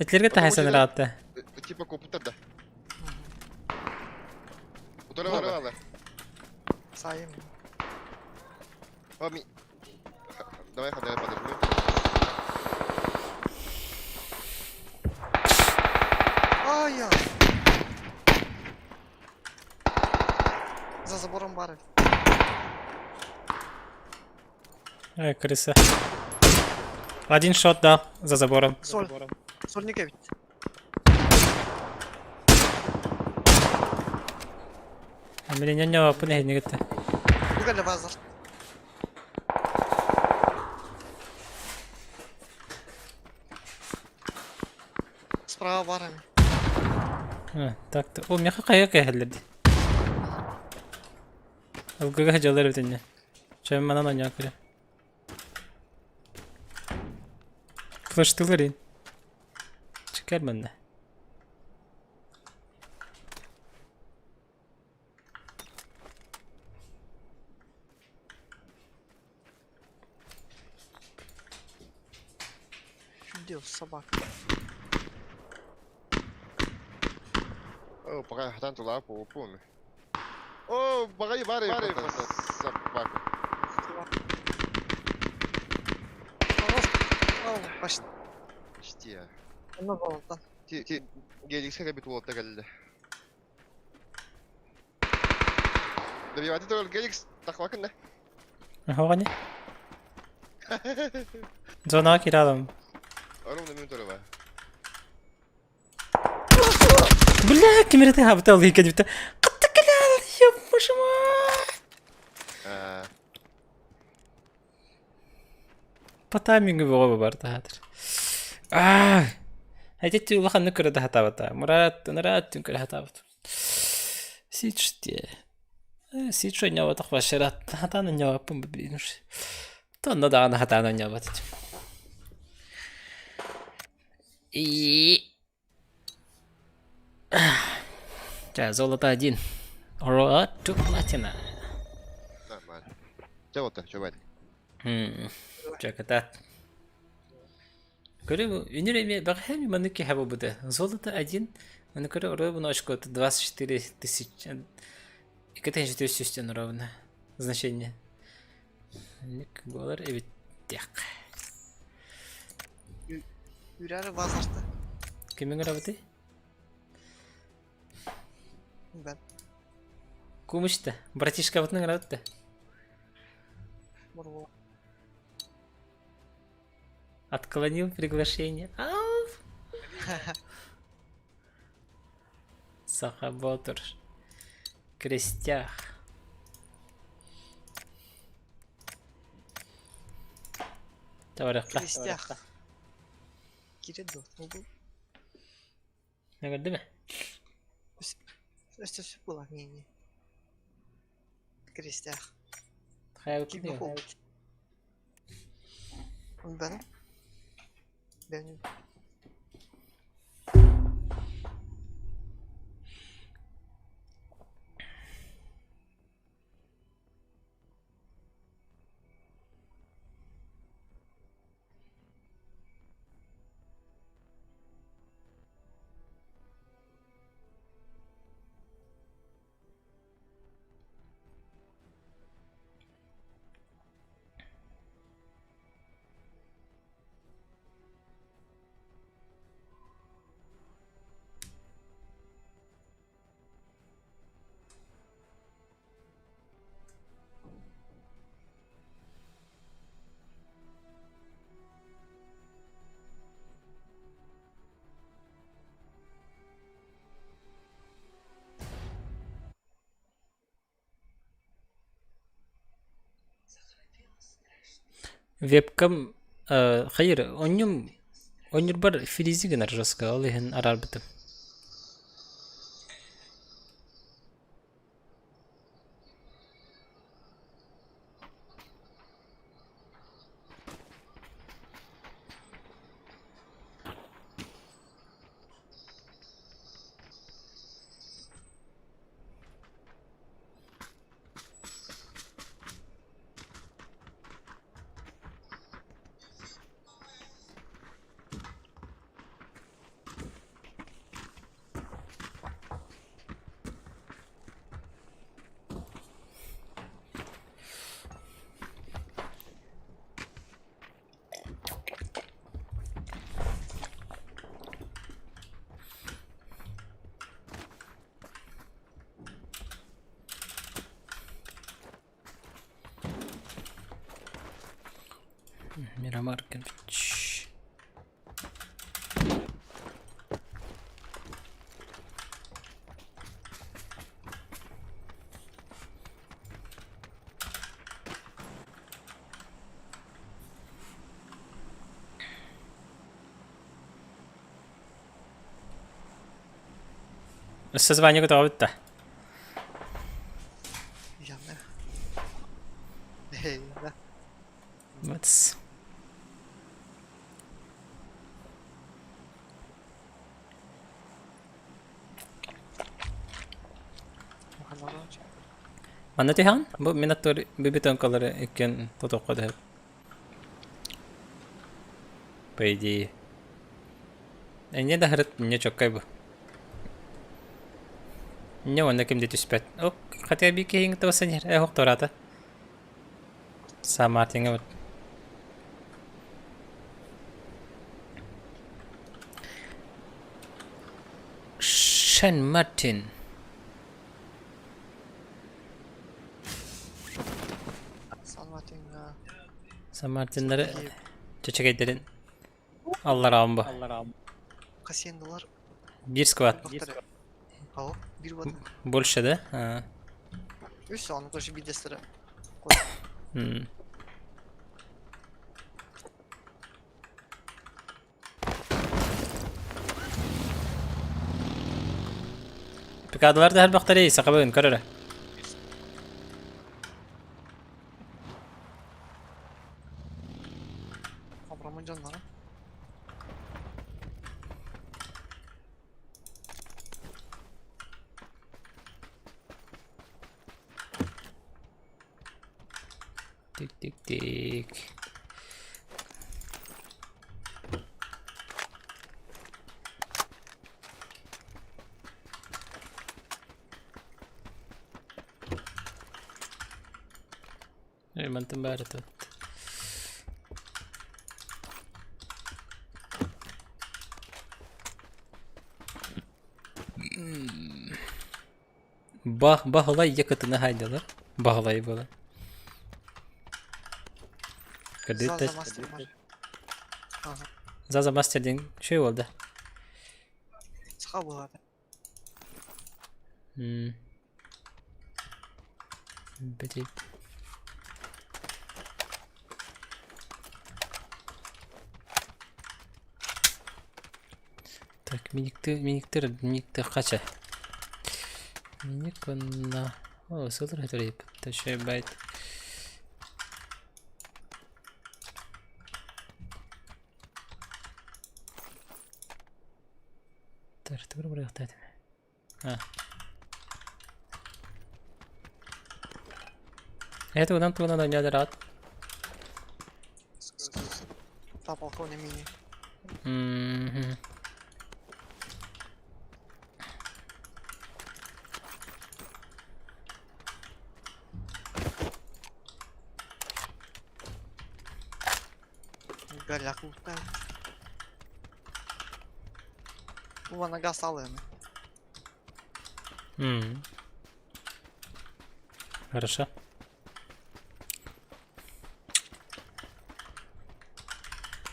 Этлерге тахасан раатта. Типа компьютер да. Утара. Sayayım. Оми. Давай ходай подожди. Ай ya. За забором бары. Ай, крыса. Один шот дал за забором. Sol. Solnik evet. Меня не опыне не гетте. Bu kadar bazılar. Справа барами. Так-то. О, мяха кая кахеллерди. Алгага жалар битенне. Чай манан оня кыра. Флештылар ин. Чекер менде. Şimdi sabah. О, пока хатан тулаа по помни. О, багай баре. Собака. Al baş. Почти я. Ondan oldu. Ти геликске бит болот geldi. Добивати то геликс таквакын да. Хогани. Зона киралам. Ровно минута var. Бля, камерата хабта алгы кадипта. Катта калал, ёпмашма. Потаминг бого бар таатыр. Хайтет улахан нөкөрө да хатабата. Мурат, нырат түнкөр хатабат. Сичте. Сичо нява так вашерат. Хатана нява пум бинуш. То но да на хатана нява. И за золото 1. Ура, тут платина. Нормально. Золото, что варит? Чакатат. Көрі үнереме бағахами маныки хабы бұды. Золото 1. Оны көрі ровно очко 24 тысячи. 2400 ровно. Значение. Ник голар evet так. Yürüyerek vazgeçti. Kimin работы? Ben. Кумышты. Братишка вотның работы. Мұрға. Отклонил приглашение. Ау! Сахаботур. Крестях. Тавараққа. Крестях. Giredi o. Ne bu? Ne gördü mü? Üstü süt bulan yeni. Крестях. Hayal Kim kuruyor. yok o? Benim. Benim. Webcam hayır oyun bar filizi gınar raska alihin arar bitim. Miramarkovic. Созвание готово-то. Yanına. Eyvah. Вот. Bakalım olacak. Mana tihan? Bu minator bibiton колоры eкен тотоққа по идее. Не дохрет, не чокай бы. Не он на кем-то түспәт. Ок, хотя би кейинг тосанер. Хок тората. Сама тиңе вот. Шен Мартин. Salvat'ın San Martin'leri çeçekeylerin. Allah rahmı bu. Kasiyendolar. Bir squad. Baktırı. Hava. Bir vatan. Больше, да? А. Üstü onu koşu bir destere. М. Pekadalar da her baktar iyi sakabın karara. Abramın canları. Tik tik tik. Mantum barat. Bahlay yakıtını haydalar. Bahlay böyle. Zaza master var. Aha. Zaza Master'din şey oldu. Çıka bu abi. Peki. Так, miniktir kaça? Minik onunla. O sılır hatırlayıp. Taşı bayt. Tartı buraya tahtım. Ha. Evet, udan oynadı rahat. Та полковник мини. Mhm. Голяк лутает. Bu bana gaz sağlıyor mu? Хорошо.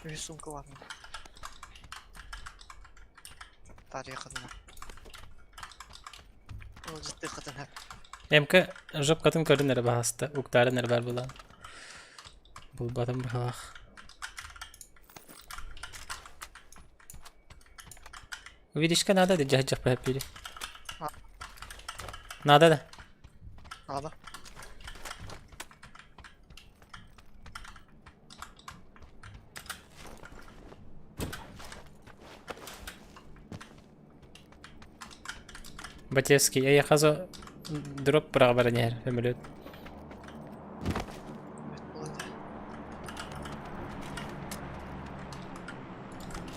Рисунка var mı? Tarihe kadına. O ciddi kadın hep. Emke job katın karın nere bahasta. Uktarı nere bar bulan. Bul batım bak. Видишь-ка надо да жах папири. Надо да. Ağda. Батевский, я хазо дроп права нер, самолет.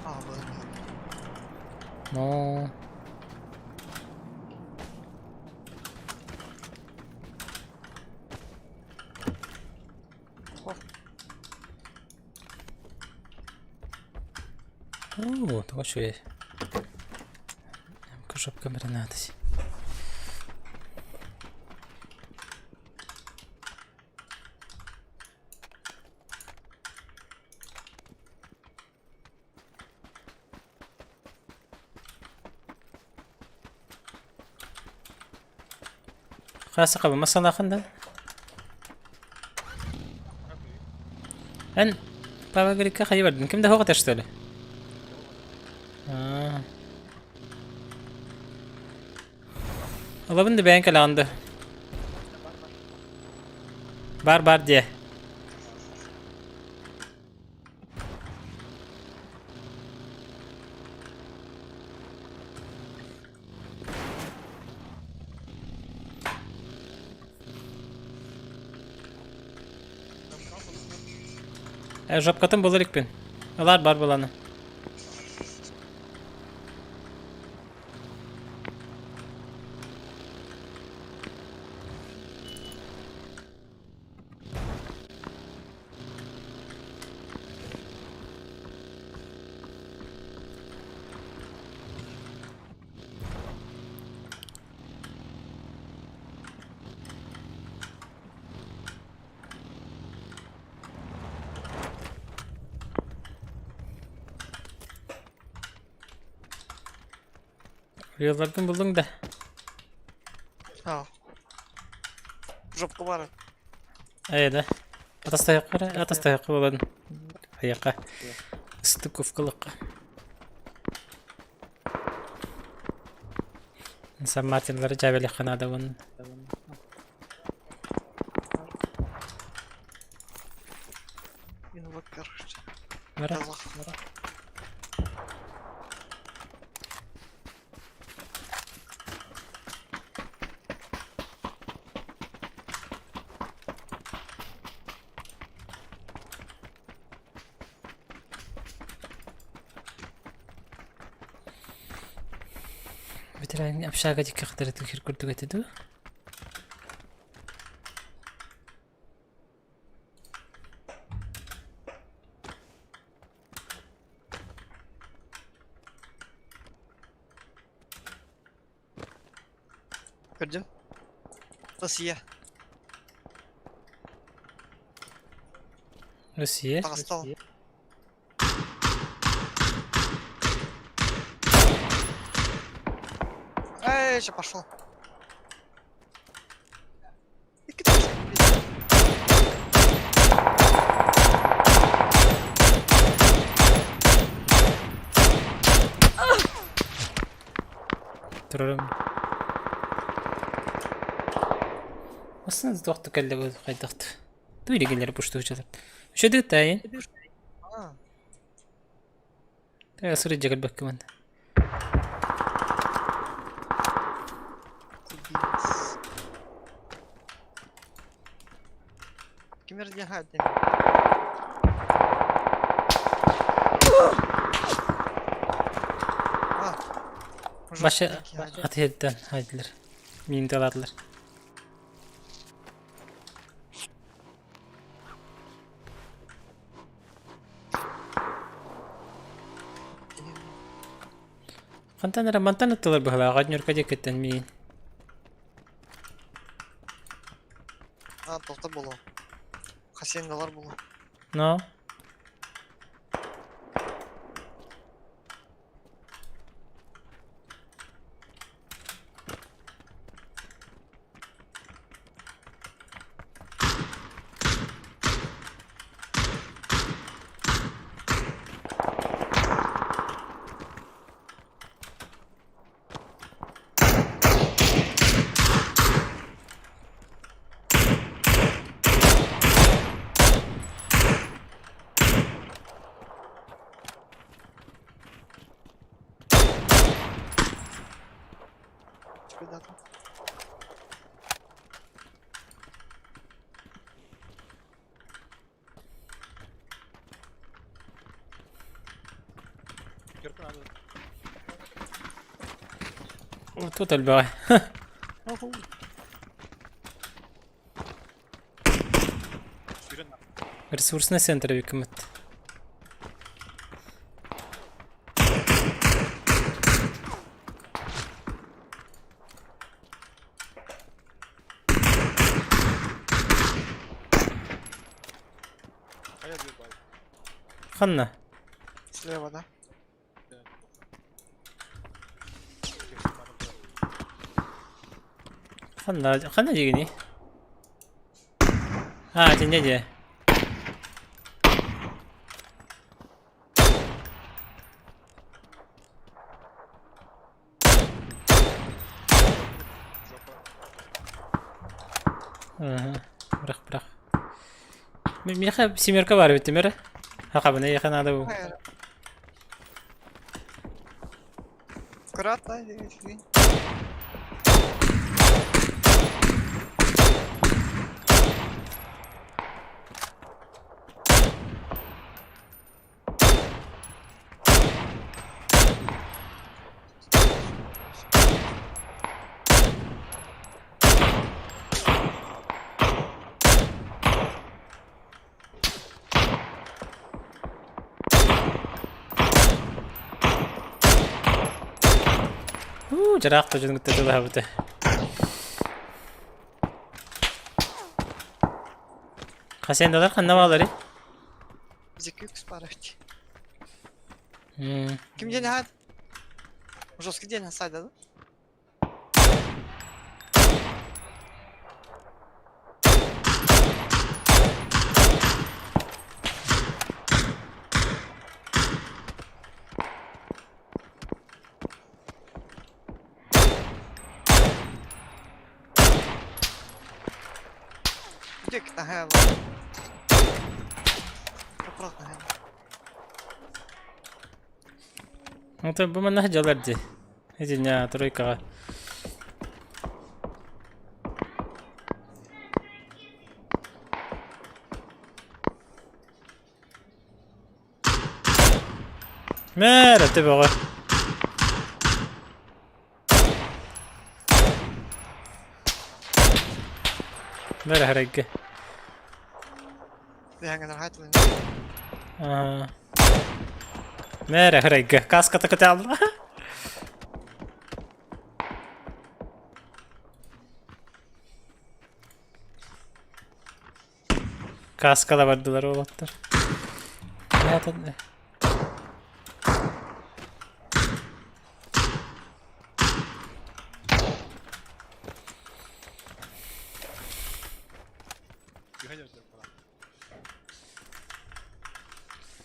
Aa böyle. Но О, то что есть. Кушап камера надо. خلاص قبل ما صنع خندا ان بابا قال لك خيبر كم ده هو تشتغل والله بند بينك اللي عنده بار دي Жопкатын болар екпен. Алар бар боланы. Yollardan buldun da. Aa. Жопка var. Ayda. Atas da yakkı olan. Ayakka. Istık ufkalıkka. Сан Мартинлары жабелек канада бун. Він вапер. Мара. Казах. Битирен апшага дикке кадar тилхир күрдүк этеду. Gördüm. Россия. Россия. Дагыстан. Эй, сейчас пошел. Турарым. Aslında doktor kelle bu kaydaktı. Duydu gelir puştu uçalar. Şu da tayin. А, Ta sırrı jagal bakman. кубинец. Кемер дегадем. Başa ateşten haydiler. Min daladılar. Kantan ara mantan attılar bu hala. Gadnyor kaceketten min. А, тоқта болу. Хасенгалар болу. No. Куда-то. Кирпин abi. Тут الباقي. Sürün. Ресурсный центр викмет. Kaya diyor bay. Ханна. Слева, да? Ханна дегени. А, тенде де. Ага, бırak. Меха семерка var bitti mere. Hakabına yakın adı bu. Hayır. Аккуратно, иди. Жарах та жөнгөтэй дөө хавтай. Хасен долар ханнавалары. Зекюкс парахти. Kim deni hadi. Жесткий день сайда, да? Дик, ага. Аккуратно, ага. Это бы мы делали. Эти дня тройка. Мэр, ты бога. Мэр харайга. Det hänger där här till Мэр харайга. Каска так отял. Каска да бардылар олаттар. Ятады.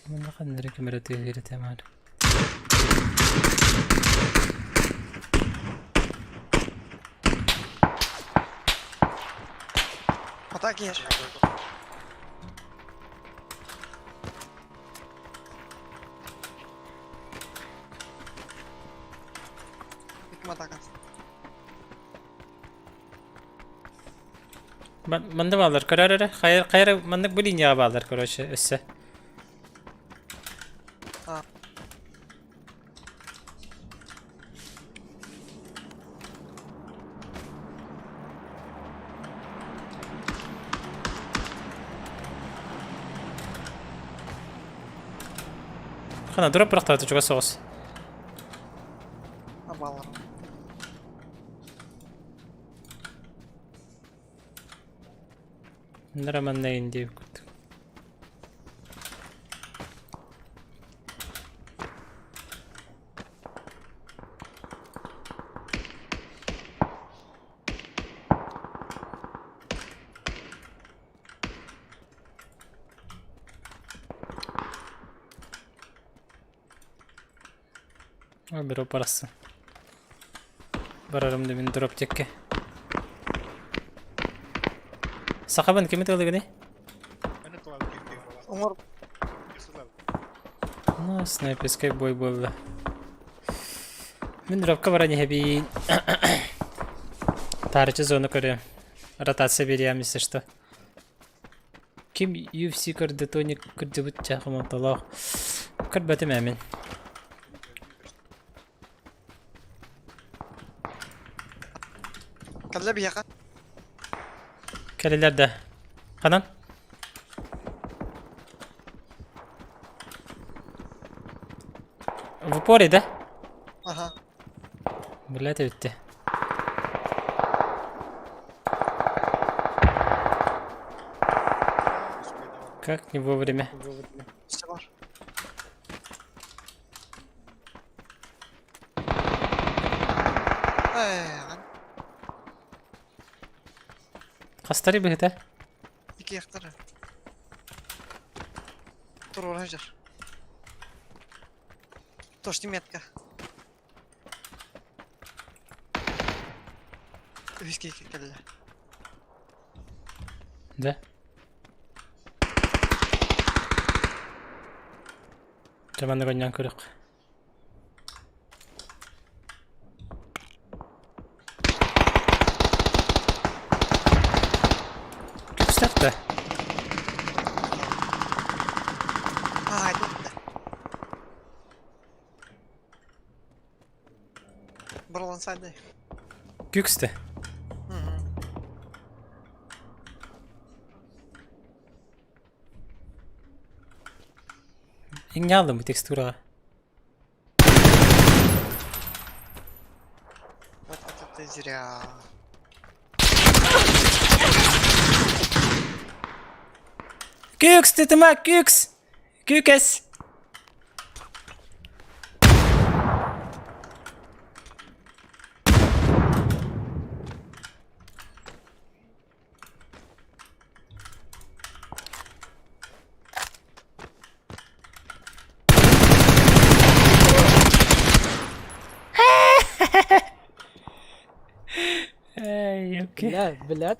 من خلنا نركب مرتين غير تمام. Атаки ешь. Иким атакас. Manda bağlar kararı. Hayır mandık bu linye bağlar karşı üsse. خلنا دروب برختها تجوا صوص. Абалар. نرى من يندي كنت. Беру парасы. Барарым да мен дроп текке. Сахабан кем итеді гіне? Мен это ладно, кем Умар. Ну, снайперский бой болды. Мен дропқа баран ехебейін. Тарычы зону көрем. Ротация берем, если что. Кем UFC көрді, тоник көрді бұт жақым оталау. Көрбәтім әмін. Кәлі бияқа. Келелер де. Қанан? В упоре, да? Ага. Блядь, бітті. Как не вовремя. Все бар. Қастары бұғыта? İki yaktırı. Dur olacak. Точно метка. Виски келді. Да. Жаманды қойнан көрік. Күпістәк та? Ай, тут да. Бұрылын сайды. Күкісті. Ең не алдым бұл текстураға? Вот это зря. Күкс, тетіма, күкс! Күкес! Эй, окей. Блядь.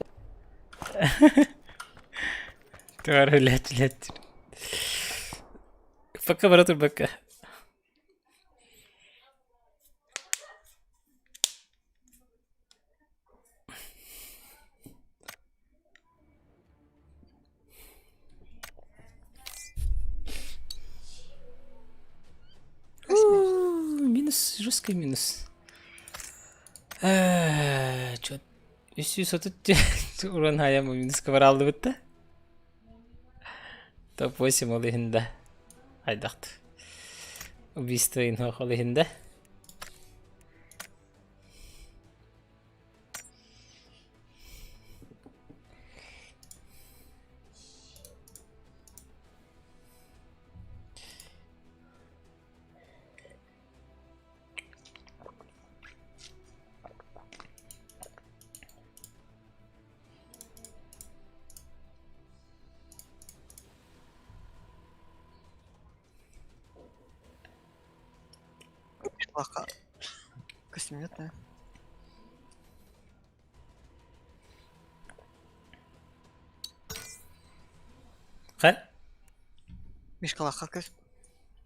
Doğru let. Bakka bana dur bakka. Минус, жесткий минус. Чё? 330 урон хаямы минусқа бара алды бітті. Топ 8 олығында. Айдақты. Убийство инхох олығында. Плохо. Костюм нет, да? Qa? Мишкалаха костюм.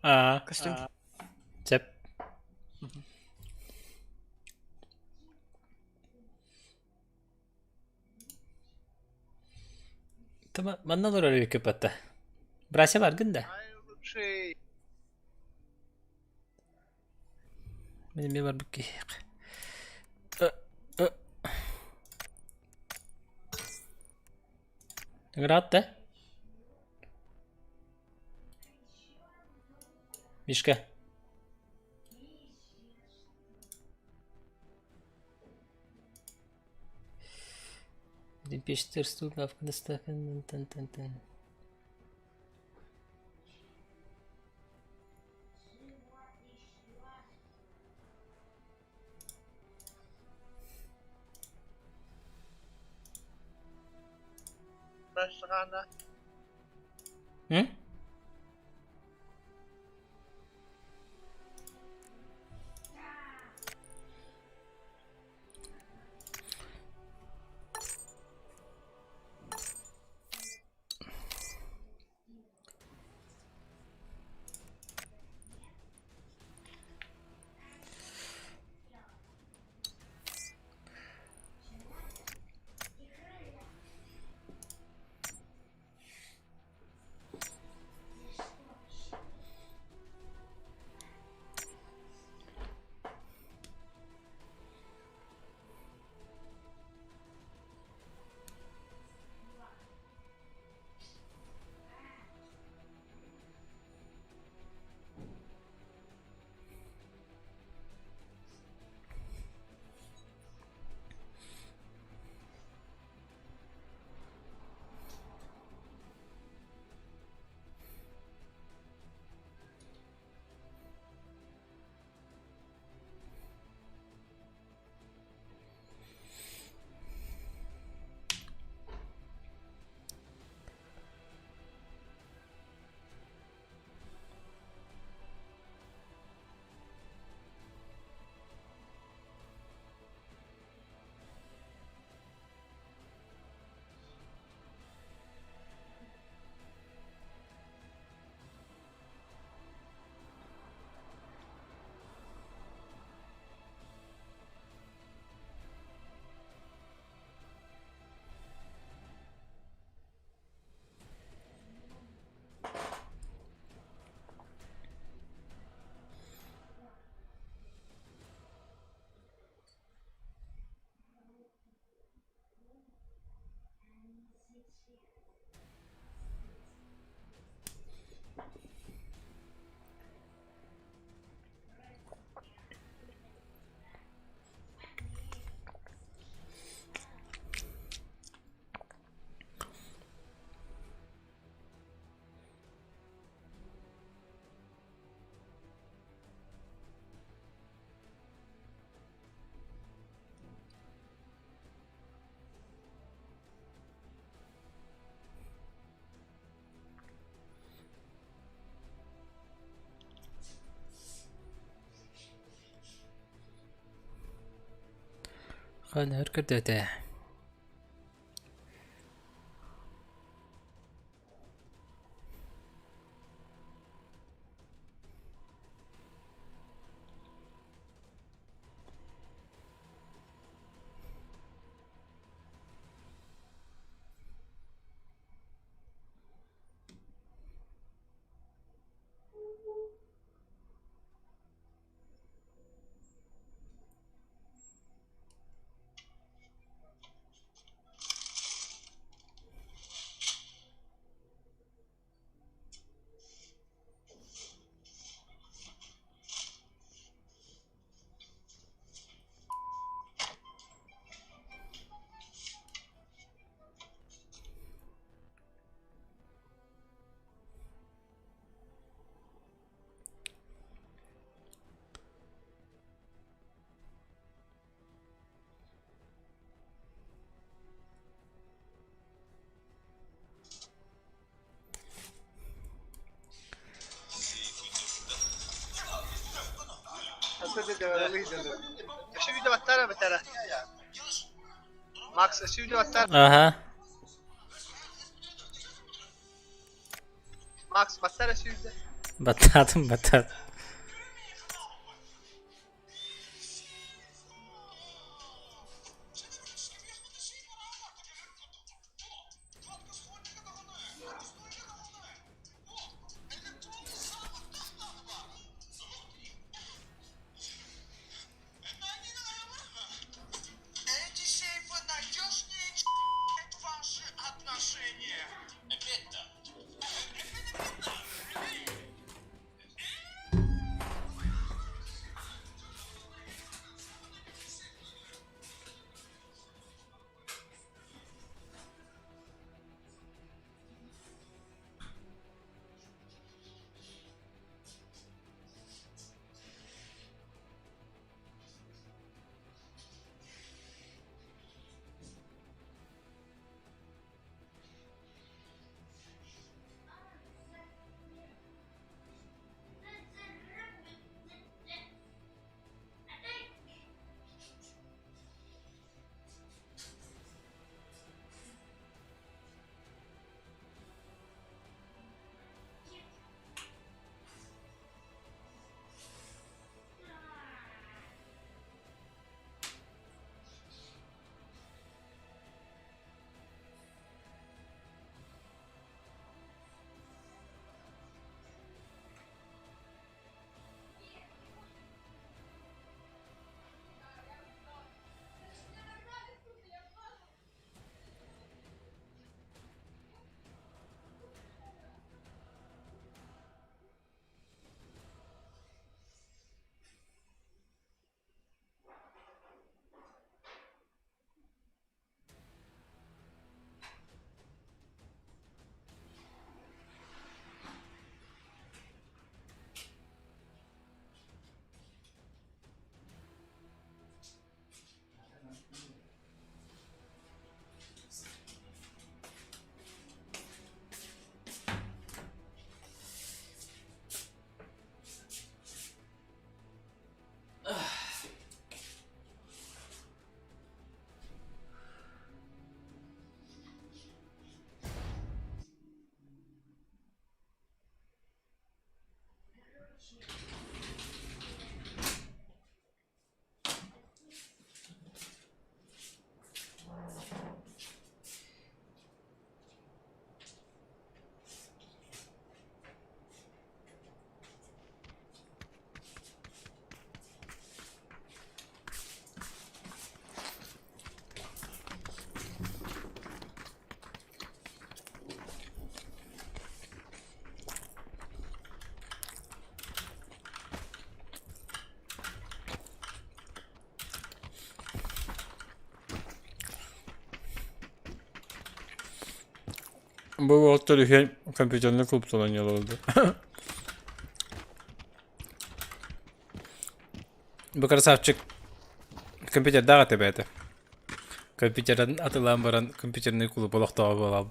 Aa, Костюм. cep. Tamam, mana olur öyle köpette. Braşa var günde. Benim bir var bu ki. Rahat da. Mishka. Пишет стук Афганистан. Hı? Hadi, hareket et. Şimdi battara battara. Max şimdi battara. Aha. Max battara şimdi. Batladım. Bu otel ülke kompüterinde kulüpten yol oldu. Bu krasavчик kompüter daha tebede. Kompüterden atılan baran kompüterinde kulüp olaqtağı bolab.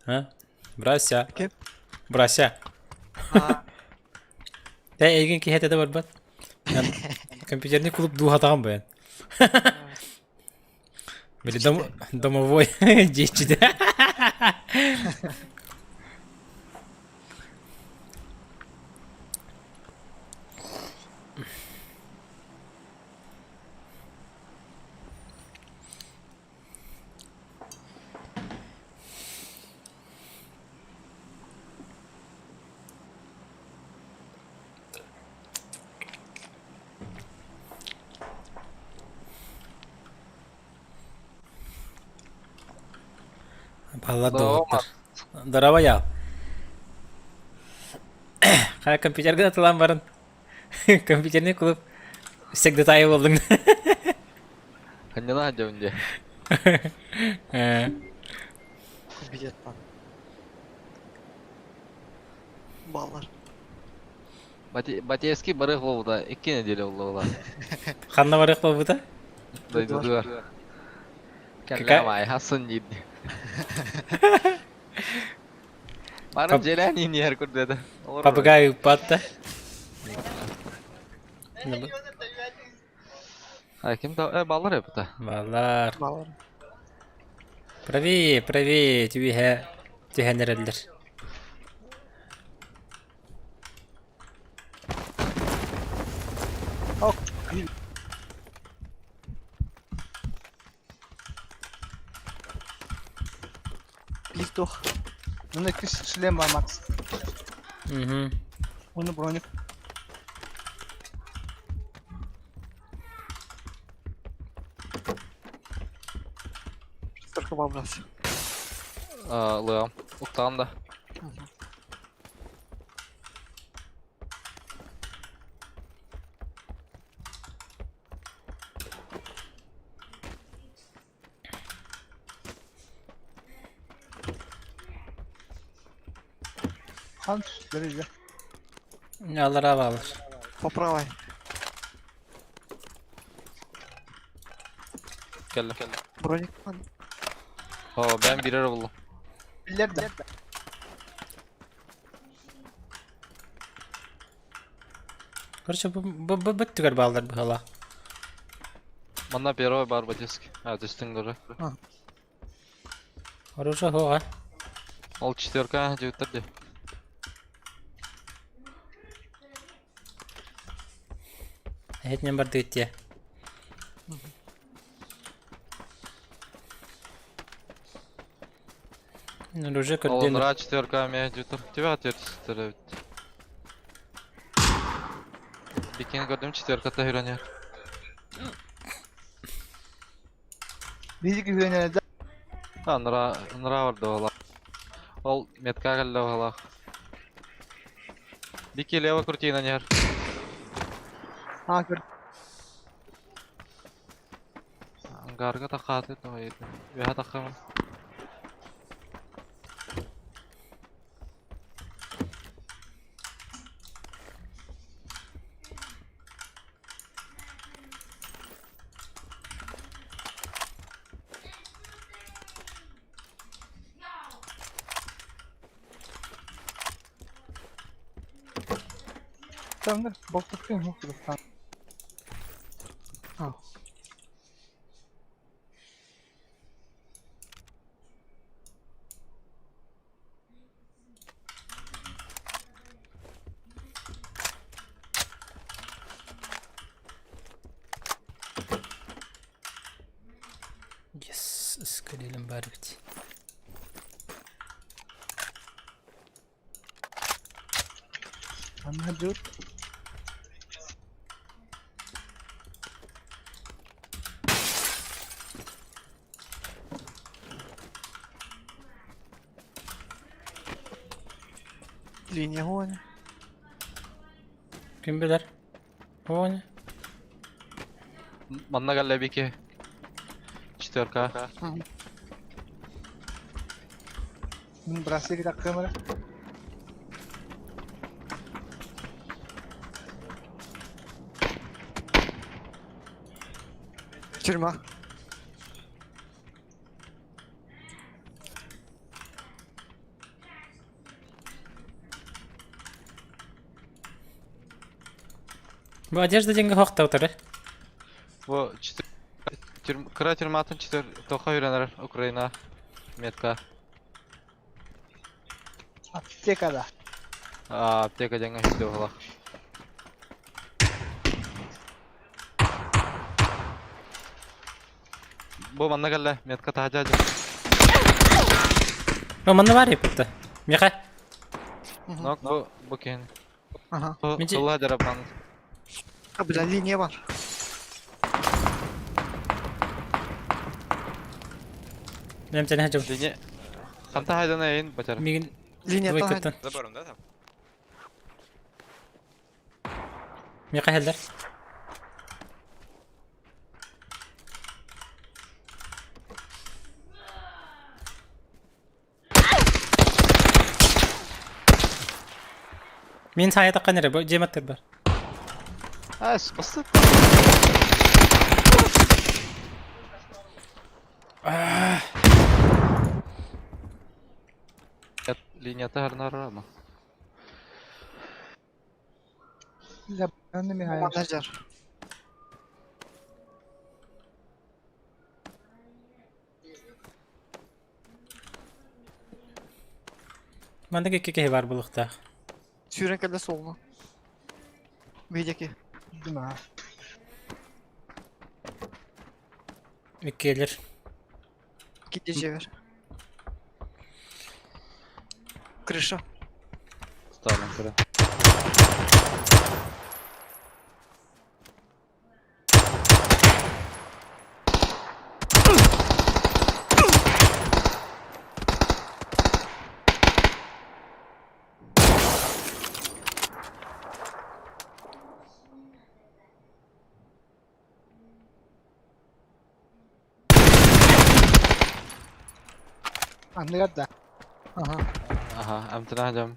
Ha? Brasya. Kim? Brasya. Ha. Egin ki hete de var bat. Yani kompüterinde kulüp du hatağım ben. Böyle домовой дичи. Pala dokter. Daraba ya. Kayak komputer gak atılan barın. Komputerine kulüp. Sek detayı buldun. Hanya lah aja önce. Bilet lan. Bağlar. Bati eski barık oldu da 2 nedeli oldu ola. Kanna varık bu da. Duydu dua. Kakak. Kalla mai hasun jadi. Baru jalan ini har kuda dah. Papagay upat da. Kim da ballar ya buta. Vallar. Bağlar. Pravi, tüyhe. Tühenlereldir. Ok. Lift toch. Bunda 2 silahım var Max. Mhm. Bunu bronuk. Только бабрас. Lığam. Uktağın da. Hans derece. Alır abi alır. По правой. Geldim. Броник. Ben birer buldum. Biller de. Короче, bu tüger bağlar bu hala. Bana первый бар батиски. Düştün göre. Оружие hoğa. Ol четверка жігіттерде. Hep бар дегетте. Оружие Ол көрден. нра четверка мен жігіттер. Тебя ответственно. Бикин gördüm четверката үйренер. Bizi güvenene de. Nra vardı ola. Ол метка geldi ola. Бики лево крути на нер. Ha gör. Ангарга тақаты тойды. Веха тақамын. Tamam da bok tutuyor mu? Tamam. Ha. Yes, ıskaleyelim bari bit. Anne dur. Линия гоня. Kim bilir? O ne? Bana geldi Biki. Четверка. Bunu bıraksa bir dakika mı? Тюрьма. Bu одежда деньги hoqta oturur. Bu kıra türmatın четвер toqa үйренер Ukrayna. Метка. Aptekada. Аптека жаңа үйде ола. Bu bana geldi. Metka tahacı. Bu manda var ya putta. Mika. Nok bu kendi. Ага. Bu Mece- Allah jarabdan. А, бля, линия бар. Benim seni hacım. Dini. Kanta haydana yayın bacar. Migin Линия Давай там. kaptan. Mika helder. Min saya takkan nere bu cemat terbar. Ha sıkısı. Linyata her nara ama. Bize Ben de Montajer. Manda keke var bulukta. Süren kelle soluna. Beydeki. Değil mi ha? İki gelir. Gideceği ver. Крыша. Ставим кыра. Anne gadda. Aha. Aha, amtana hajam.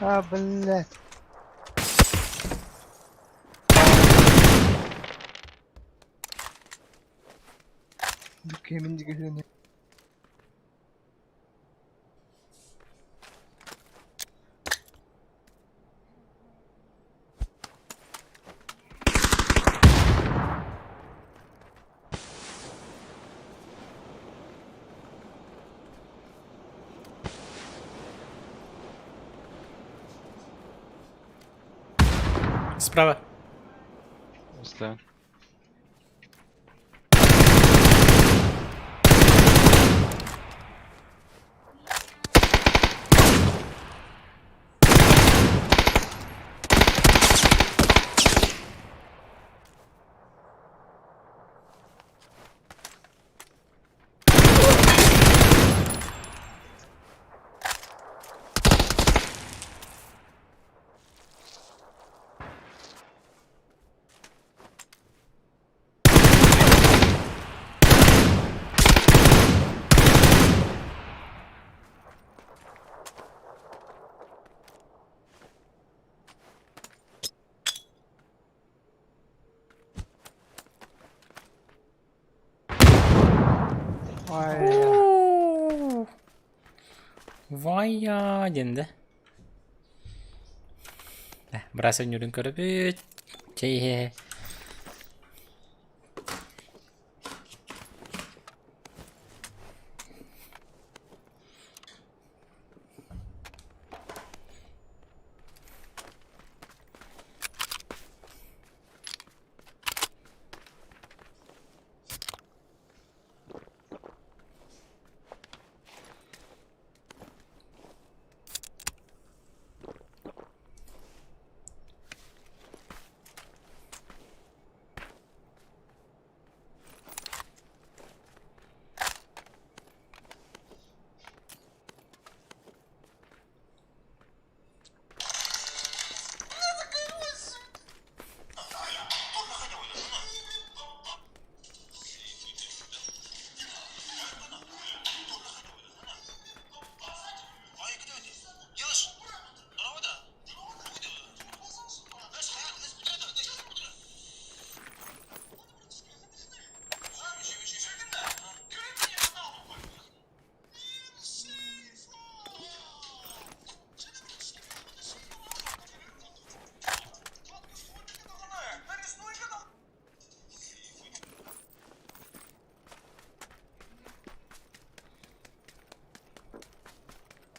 Ha بالله. Dükkanın geliyor. Справа. Ставим. Vay ya. Vay ya dendi. Berasa nyurin kerebet. Cih.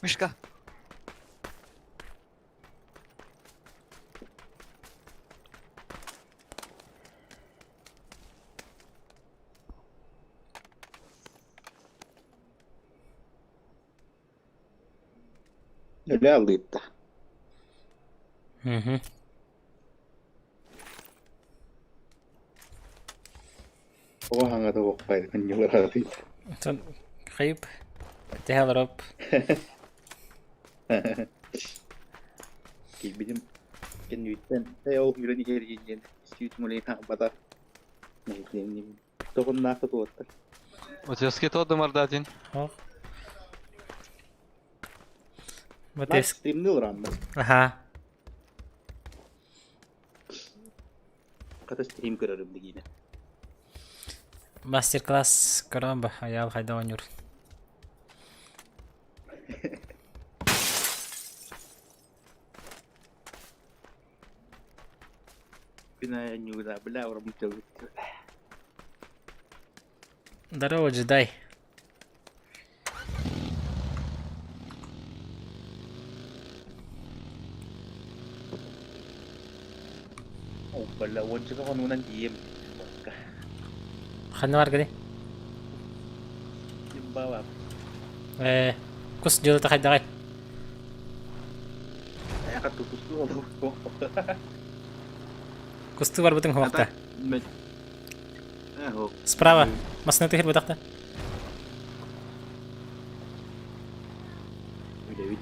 Мишка. Öyle aldıydı. Hı hı. O hanga da okpaydı. Kan yıllar aldıydı. Sen kayıp. Tehal rap. Ki bizim kendi yütten. O yürüni geri geldi. İstiyorsun öyle kan badar. Ne diyeyim. To'g'ri tuotdi. Участке тодды мардатин. Хоқ. Live Батеск. stream'de uğrandı. Аха. Kata stream kırarım yine. Мастер-класс көрөн ба? Аял хайда ойнур. Бина нюда, бля, урамутел. Здорово, джедай. О, бля, он чего он унан дiem. Ханна бар гали. Dimbawa. Кус жолата хайдагай. Я кату кусту олду. Кусты бар бутын хоқта. Мет. Хо. Справа. Масны тихир бутақта. Давид.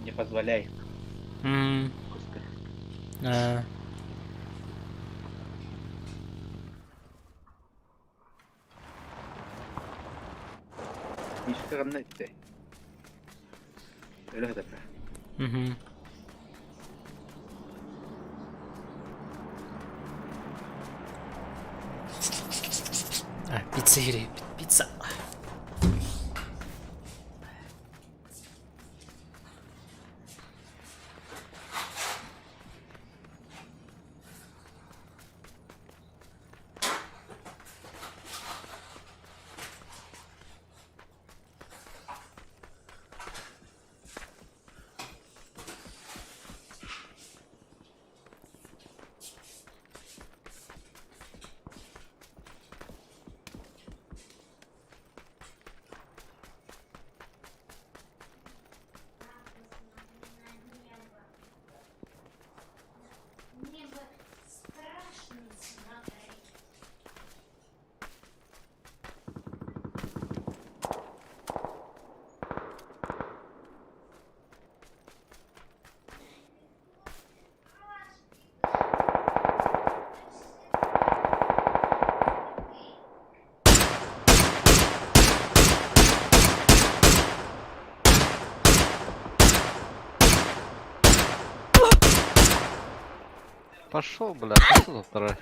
Не позволяй. Мишка ганнатте. Öyle hedef. Пицца йири. Пицца. Пошел, бля, пошел за второй.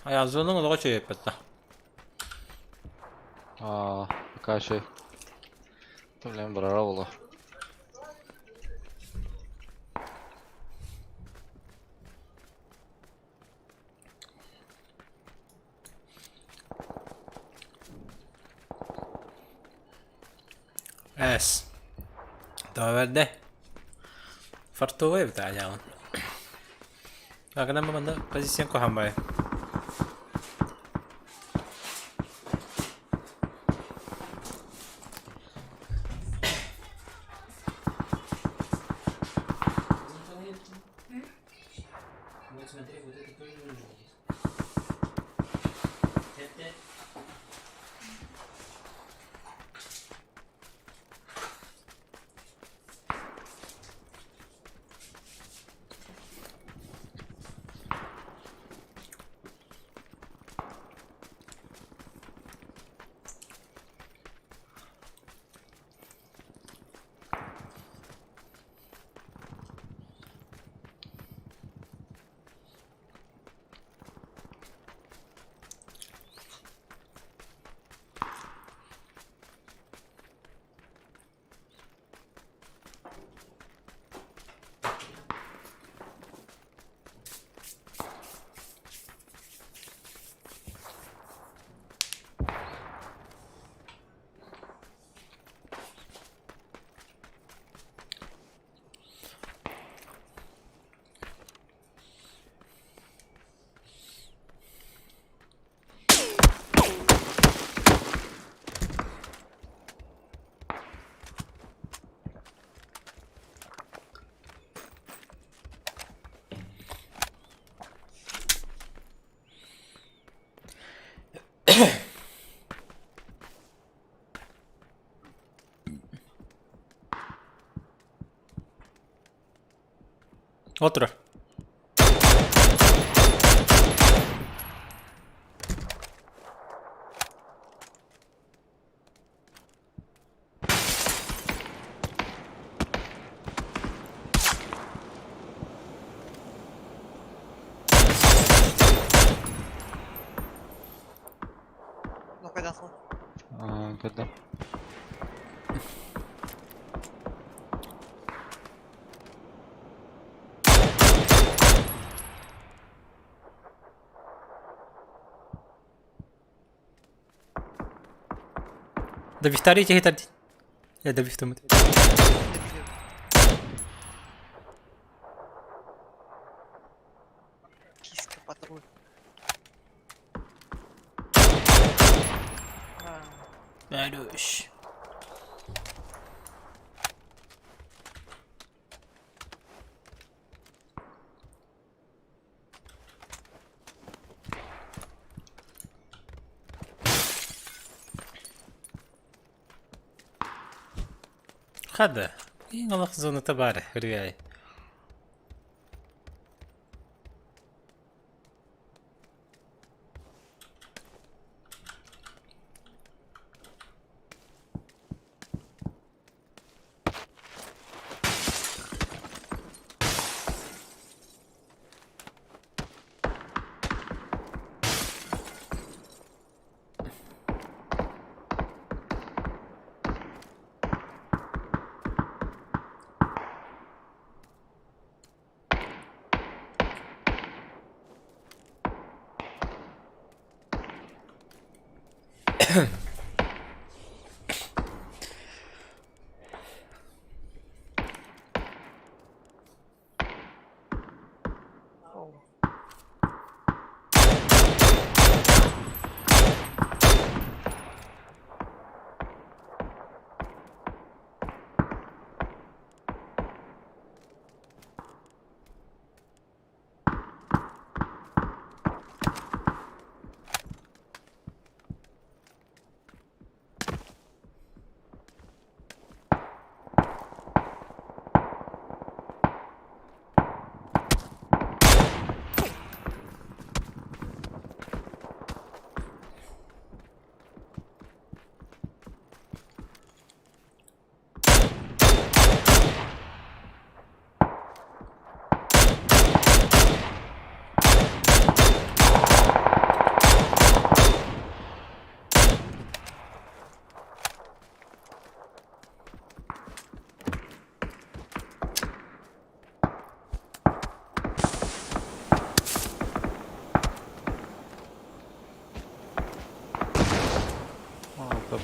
Ayazının ola çöp etdi. Пока şey. Bilmem bir ara ola. Es. Daha verdi. Fartuğu bتاع يعني. Agak banda pozisyon ko hambay. Otur. Ну, кайдасың. Gördüm. Да бихтари чи хитар. Я да бихтам. Киска патруль. Алюш. خده این الله خزونه تباره رياي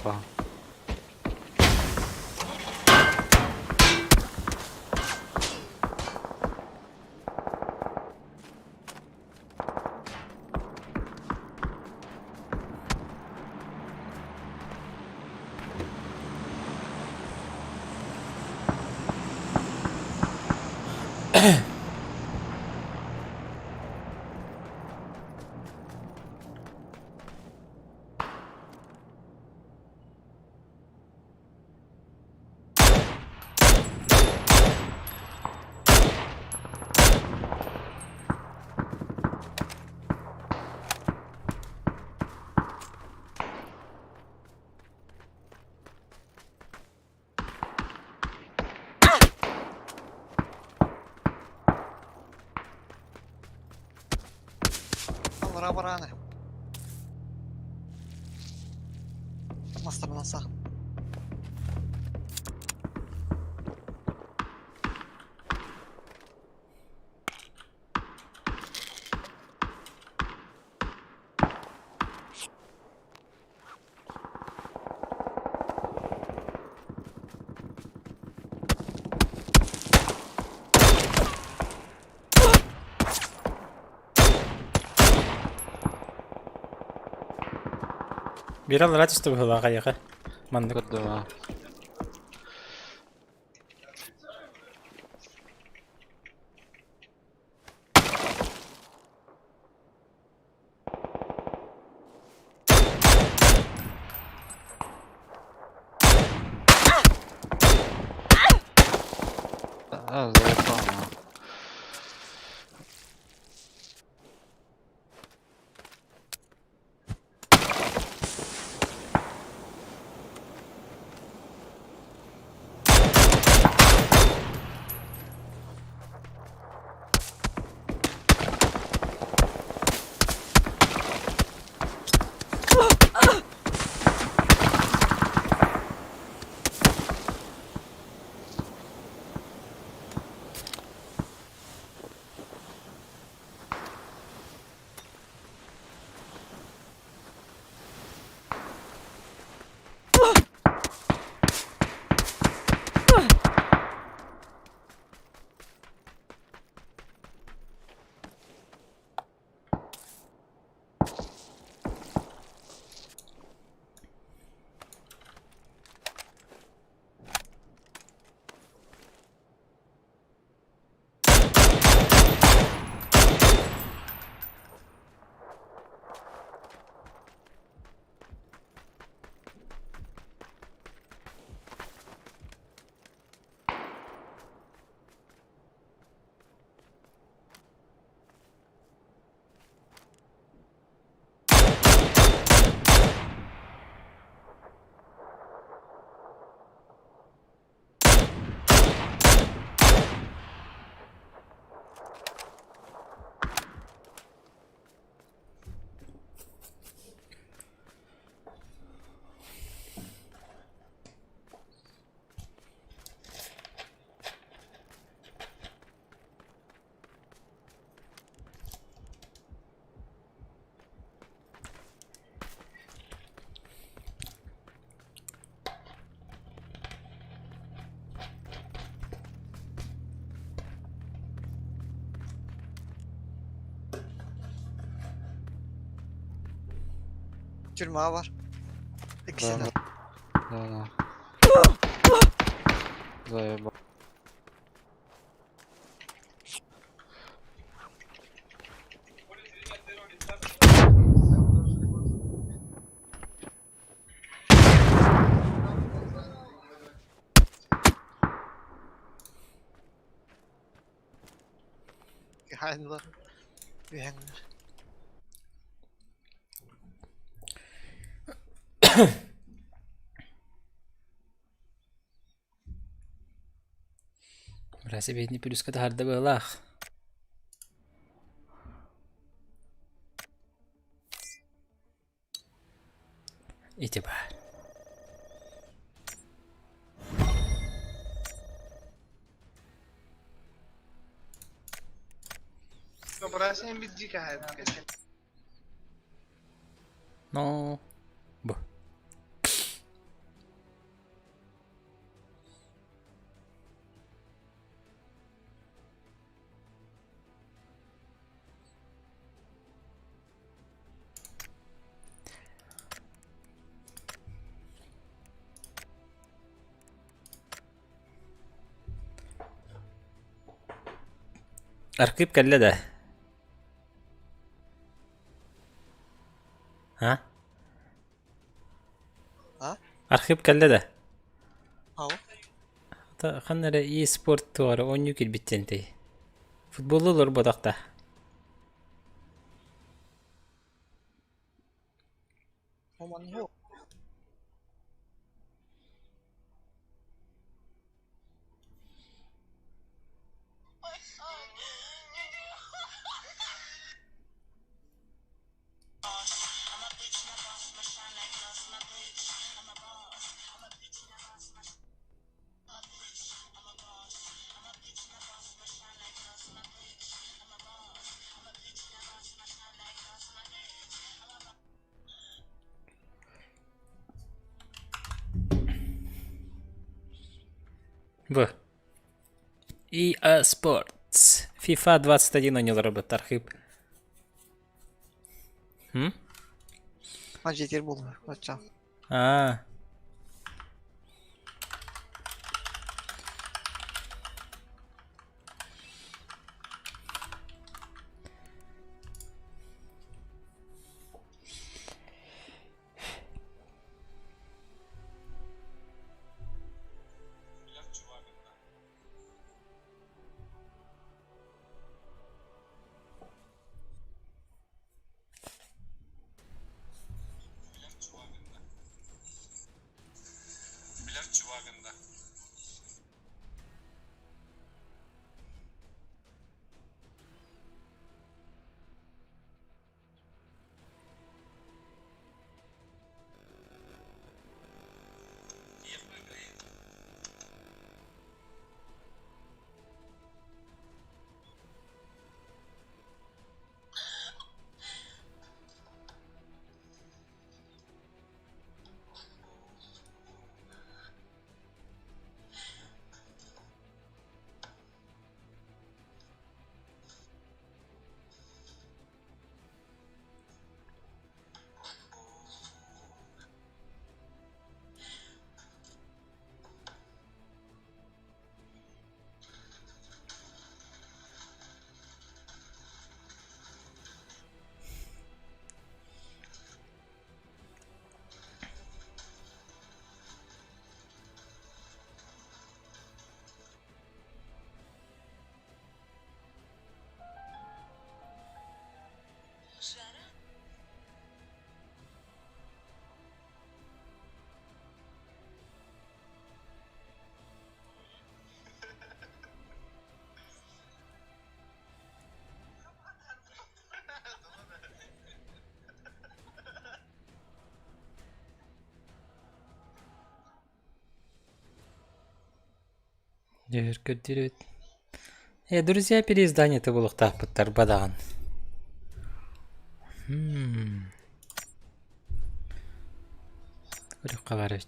Опа. Вора бараны. Мастырдан сақ. Bir alır üstü bu hılağa yağı. Mandık. Көрдім, а. Заебал, а. Tülma var. İkisi de. Да. Заебал. Hayırlı. Beğenler. Burası beni plus kadar da böyle. İtibar. Бросаем без дикая. No. Bu. Архип кәлле дә. Ha? Ha? Архип кәлле дә. Ау. Ханнары e-спорт туары ойну килбиттенти. Футболу лор бодакта. Оман yok. Бу. EA Sports. FIFA 21 oynuyorlar bu Arхип. Hacı yeter bulma. Kaçacağım. А. Дөрт. Друзья, переиздание ты был тахпыттар бадаган. Урюкка бар бит.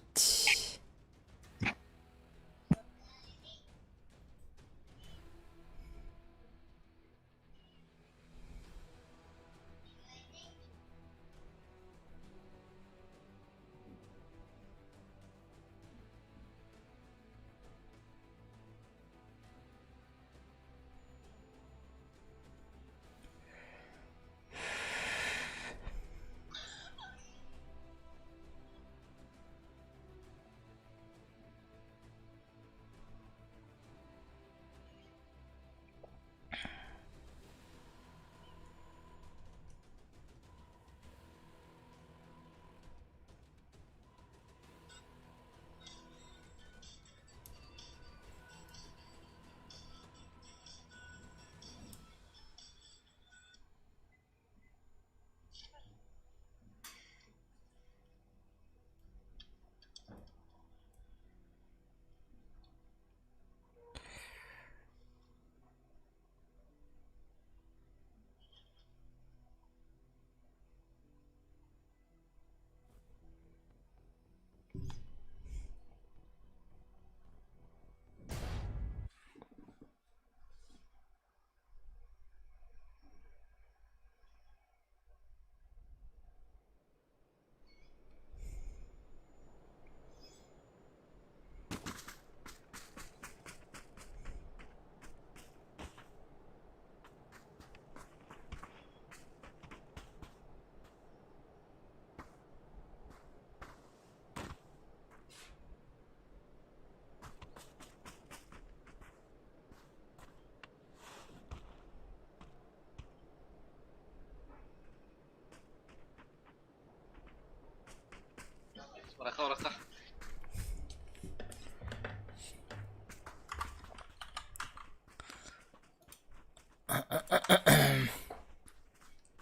Oraka.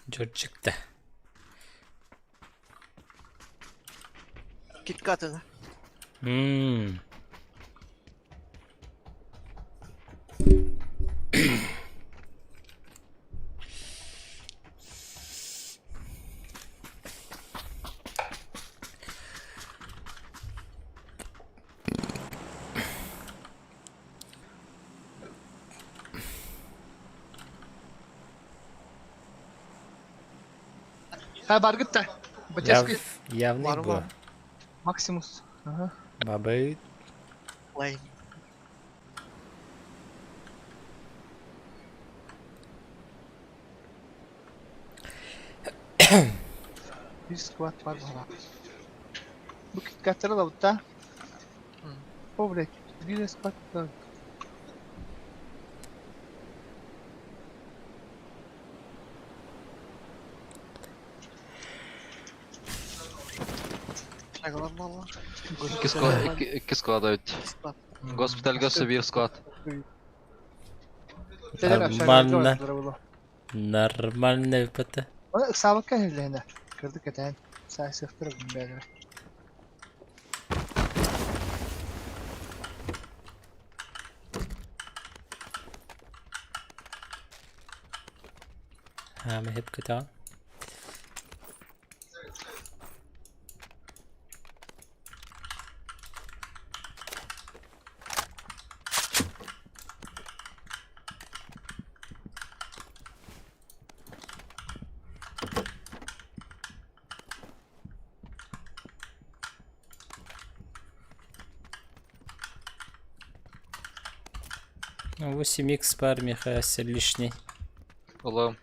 George çıktı. KitKat öne. Hmm. Ha Bargıtta. Yav, Батецкий. явный Var bu. mı? Максимус. Ага. Baba. Lane. Bir squad var bana. Bu KitKat'ları da butta. Pobre. Bir squad var. Şakalar mı var? İki squad evet. KitKat. Госпитальга bir squad. Teler aşağı Нормально. gidiyor. Нормально пата. Ona ısabık kan hende. Kırdık eten. Say sıfır bunu böyle. هعمل هيب قطع. Ну, 8х бар Михаил лишний. Allah'ım.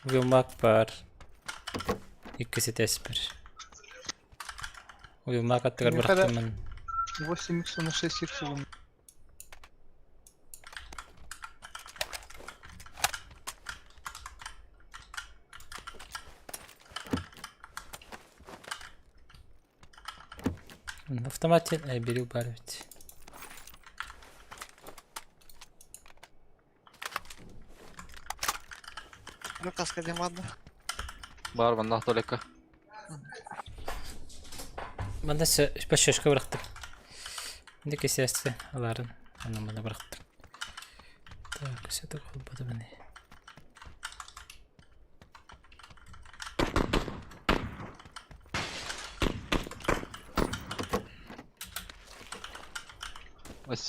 Uyumak var. İkisi de süper. Uyumak attılar Ne kadar- bıraktım ben. 8x на 6x bunu. Автомат бери убавить. Yok kask edeyim vardı. Var bende Atoleka. Ben de baş yaşka bıraktım. Ne kesesi aların. Onu bana bıraktım. Tak, kesede olmadı beni.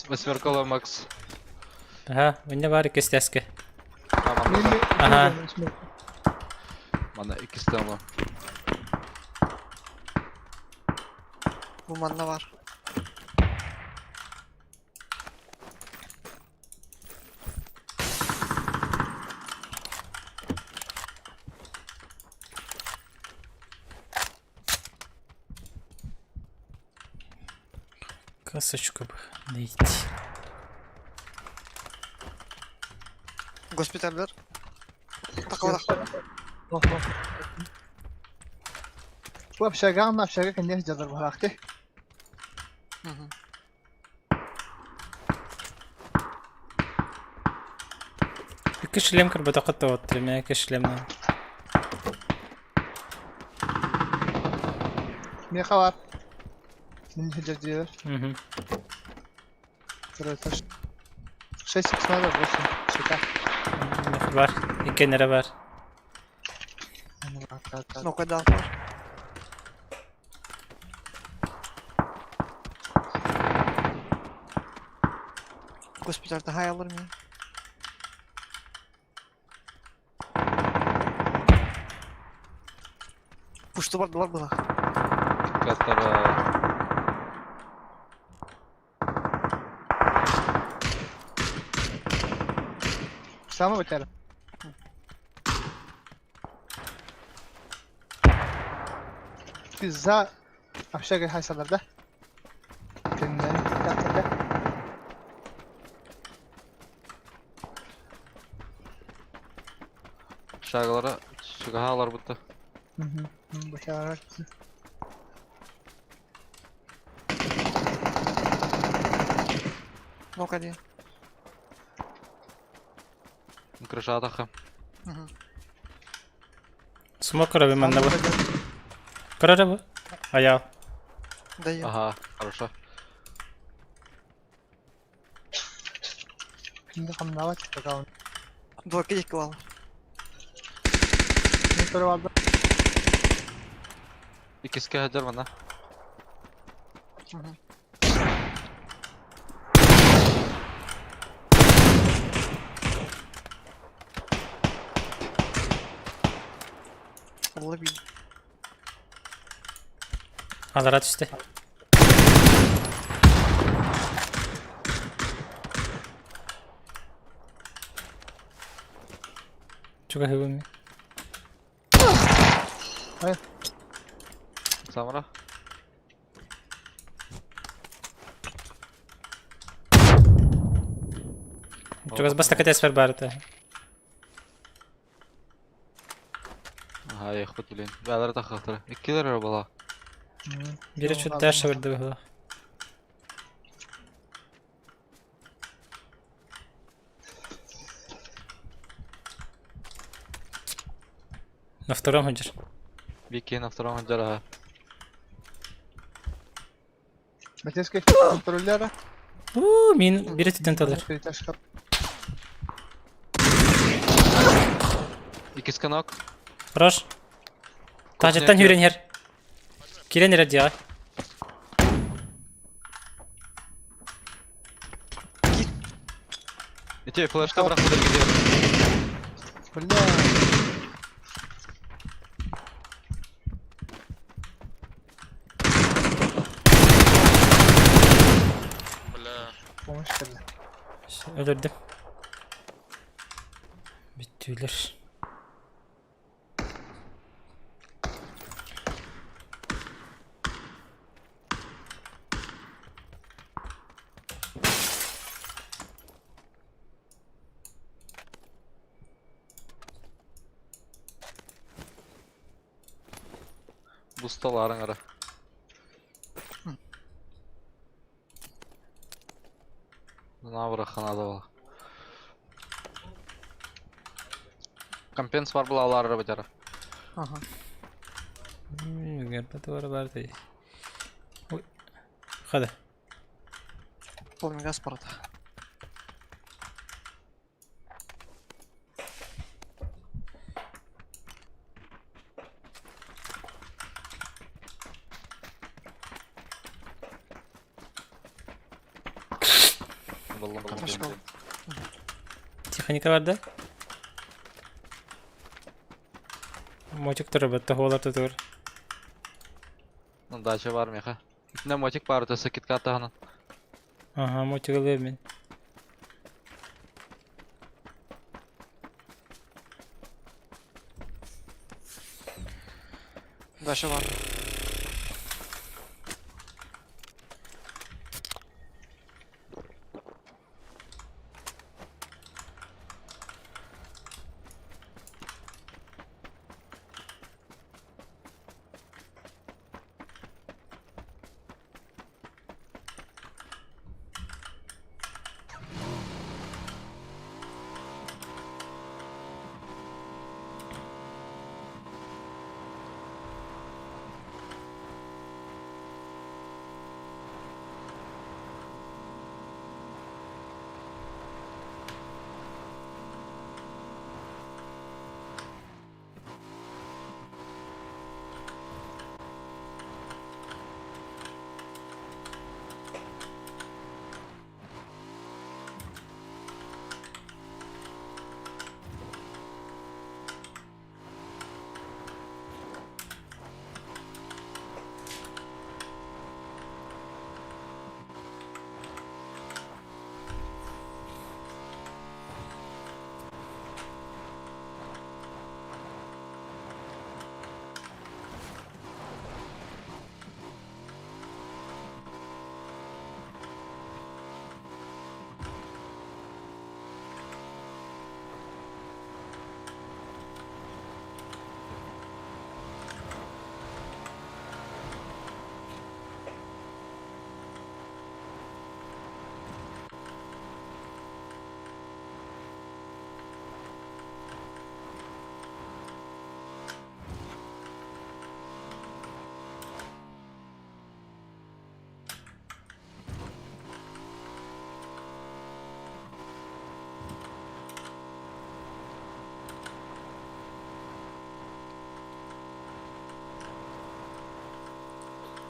Восьмеркала Макс. Aha, önde var kesesi. Tamam. Aha. Bana ikisi de ama. Bu manda var. Касочку бы найти. Госпитальler. Takıla. Oh oh. Bu aşağı kan ne cadar bu hakte. Hı hı. Bir шлем кыр бата вот, меня шлем. Meha var. Şimdi hıcar diyor. Hı. Şuraya taş. 6x var olsun. Şaka. Var. İki nere var. No kadar var. Госпитальde hay alır mıyım? Puştu var burada. Katara. Sama biter. Pizza aşağı haysalarda. Kendine Aşağılara çıkahalar butta. Başararak. Ну-ка, один. Крыша атаха. Смок робимо на бу. Кара бу. Аял. Даю. Ага, хорошо. Şimdi kamera çıktı kalın. Два кидик клал. Ne vardı? İkisi hajar bana. Лови. Алара düştü. Çok hızlı mı? Samara. Çok az basta kates ver bari. Ага, я хоть блин. Бәләр тахтыр. Икеләр бала. Biri şu ders verdi bu. На втором хаджар. Вики на втором хаджар. Ага. Meteske kontrollere. Min biri tüden alır. Kriter çıkart. İkisi kanok. Roş. Tacetten hüren her. Kiren her diye. İti flashka bırakmadı gidiyor. Bля. Olmuş geldi. Öldürdüm. Bittüler. Bu staların ara. Ne bırakın adı var. Компенс var bu lağlar ara bacara. Ага. Gerçekten var vardı. Oy. Hadi. Полный газ спорта. Vallahi Пошел. Техника vardı. Moçuk tarafa holar tutur. Дача var mı ya? Ne moçik var da sakit katahanın. Aha moçuk alıyorum ben. Дальше ван.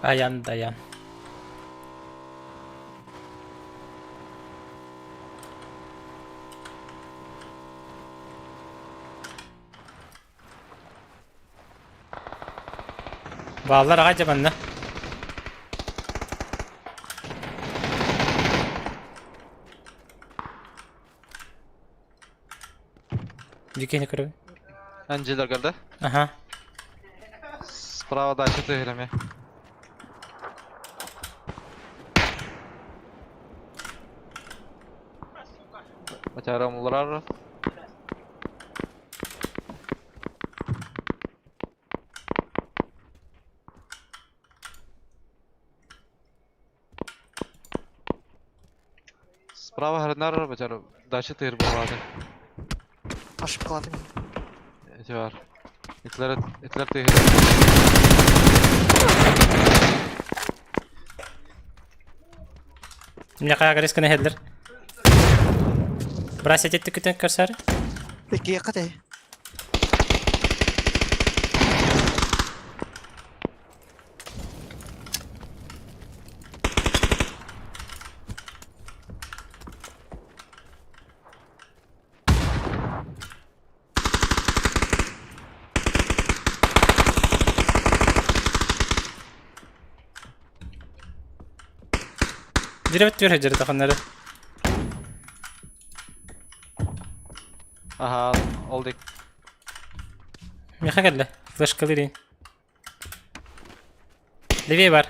Dayan. Bağlar ağaca bende. Дикий крови. Анджелер geldi. Ага. Справа дальше тыграми. Бачарам лурар. Справа гранар бачарам. Дальше тыгр болады. Ашып қалады мен. Эти бар. Итлер тыгр. Мне кая гресканы хедлер. Брас ететті күтен көрсәрі. Пеки қадай. Диребет бер хеджері тақанлары. Aha, olduk. Меха geldi. Флешка лири. Левее бар.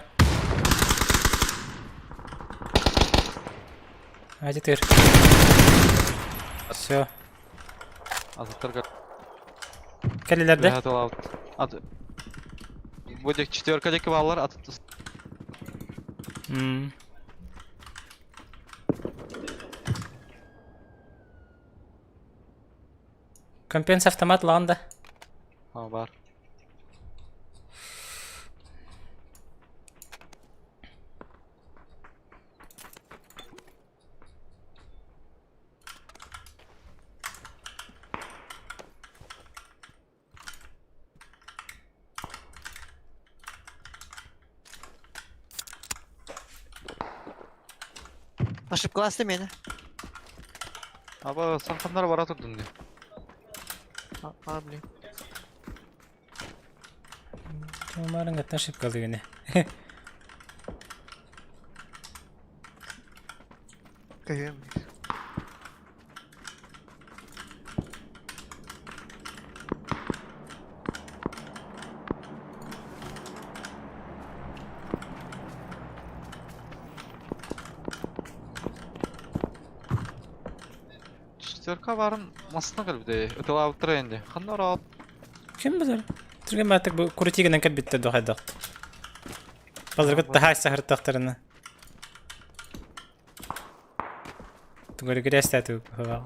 Hadi tır. Все. Azıktır gel. Kalelerde. Rahat ol out. At. Будет четверкадaki баллар at. Компенс автомат ланда. Ha var. Ашып қаласты мені. Ama sankanlar var atırdın diye. Білем. Umarım gatnaşıp kaldı yine. Кайым. Четверка varın masına gel bir de. Öte alıp dur endi. Kanlar alıp. Kim bilir? Türgen batık bu kuru tigenen kal bitti doğa dağıt. Bazırgıt daha sahır tahtlarını. Tuğru güreste hava.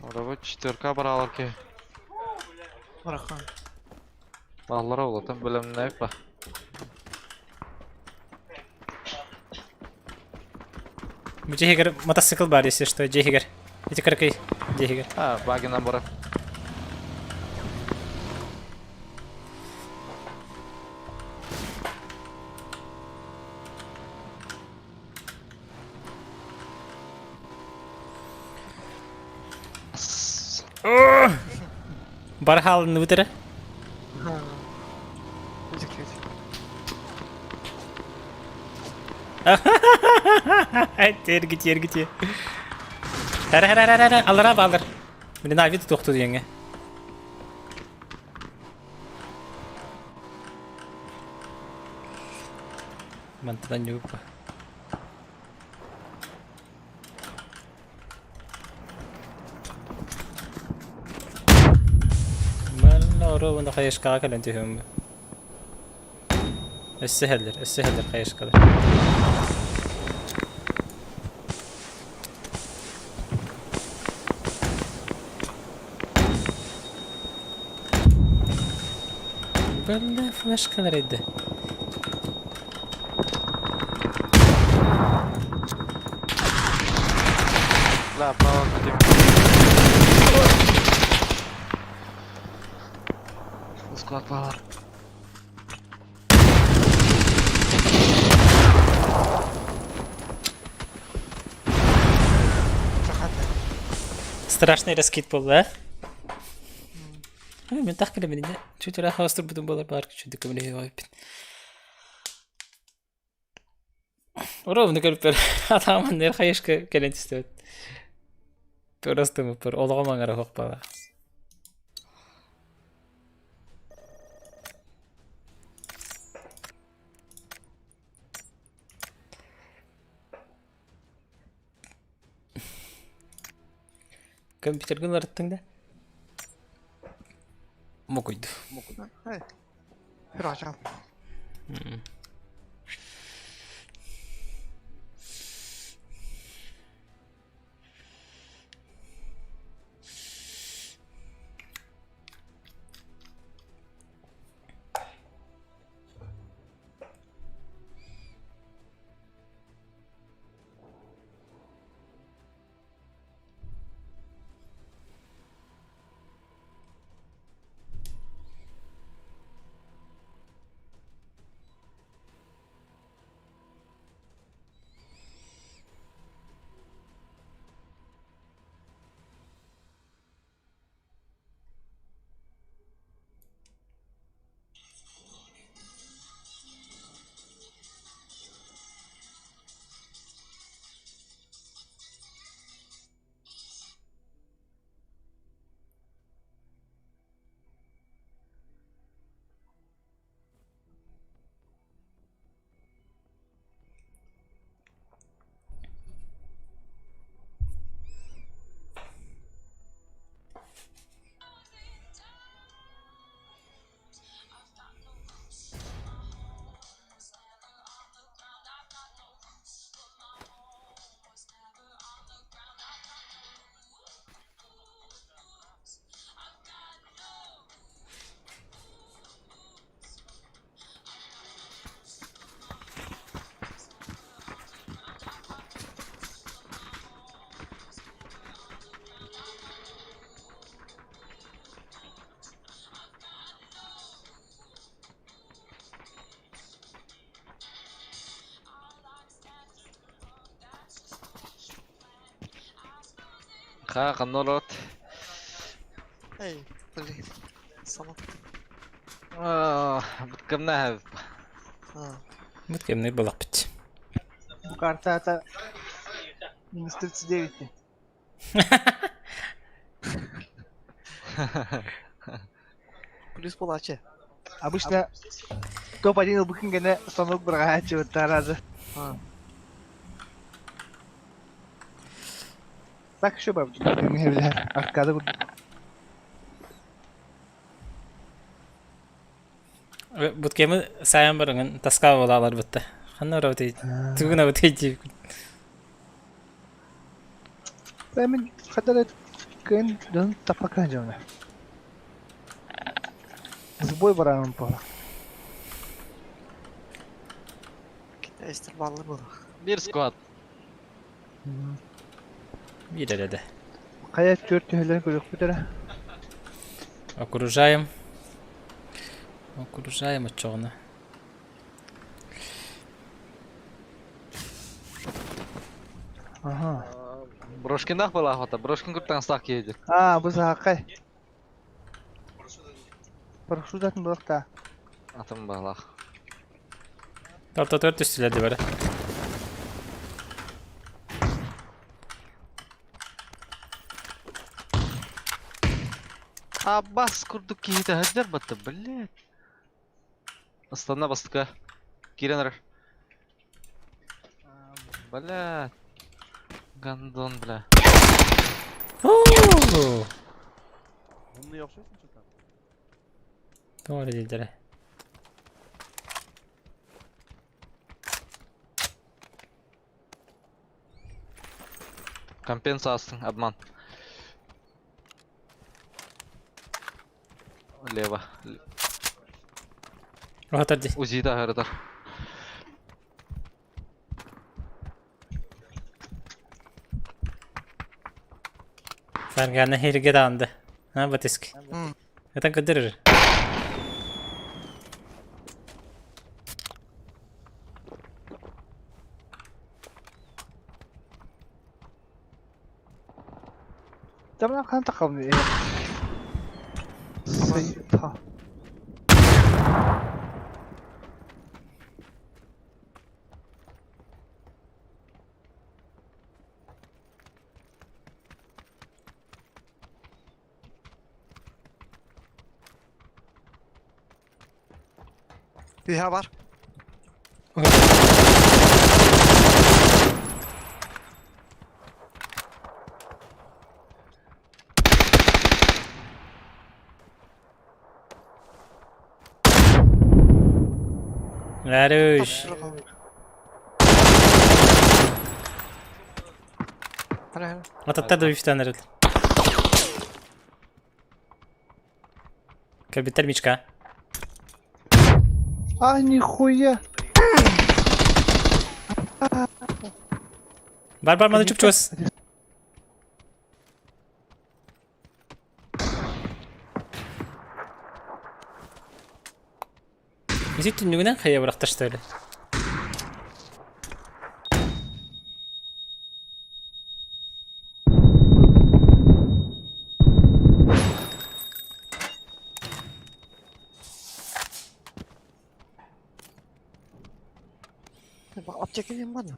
Araba четверка var alır ki. Брахан. Bağlara ulatan bölümüne yok bak. Bu Jehiger мотоцикл бар, если что, Jehiger. Иди каркай, Jehiger. Ha, baginden bırak. Бар халын өтірі. Терги. Тара. Алыр абы алыр. Мені навиді тоқты дегенге. Мантыдан yok ба. Oro bunda kayışkağa kalan tühüm. Esseheller kayışkalar. Böyle flashkalar eddi. La, praво хотим. Склад var. Страшный раскид был, да? Мен так келемін де. Чуть раха остыр бүтін болар бар чуть көміне ойып. Ровно көрпер. Атаман нер хайышка келен тістет. Просто мы пор олғамаңара хоқпаға. Компьютер гылар аттың да? Мокойду. Hey. Rajan. Ха, қанорот. Hey, блин. Салат. Біткімні әз. Вот кемный была пить. Bu kartı ata minus 39. Плюс полаче. Обычно топ-1 bugün gene станок бұрға вот таразы. Так еще бар. Аркада бұл. Вот кемы саян барыңын таска болалар бітті. Қанна ұрау Түгін ау тейді. Ben kadar et köyün dönüp tapakan canım. Сбой бараным пора. Китайстер баллы бұл. Bir squad. Bir de. Kaya 4 tüheler görüp bir tane. Окружаем. Окружаем отчёгна. Aha. Брошкинах была охота. Брошкин күрттен стақ кейді. Bu zakay. Парашют атын бұлақта. Атым бағлақ. Тарта 4 üstüledi böyle. Аббас күрдік кейді әдер бәтті, блядь. Астанна бастыка. Киренер. Блядь. Гандон, бля. Ooo. Doğru dediler. Компенсацияң, обман. Лево. Oturdu. Узиді ағырдар. Fargana herige dandı. Ha batisk. Zaten kıdırır. تمام كان تقوم إيه سيطها فيها بار. عروش. هلا هلا. ما تتدو يفتن رد. كان بالترميشكا. أني خويا بار ما تشوف شوس. نسيت انه هنا خيا ولا اختشت. Bak objeknya yang mana?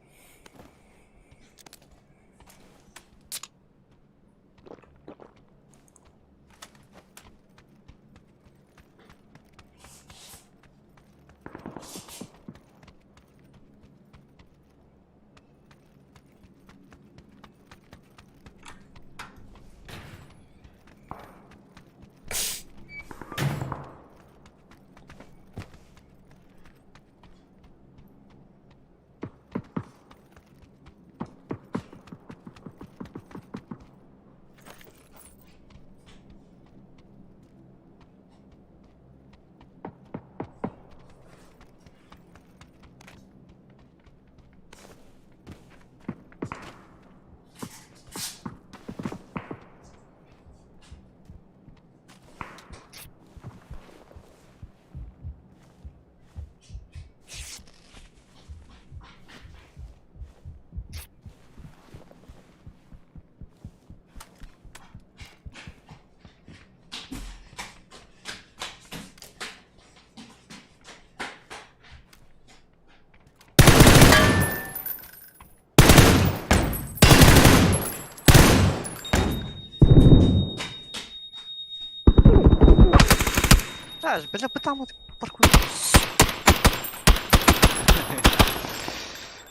Raz, byle pytam parkour.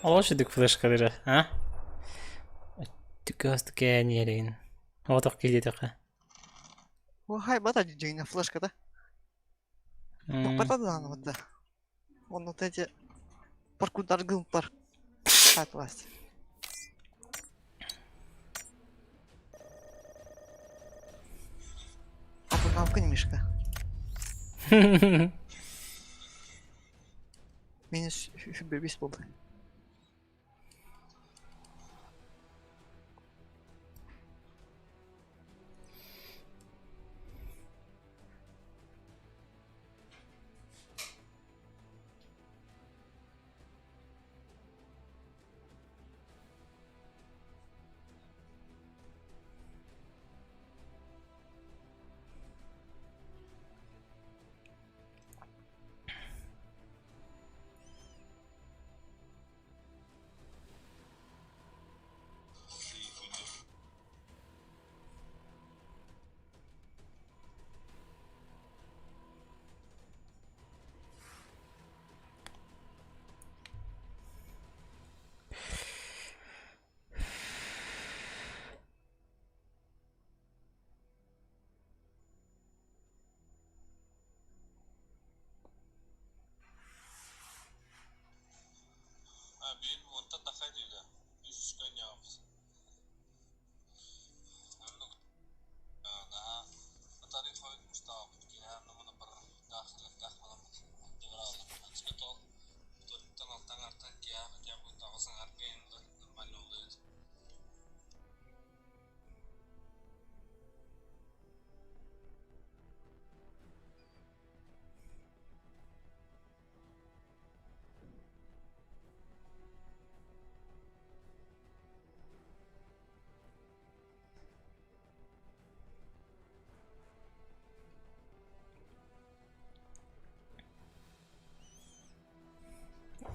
والله وش بدك فلاش كبيرة ها؟ تكاست كان يرين هو تحكي لي دقة. Wahai bata jadinya flash kata. Bata dah nama dah. Ono teja parkour dar gumpar. Satu as. Apa kau kenyimishka? Minus bebis buldu.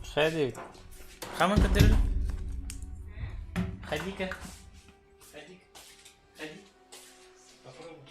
Хадик. Хаман кадыр. Хадика. Хадик. Хадик. Попробуй.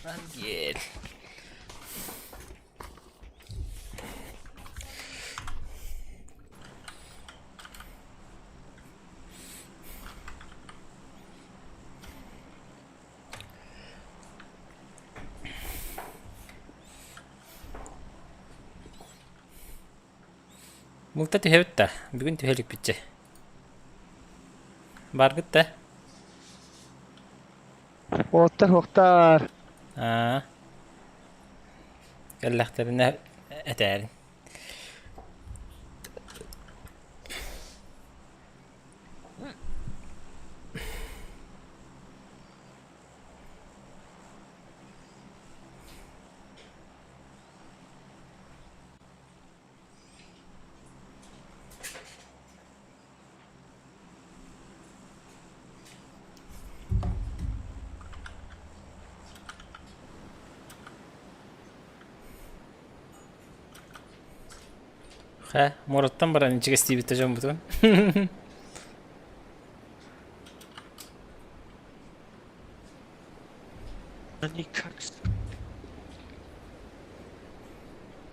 Rangel. Multa tühevittä. Bugün tühelik bitecek. Bargıt da. Ottar hoktar. Aa. Gallaklarına eterin. Ha, Murat'tan bana ince kestiği biteceğim bu.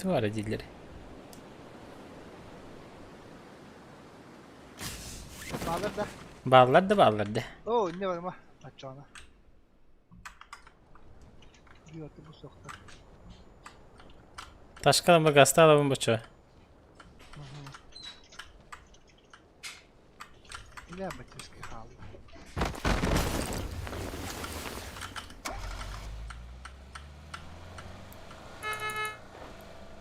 Duvara dilleri. Bağlar da. Bağlardı. Oo ne var ama. Açacağına. Diyordu bu sokta. Taşkalama gazete alalım bıçağı. Ne yapacağız ki halı?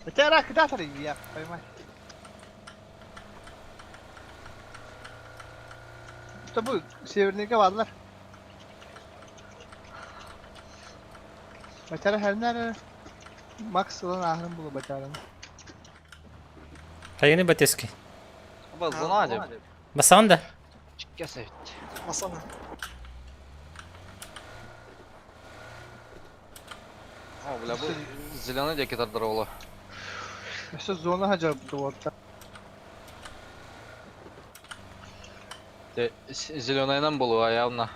بتعرف كده ترى يا فاهم İşte bu Severnik'e varlar. Beter her nere Max olan ahırın bulu beterin. Hayını bateski. Bas zanade. Basan da. Çıkka sevt. Basana. О, бля, bu зеленый де кетер дроволо. İşte zona hacar bu orta. Де зеленайдан болуға явно.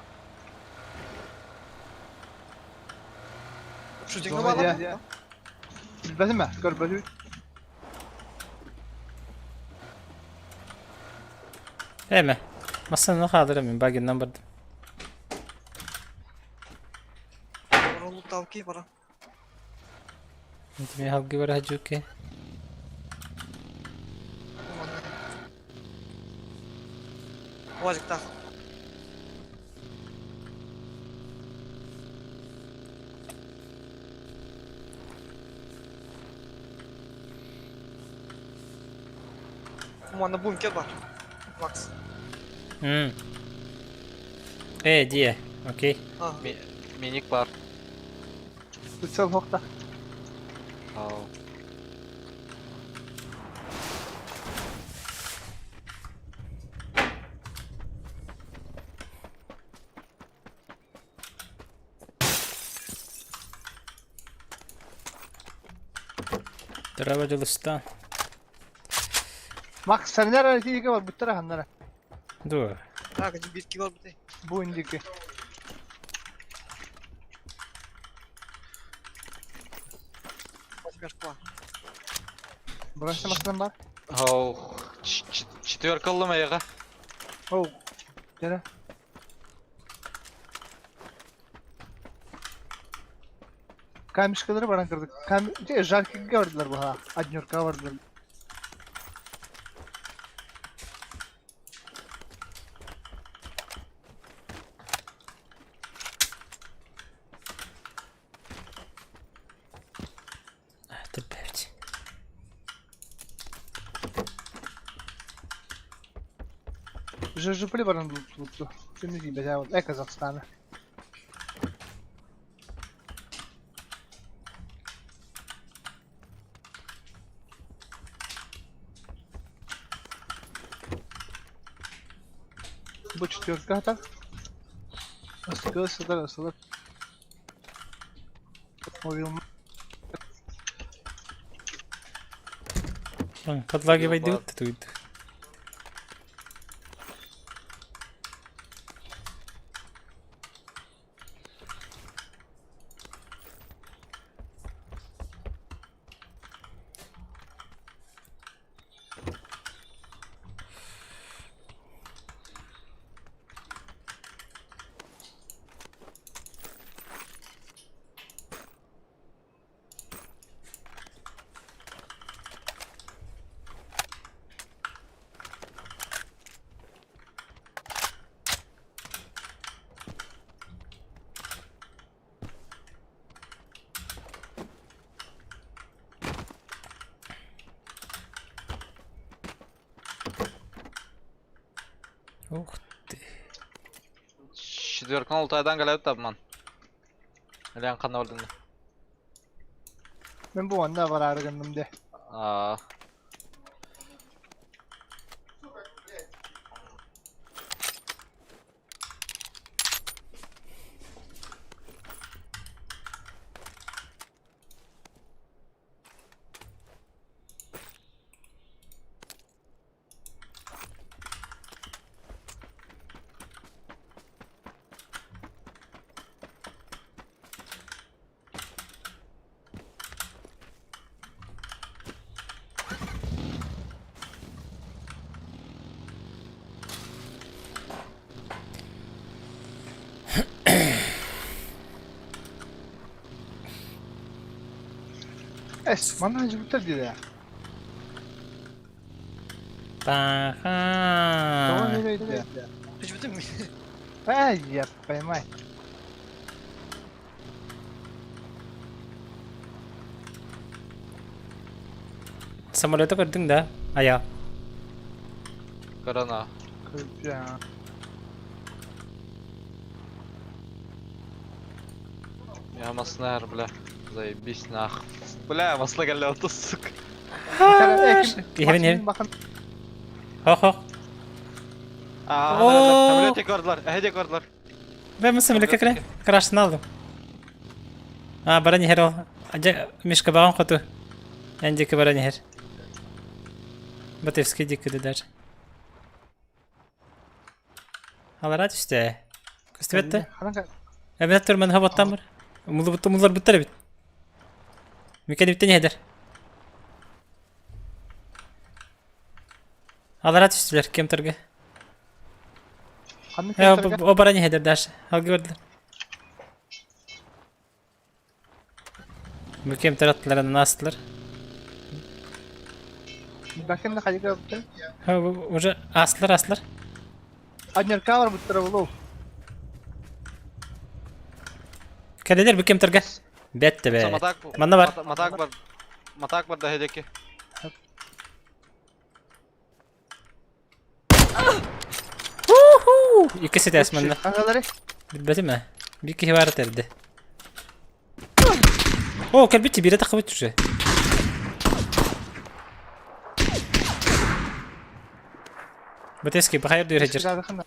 Şu dinle Zona bana. diye. Bilmedin mi? Gör böyle. Hemen. Masanı kaldıramıyorum. Baginden bardım. Onu tavki bana. Şimdi halgı var hacı ki. Vazgeçtim. Kumanda bunker var. Max. Diye. Okey. Ha. Minik var. Uçal hokta. Ау. Треба жылышта. Bak sen nerede iyi var bu taraflara. Dur. Rakıcı bir iki var bir de. Bu indiki. Başka var. Burası masasından var. Оу. Четверкаллы маяга. Oh. Gene. Kamişkaları bana kırdık. Jarkı gördüler bu ha. Adnyorka vardılar. Dur berçi. Жупли баран лутту. Şimdi gibi ya. Kazakistan'a. Bu четверка так. Asılır. Oyun. Подлагивай дылды тут. Ух ты. Четверканы ултайдан келеді табман. Әлен қана oldu. Ben bu anda var argınımda. Aa. Bana hacı bitir diyor ya. Tamam Baha. öyleydi ya. Hiç bütün mü? Ay yapayım ay. Самолеты көрдің да? Ая. Корона. Kırıp ya. Я маснар, бля. Заебись нах. Бля, масла geldi otuz sık. Hemen hemen. Bakın. Hok hok. Aa, Oo. samolete gördüler. Ehde gördüler. Ben mi самолетке кіре? Крашын алдым. Бара нехер ол. Мишка баған құты. Әндекі бара нехер. Батевский дикіді даже. Алара түсті. Көсті бетті? Әбінет тұр, мен хабаттан бар. Мұлар бұттар бит. Мекен бітті нехедер. Алара түстілер, кем тұрғы. O bana ne heder der? Al gördüler. Mükem tarattılar, nasıllar? Bakın da hacı kaptı. Ha, уже aslar. Adnyorka var bu tarafa oğlum. Kadeler mükem targa. Bette be. Matak bu. Bana var. Matak var. Matak var da hedeki. İkisi de esmanlı. Kankaları. Bitmedi mi? Bir kişi var derdi. Oo, kalbitti biri takıp tutuşu. Bateski, bakayır diyor Hacer. Silahı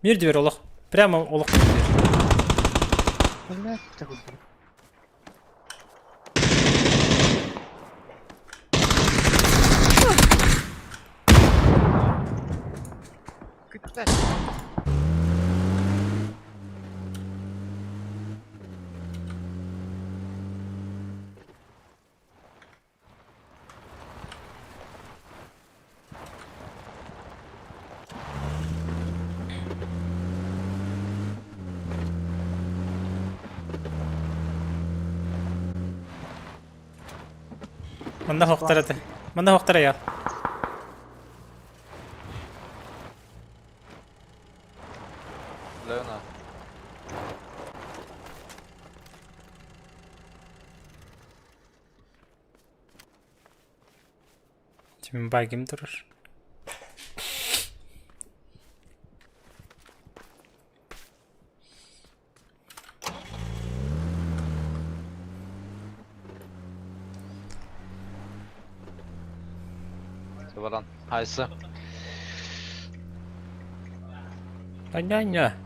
Bir diyor oluk. Prямо oluk. Ете. Manda hoqtara te. Manda hoqtara ya. Leona. Şimdi bagim durur. Sıvaran. Haysı. Anya.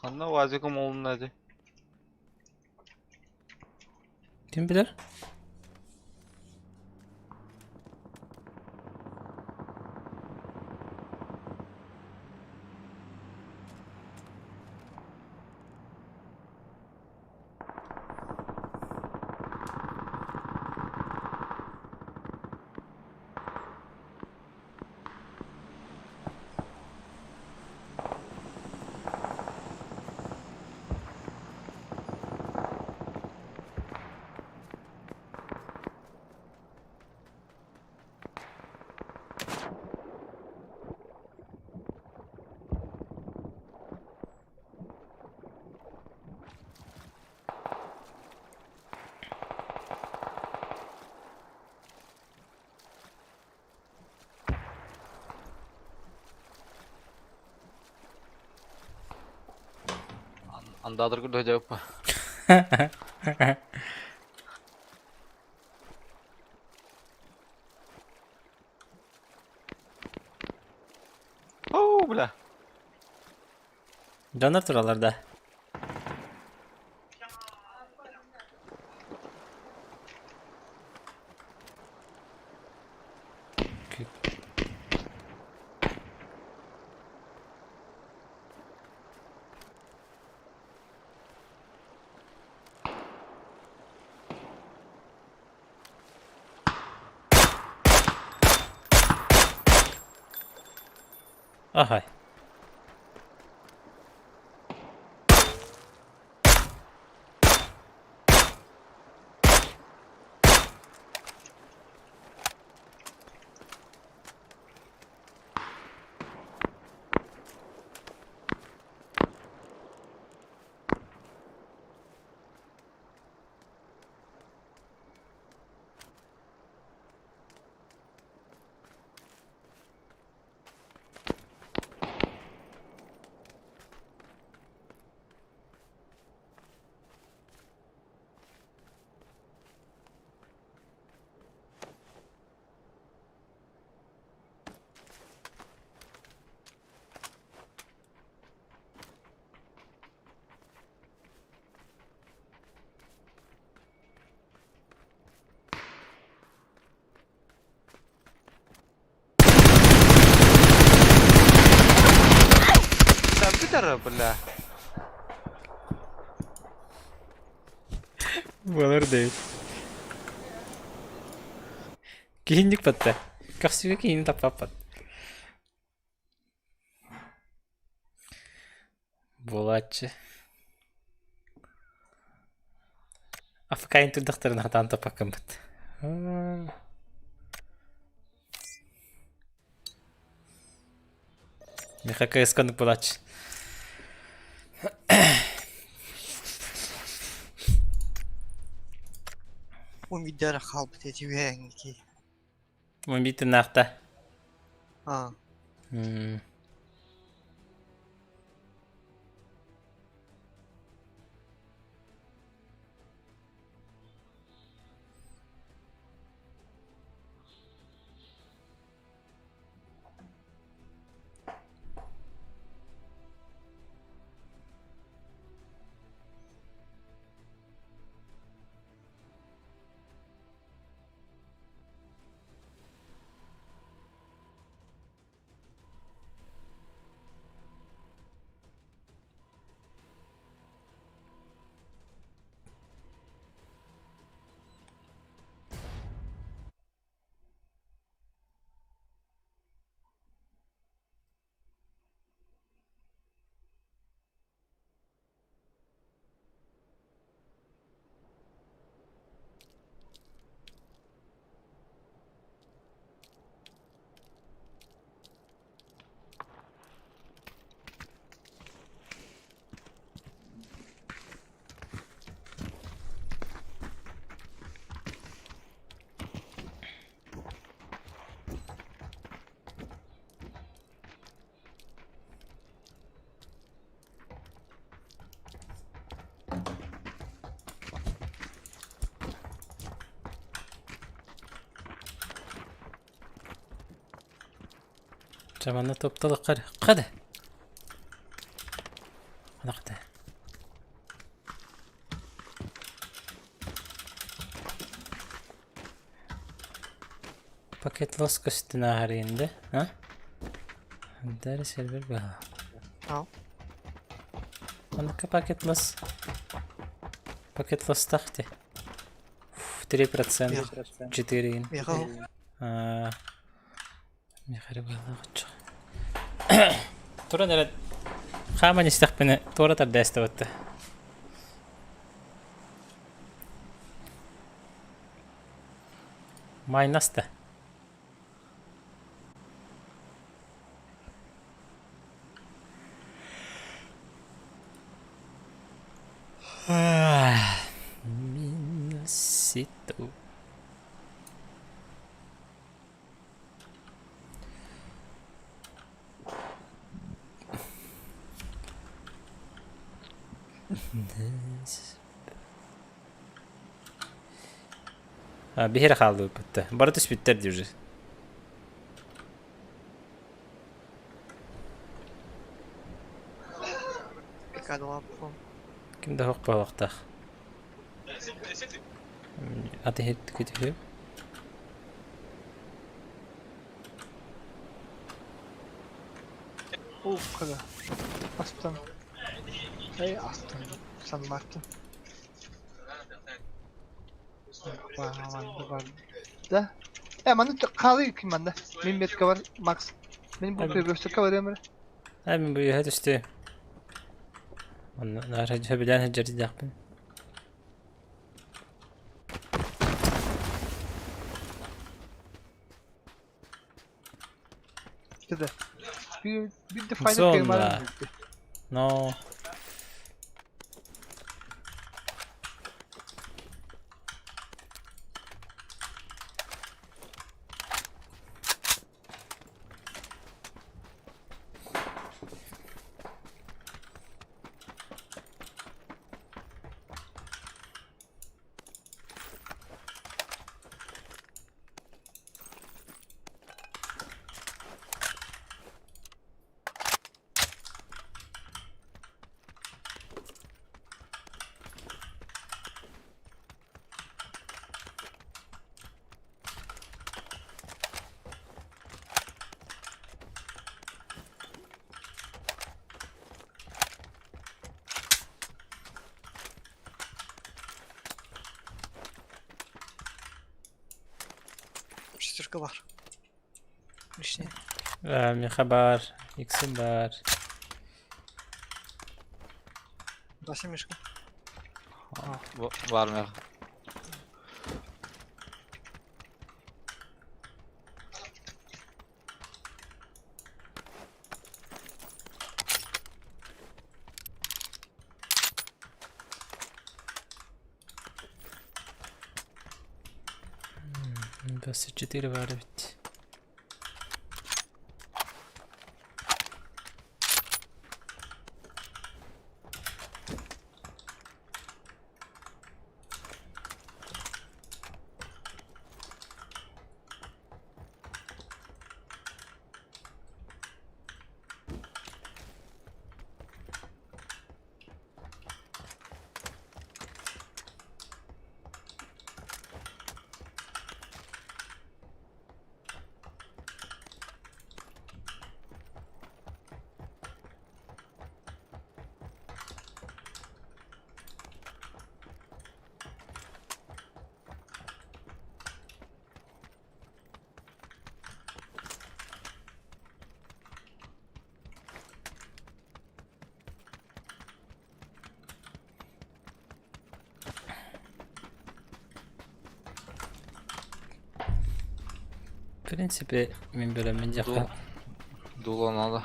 Kanna vazikum oğlum hadi. Kim bilir? Andadır gülü cevap. Oo bile. Canır turalarda. Ahay. Hıdır bля. Болар değil. Киһинник батта. Кахсыга киһини таппаппат. Булачы. Афкайын турдактарын хатан тапаккан бат. Михака эсканып булачы. Умидера халбыт эти венги. Мон битен нахта. А, Çamanla toptalık karı. Hadi. Hadi. Paket losk üstüne harinde. Ha? Deri server baha. Al. Anaka paket los. Paket los tahti. 3%. 4. Михаил, Михаил балагыч. Тура нерет. Хаман истахпене тура тар дестеватты. Майнаста. Minusito. Bir yere kaldı bitti. Barış bitter diyor. пикаду лапу. Kimde hok balıkta. Ateş ettik gidiyor. Kadar. Aslan. Hey aslan. Sen baktın. Da. Bana kalıyor kim bende? Benim bet var max. Benim bu Tabii. göster var Emre. Hemen bu yuhat işte. Onlar hacı bilen hacı yapın. Dedi. Bir de fayda Sonra. kıymalı. No. Мишка бар. Лишний. Миха бар. Иксим бар. Даси Мишка. Var mı? Басы 4 var бит. В принципе, мен белем мен жакка Dulanalı.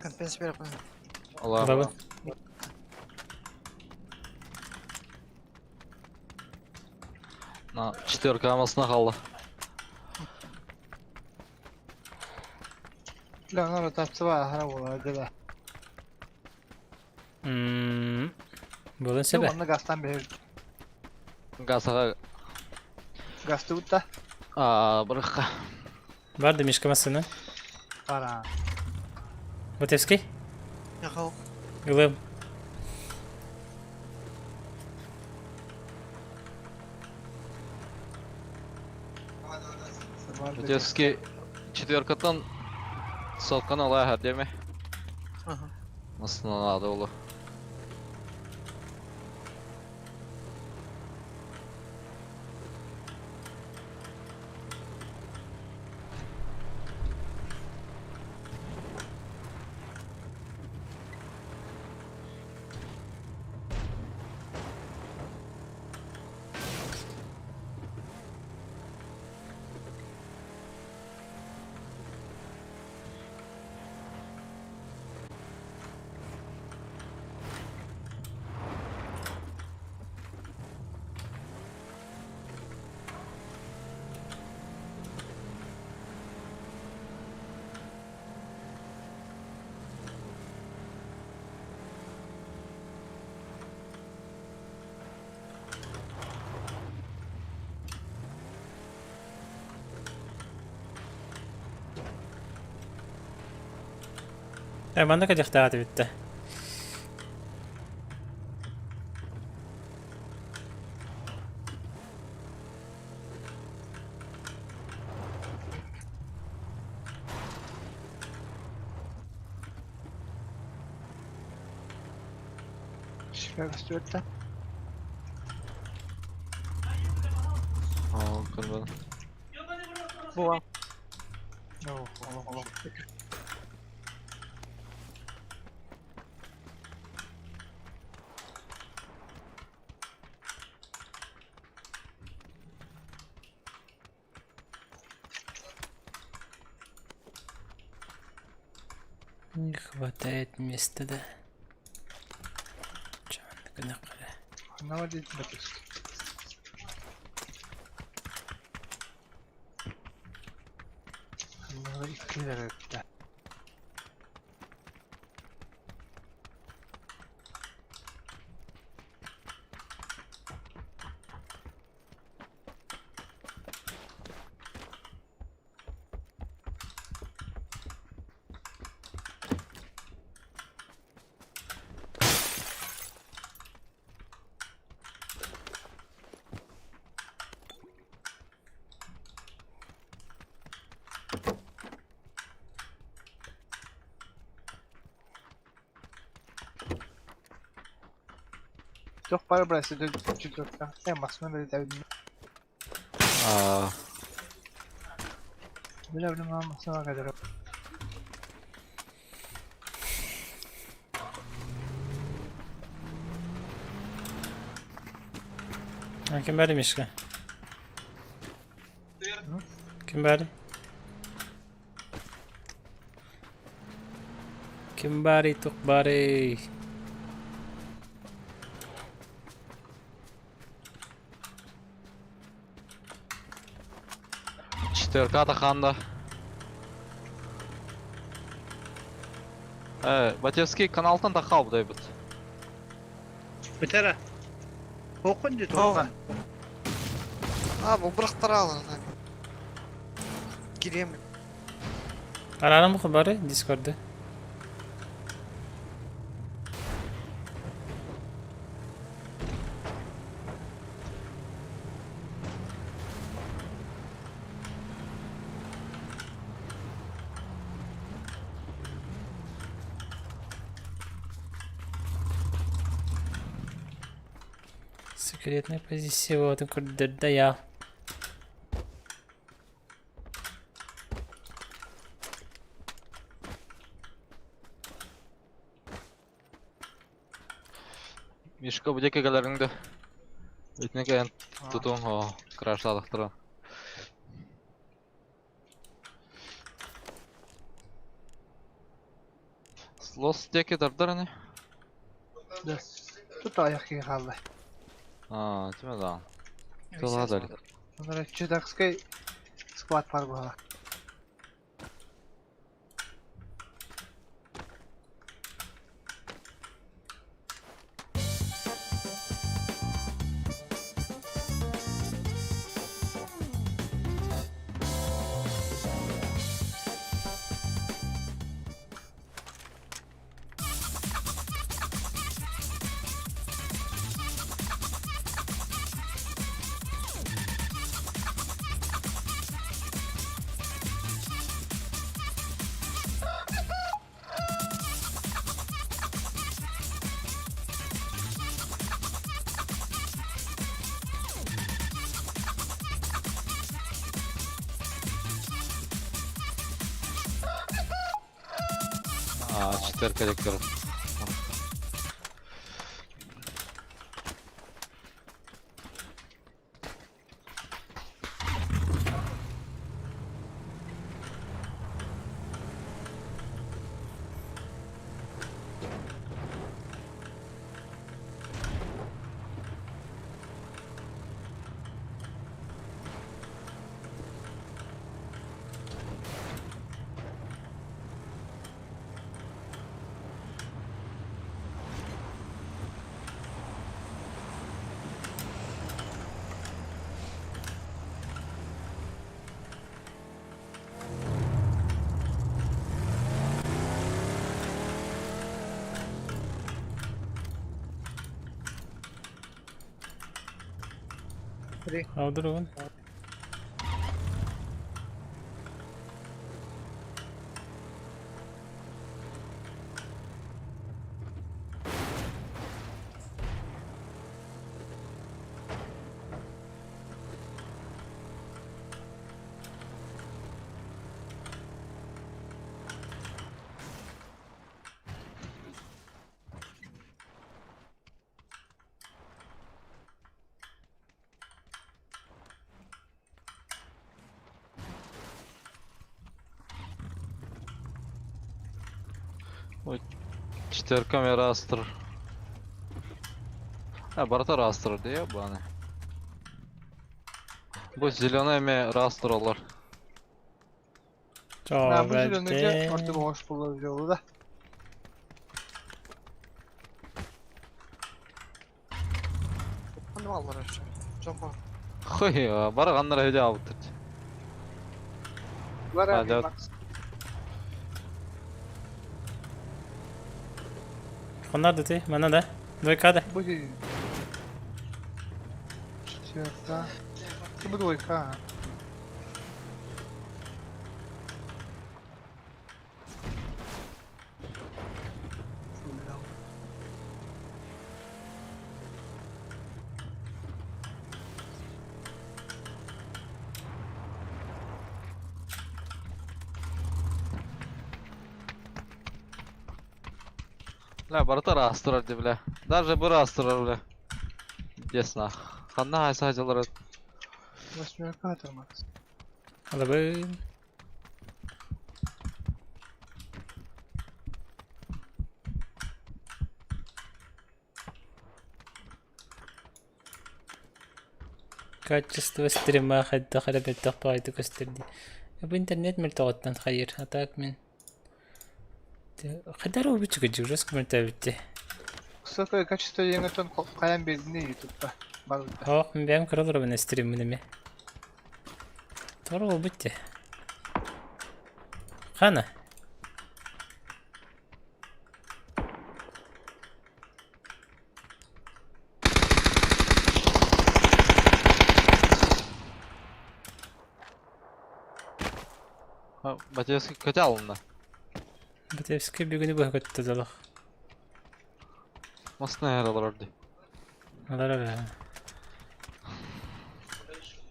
Компенс беріп қойын. Allah Baba. Allah. Na, 4 amasına kaldı. Leonardo tapsa hara bolar debe. Bolun Yok sebe. onda gastan verir. Gasaga. Gastı utta. Bırak. Vardı Мишка masını. Para. Ватевский. Яқау. Глэм. Öteski 4'dan sokkan olay her değil mi? Ага. Nasıl adı oğlu? Bana kadar ihtiyatı bitti. Şifre gastı utta. Kırmızı. Bu var. Yok oğlum. Не хватает места, да. Чё, Ne var dedim bakayım. Bunları 2 lira öttü. Çok para burası da 304'ten. En basma böyle de Aa, Bile bile mammasına kadar. Kim bari Miška? Kim bari? Kim bari tuk bari? четверка атаканда. Батевский каналтан тақау бұдай бұд. Bitere. Okunca Ova. Torkan. Abi o bıraktır alın. Gireyim. Ararım mı bari Discord'da? Секретная позиция, вот он куда да я. Мишка bu deke galarыңды. Ütüne kayan tutun o kraşladıktırın. Los deke dardarını. Tut ayak iyi kaldı. Aa, değil mi lan? Yola dalik. Onlara çedakskay squat var bu hala. Aa, четверка дектор. Aldır oğlum. Четверка me rastır. Ha, barata rastır diye bu hani. Bu zеленый me rastır olur. Ben Çok bu önce belki. orta boş bulur yolu da. Hani mallar aşağı. Jumbo. Hoy ya, barağanlar hede avutır. Var Hadi. abi bak. Onlar da değil, bana da. Двойка да. Bu değil. Четверка. Bu двойка. Ha. Бля, барыта растырар ди, бля. Даже бу растырар, бля. Десна. Ханна хайса хажалар. Восьмерка атырмакс. Алабын. Качество стрима хадда харабет тахпайды көстерди. Бу интернет мөлтөгөттөн хайыр. Атак мен. Хадар ол бичиге жүрөс комментарийте. Кысакай качество еңетон каян бердине ютубта. Барылда. Ох, мен бәм кырылыр мен стрим менеме. Тору ол битте. Хана. Батевский көтө алынды. Батевский бүгүнү бу көттү далах. Масына яралар ди. Алара.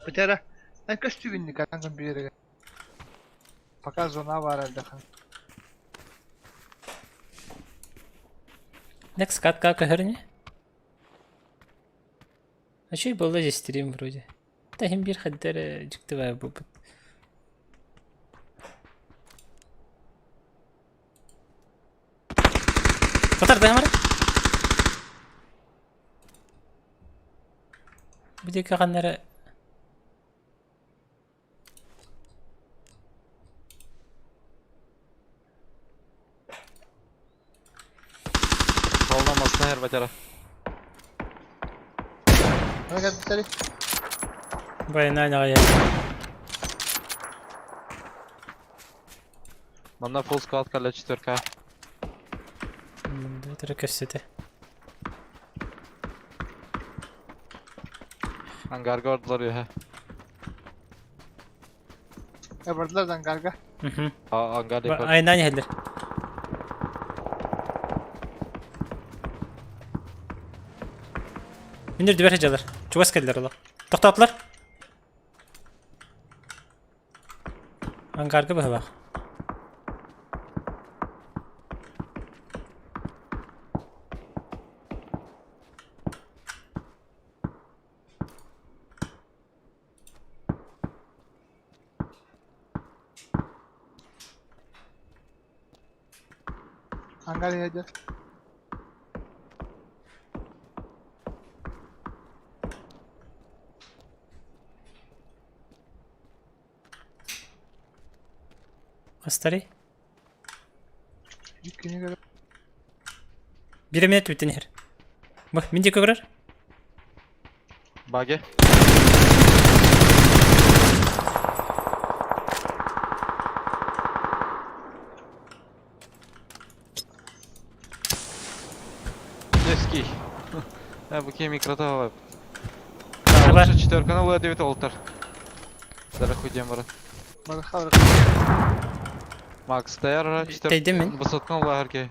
Бутера. Эн костюминник атанган береге. Пока зона бар алдахан. Next катка кахырни. А что и было здесь стрим вроде. Да химбир хаддар жиктывая бубут. Фотор да хамара? Bude kaganlara Soldan masına yer batara. Ne geldi seni? bayana ya. Bana full squad kalla 4K. Это кассеты. Hangarga ordular ya. Yapardılar zangarga. Hangar dekor. Aynen helder. Bindir diber hecalar. Çuvas geldiler ola. Toxtatlar. Hangarga bak bak. Hangar yedi. Hastari. Yükünü göre. Bir minut bitti nehir. Bak mindik öğrer. Bage. Eski. Ya bu kim mikrota var. Var. Лучше 4 канал и 9 олтар. Зараз ходим бара. Bana kavra. Макс таяр 4. Değdi mi? Высотка лагерке.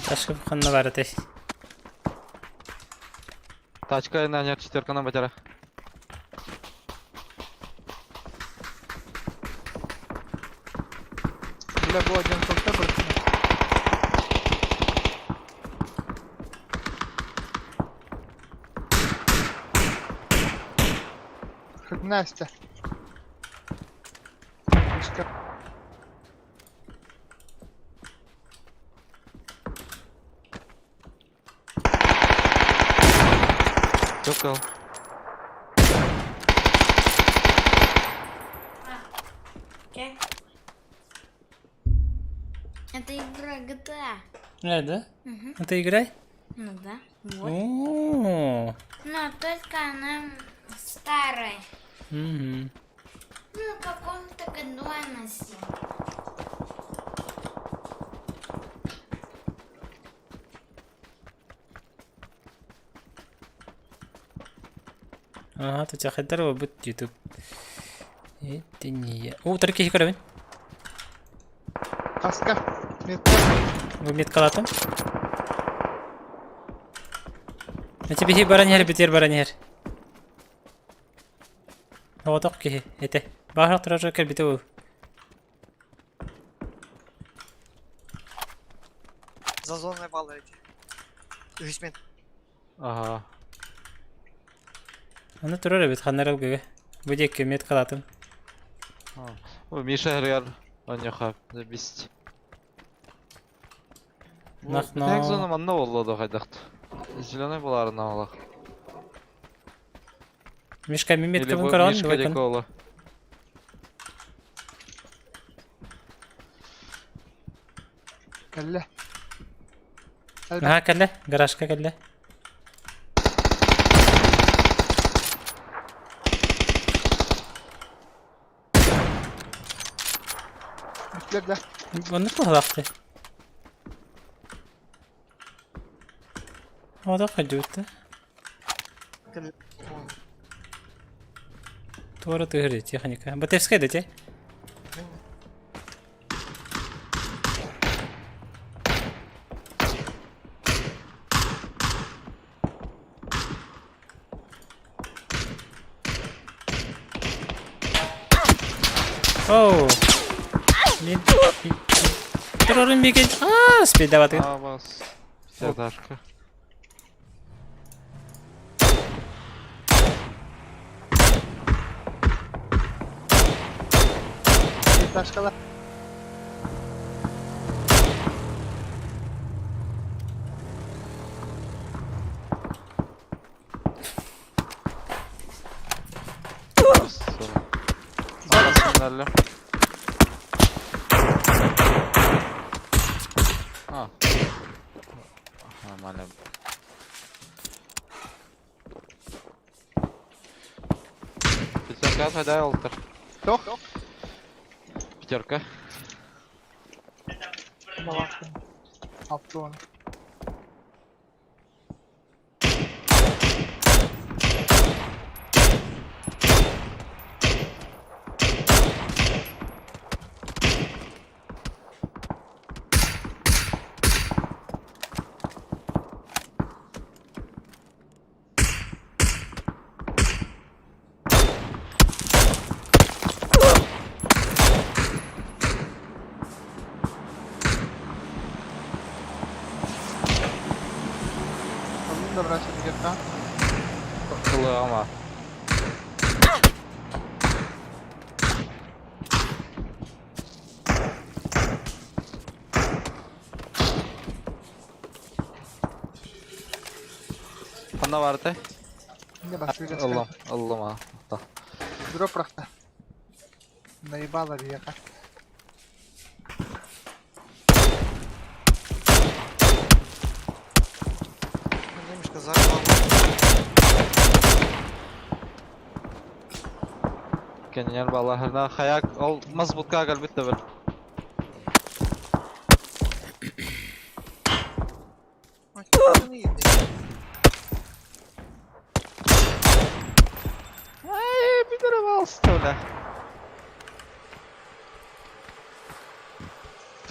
Ташкы ханна бар этой. Тачка на нет 4 канал батара. Bile bu adam çok da bırakın. Nasıl? Başka. Çok kal. Это игра GTA. Nerede? Мгм. Это играй? Ну да. Вот. Oo. Но только она старая. Мгм. Ну, в каком-то году она снята. Ага, тут я хедер वो бут YouTube. Это не я. О, тарки хикарабин. Kaska. Metka. Вы мет калатым. На тебе хи бараньер битер бараньер. Вот так ки. Это. Бахар тража кер биту. За зоной вала эти. Hüsmet. Ага. Аны турар бит ханарал ге. Будек мет калатым. О, Миша Гряр. Он не хап. Забисть. Нахна. Так зона манна болду да хайдакт. Зеленый буларына алак. Мишка мимет Или кабын каран Мишка бакан. Декола. Kelle. Ага, калле. Гаражка калле. Üstlerde. Onu kulakta. O da kaçıyordu. Kelle. Твора тигри, техніка. Батевська йдете? Оу! Мин... Террорын бекен... Ааа, спидаваты. Авас. Сядашка. Bir taşkala. Arasınlarla. Ha. Нормально. Пятерка отгадай, Алтер. Yok. Пятерка. Ama baktım. Attı onu. Onu da bırakın bir dakika. Kılığı ama. Bana vardı. Şimdi bak şöyle Allah'ım, çıkar. Allah'ım ha. Da. Drop bıraktı. Naibala bir yakar. Neymiş kazak valla. Kenyan balahırna hayak ol mazbutka galbit de bir. Ay, bunu yedi. Ay bir tane bastı öyle.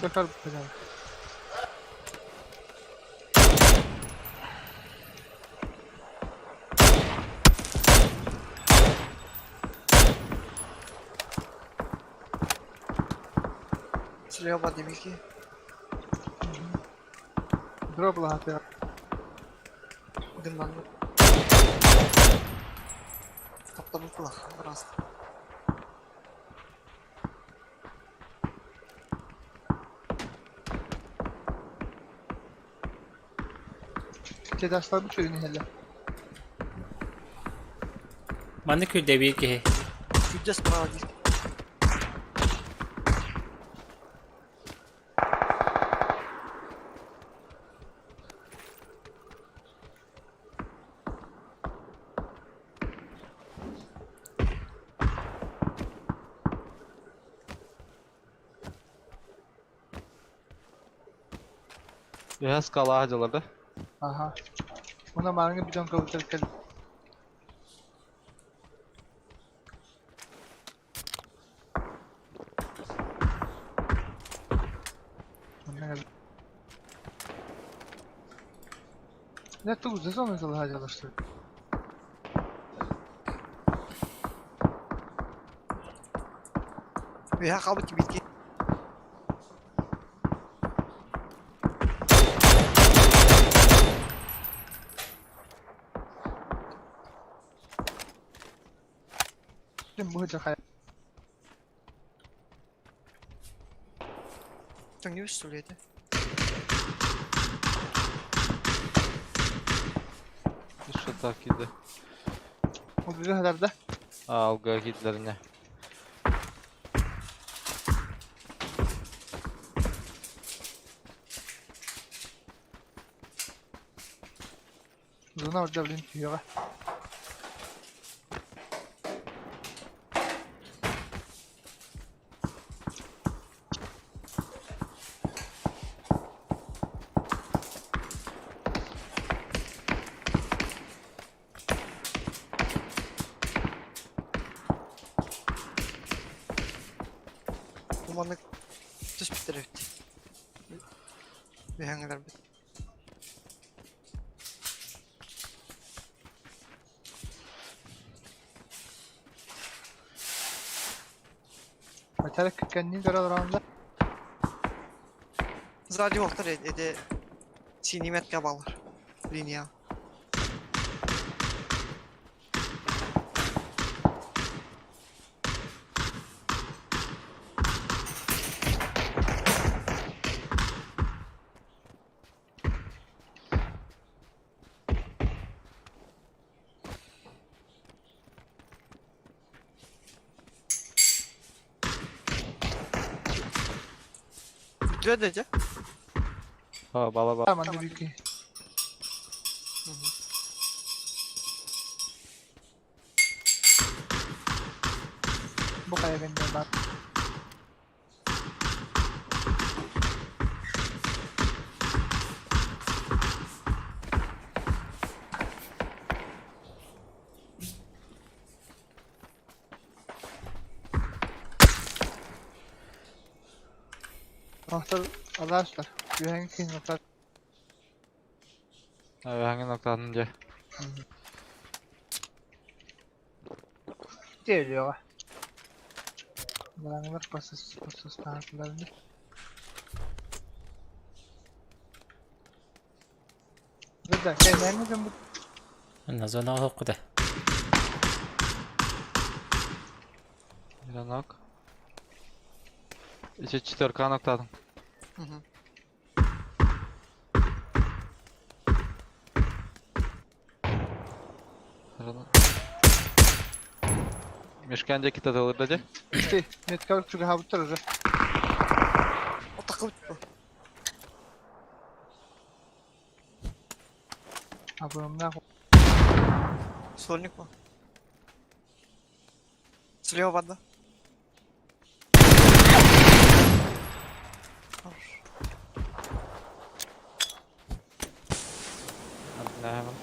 Çakar bu kadar. Слева девики. Drop lahat ya. Дыманlı. Kaptanın kulak. Biraz. Tedaşlar bu çölünü hele. Маны күл дәбир кеһи. Чуть справа девки. Biraz kala hacılarda. Aha. Ona maranga bidon kalıcılık geldi. Ne tu uzun zaman sonra harcalaştı. Veya kabul gibi ki. Şimdi bu hoca kaya. Sen gibi söyledi. Şu takide. O bir kadar da. Alga gitlerine. Zona orada bilin diyor. Umarım düz bitirir. Bir hangiler bit. Metalek kendini göre oranda. Zaten yoktur ede sinimet kabalar. Linya. Bitiyor dece. Ha bala bala. Tamam da büyük. Bu kaya bende var. Anahtar arkadaşlar. Bir hangi nokta? Hangi noktadan önce? Geliyor. Bunlar pasız taraflarında. Burada sen ne bu? أنا زونا هوقده. Bir nok. İçe 4K noktadan. Hı hı. Müşkence kitap olur dedi. İşte net kavuk çünkü ha bu tarafı. O takıl bu. Ha bu ne? Sornik mu? Слева вода. Ne hemen.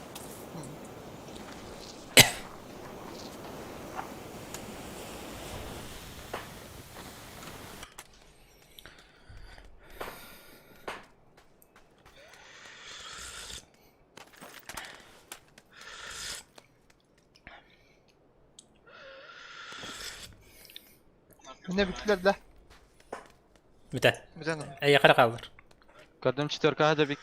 Ne bittiler de. متى؟ Bir tane. أي قرق أولر. Gördüğüm 4K hadi bir.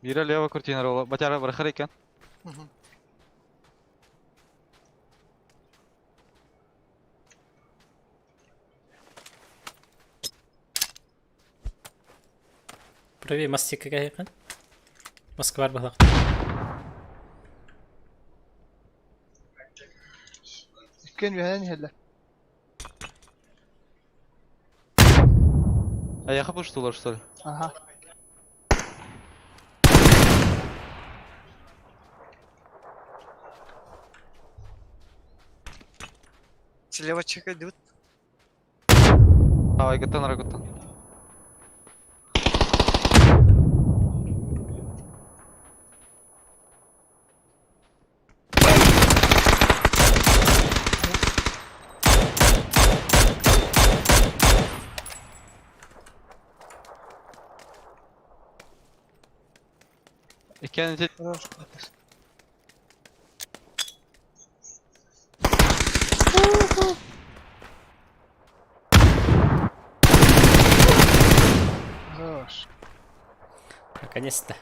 Biri leva kurtinar ola. Bacara bırakır iken. Hı hı. بربي مستيك كايقن. مسك بار بهلق. Dükkan bir halen helle. Ayağı puştular şu. Aha. Слева чека идут. Havaya gittin ara gittin. İkinci Хорош. Хорош. Наконец-то.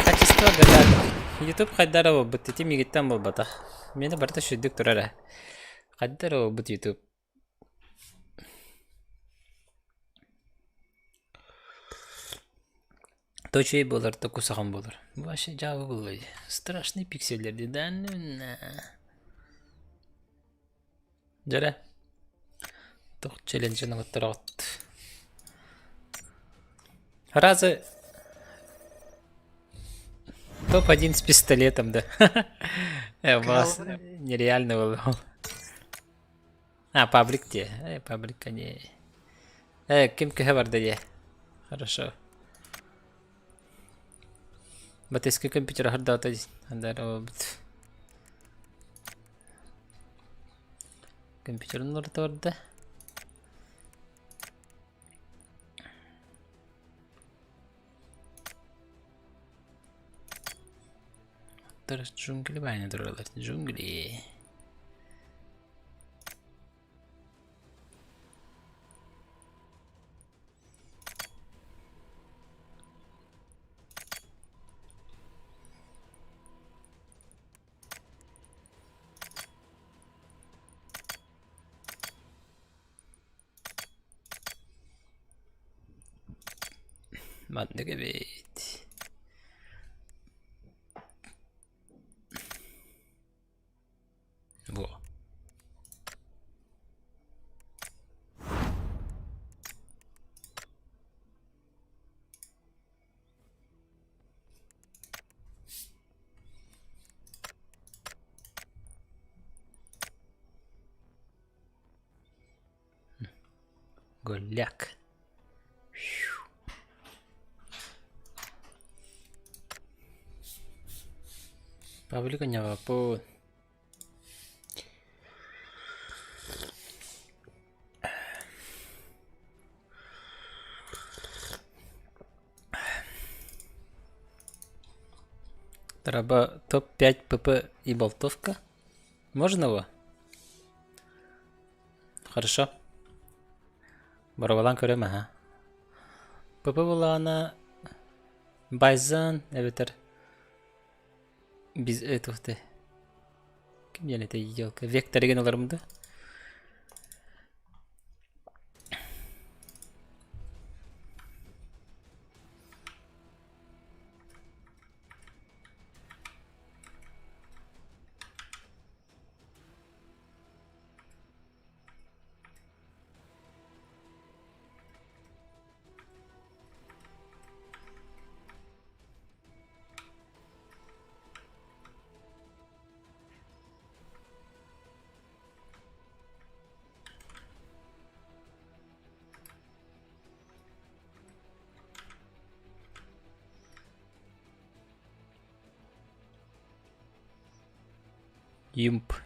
Качество гадат. YouTube қайдары ол бұт етем егеттен бол бата. Мені барда шүйдік тұрары. Қайдары ол бұт YouTube. То чей болар, то кусаған болар. Башы жауы болай. Страшный пикселерді дәнуна. Жара. Тоқ челленджінің ұттыр ағыт. Разы топ-1 с пистолетом, да. У вас нереально было. А, паблик те. Паблика не. Кем кэхэ да е. Хорошо. Батыски компьютер хардата. Компьютер норта орда. Тарас джунгли байны дұралар. Джунгли. Мандыга бейт. Во. Голяк. Паблика не вапо. Треба топ-5 ПП и болтовка. Можно его? Хорошо. Барабалан көрем, ага. ПП была она... Байзан, эветер. Biz ötüfte. Kim yanete yolka? Vektor gen olarımdı.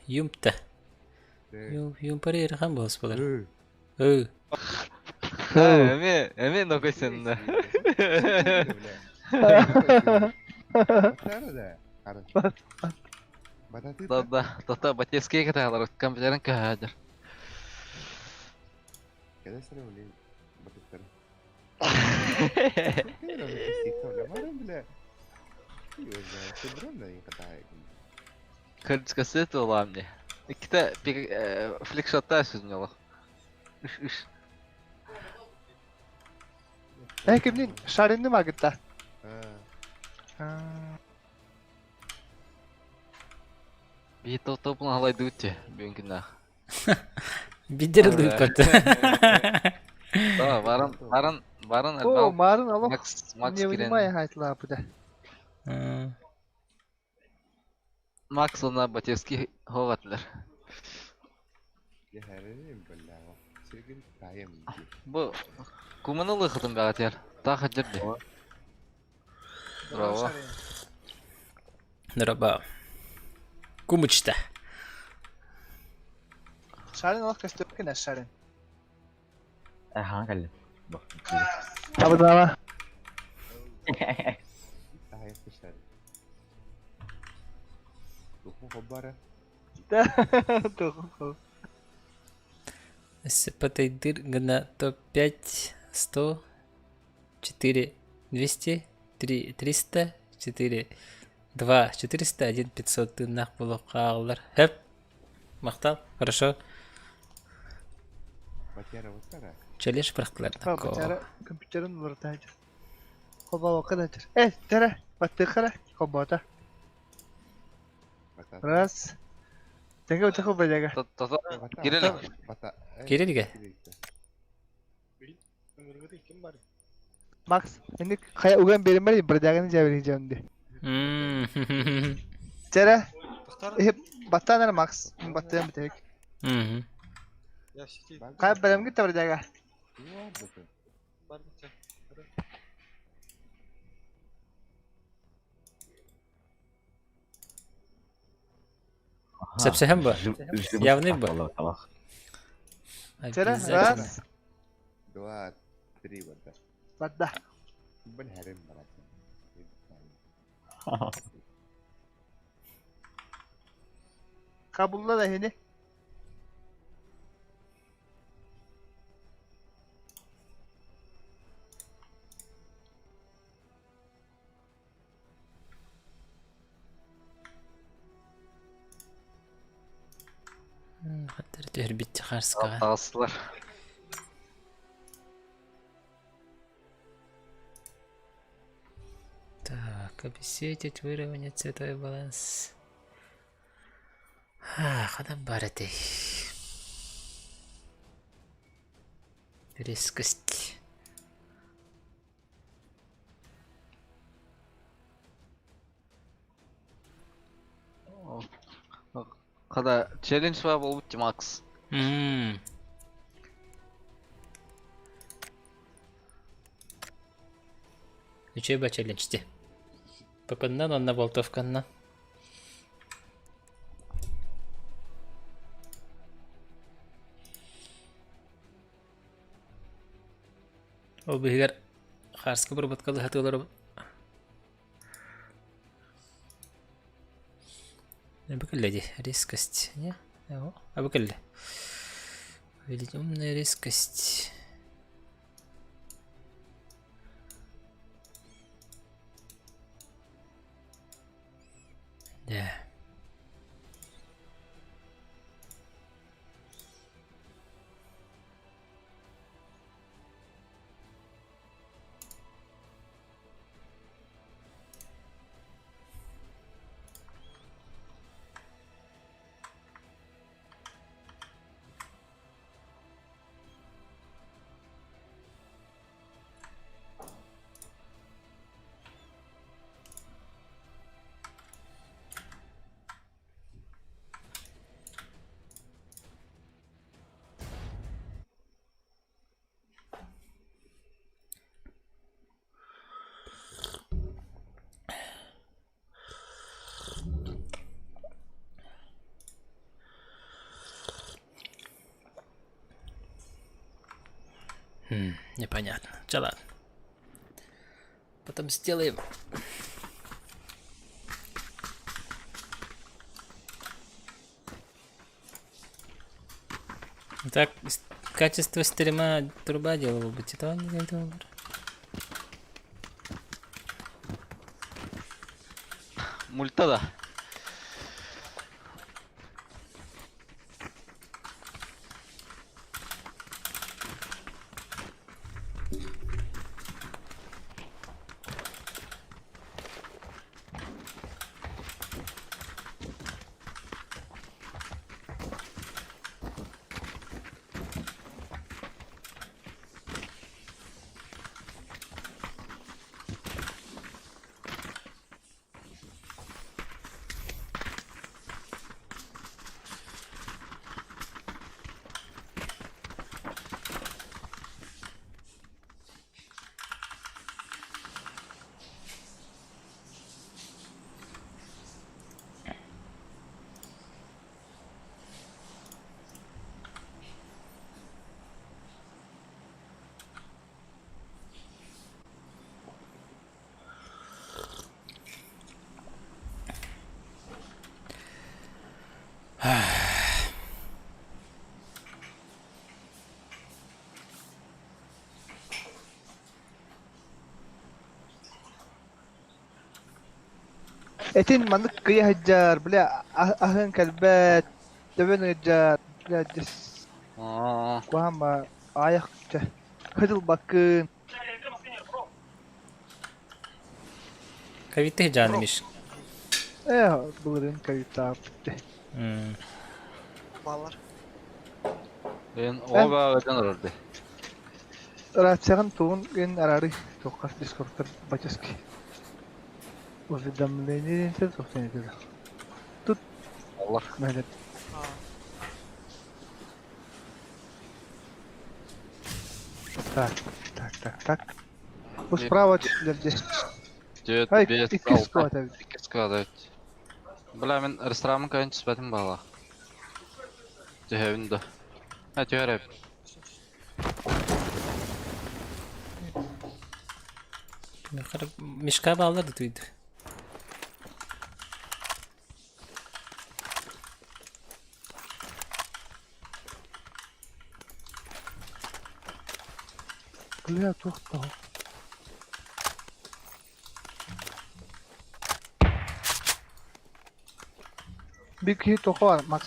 Юмпта. Юмпари рахам болс болар. Эми нокосен да. Да, батеские каталар, компьютерен кадр. Кырдыс кассеты олам не. Икте фликшотта сүзнело. Үш. Kimnin? Şarinli mi agıtta? Би топ халай дүүте бүгүнкүнө. Бидер лыпат. Да, барын O marın Allah. Max Ne oynamaya haytla bu da. Макс она батески ховатлар. Бу куманылы хытын багатер. Та хаджырды. Браво. Нраба. Кумучта. Şarin Allah kastık ki ne şarin. hangi Abi daha. Tahay special. Tuh kobara. Tuh. Подойдыр гна топ-5, 100, 4, 200, 3, 300, 4, 2, 400, 1, 500 тыннақ болып қағылар. Хөп! Мақтал, хорошо. Потеря вот такая. Челлендж бірақтылар. Бачара компьютерын выртайды. Хоба вакыт атыр. Тара, батты қара. Хобота. Бата. Раз. Теге өте хоба жага. Тата. Бата. Кирелі. Бата. Кереліге? Макс, енді қая уган берім бар, бір жаганы жабыры жауынды. Тара. Баттанар Макс. Баттан бітек. Қая білім кетті бір жага. Сәпсәһем ба? Явный ба? Тара, Обязательно. раз. 2, 3 бата. Бадда. Бен харем барат. Kabulda da heni. Хаттар төр битті қарсыға. Тағасылар. Так, обесцветить выровнять цветовой баланс. Қадам бар әтей. Резкость. Қада челлендж ба бұл бітті Макс. Üçe ба челленджте. Поконнан, онна болтовканнан. Ол бігер қарсқы бір бұткалы хатылары бұл. Обыколли резкость, не? Обыколли. Умная резкость. Да. Непонятно. Чё ладно. Потом сделаем. Так, качество стрима труба делал бы титан $1. Мультада. Etin mandık kıyı haccar. Bile ahın kalbet. Döven haccar. Bile cis. Aa, Kuhamba. Ayak çe. Hıdıl bakın. Kavitte canıymış. Bulurun kayıtta. Hmm. Ballar. ben o bağırdan orada. Rahatçağın tuğun en ararı. Tokas Discord'da bacas ki. Уведомление не собственно говоря. Allah. Мэлет. Ha. Так. Bu справа читлерде. Дөт, Hayır, бес, iki алты. squad abi. İki squad, evet. Бля, мен ресторанын кайын түспәдім бала. Түйәуінді. Ha, tüyər hep. Yukarı mişka bağlardı duydu. Бля, тоқтау. Bir kişi toku var Max.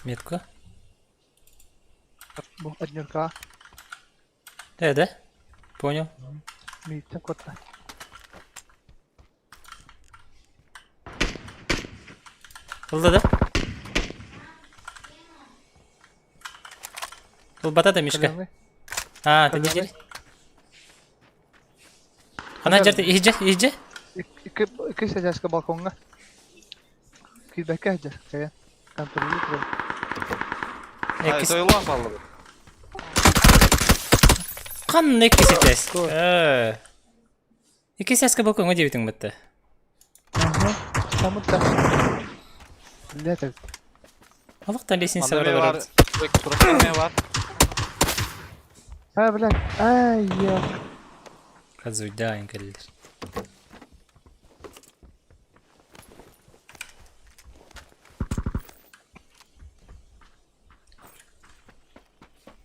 Метку. Bu Adnurka. Да. Понял. Митте котта.Ildı da. Ул бата да мишка. Kalemli. Ha, tadi jeri. Ana жерде иже. İki seçeceğiz ki balkonga. İki bekle edeceğiz. Kaya. Kontrolü kuralım. Ay, Экис. тойлан балы. Қан экис этес. Doğru. Экис яска балконга дебитиң бітті. Tamam da. Bля, так. Алықтан лестница Анда бар не бар? барады. Туракеме бар? Ha bля. Ay ya. Казуйдаин келдер.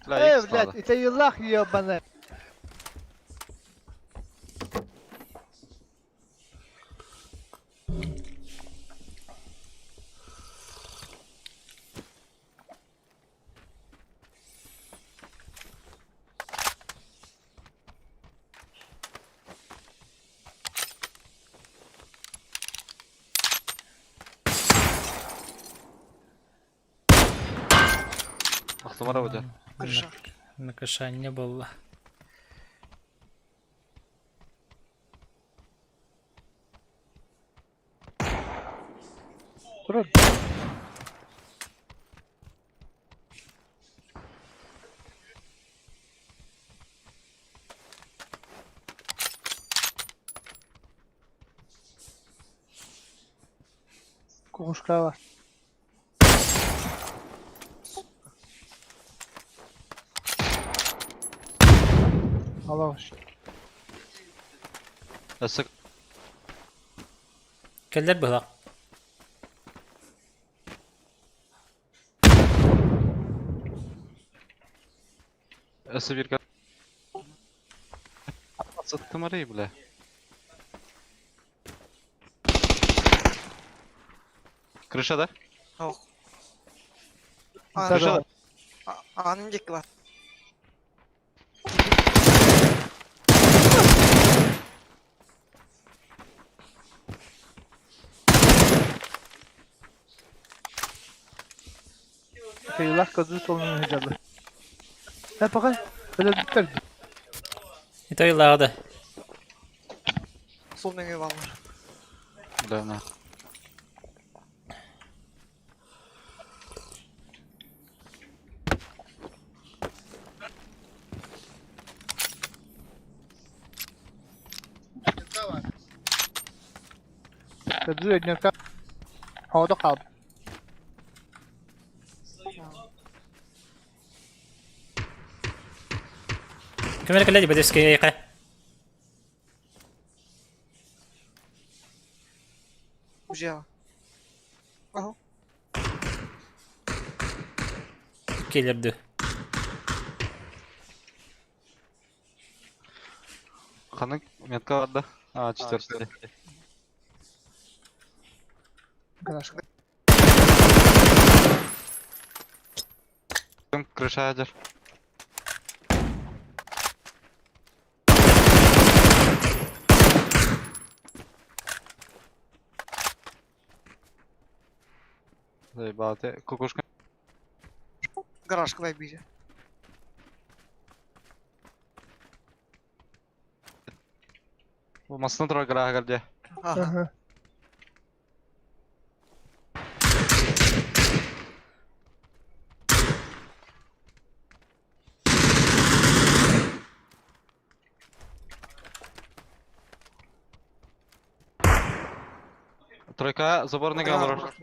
Бля, Ey икс блядь, надо. это елах ебаный. Ақтымара өте. Крыша. Накаша не было. Durun. Kuşka var. Allah hoş. Әсік. Келдер бұлақ. Әсі бір кәп. Сыттым арай, бля. Крышада? Yok. Tabii. Anın ceki var. Kıyılar kazı solunun hecalı. Ne bakın? Böyle bitter. Это ойлағды. Sol ne var. Бля, на. Kazı edinirken havada kaldı. Камера келеді, бәдеске ейқі. Ucağa. Aha. Келерді. Қаның метка vardı. Aa, четвертый. Гараж. Крыша Хайдар. Заебал ты. Кукушка. Гаражка вайбиже. Масына тұра граға кірде. Ага. Ага. Тройка заборный галор.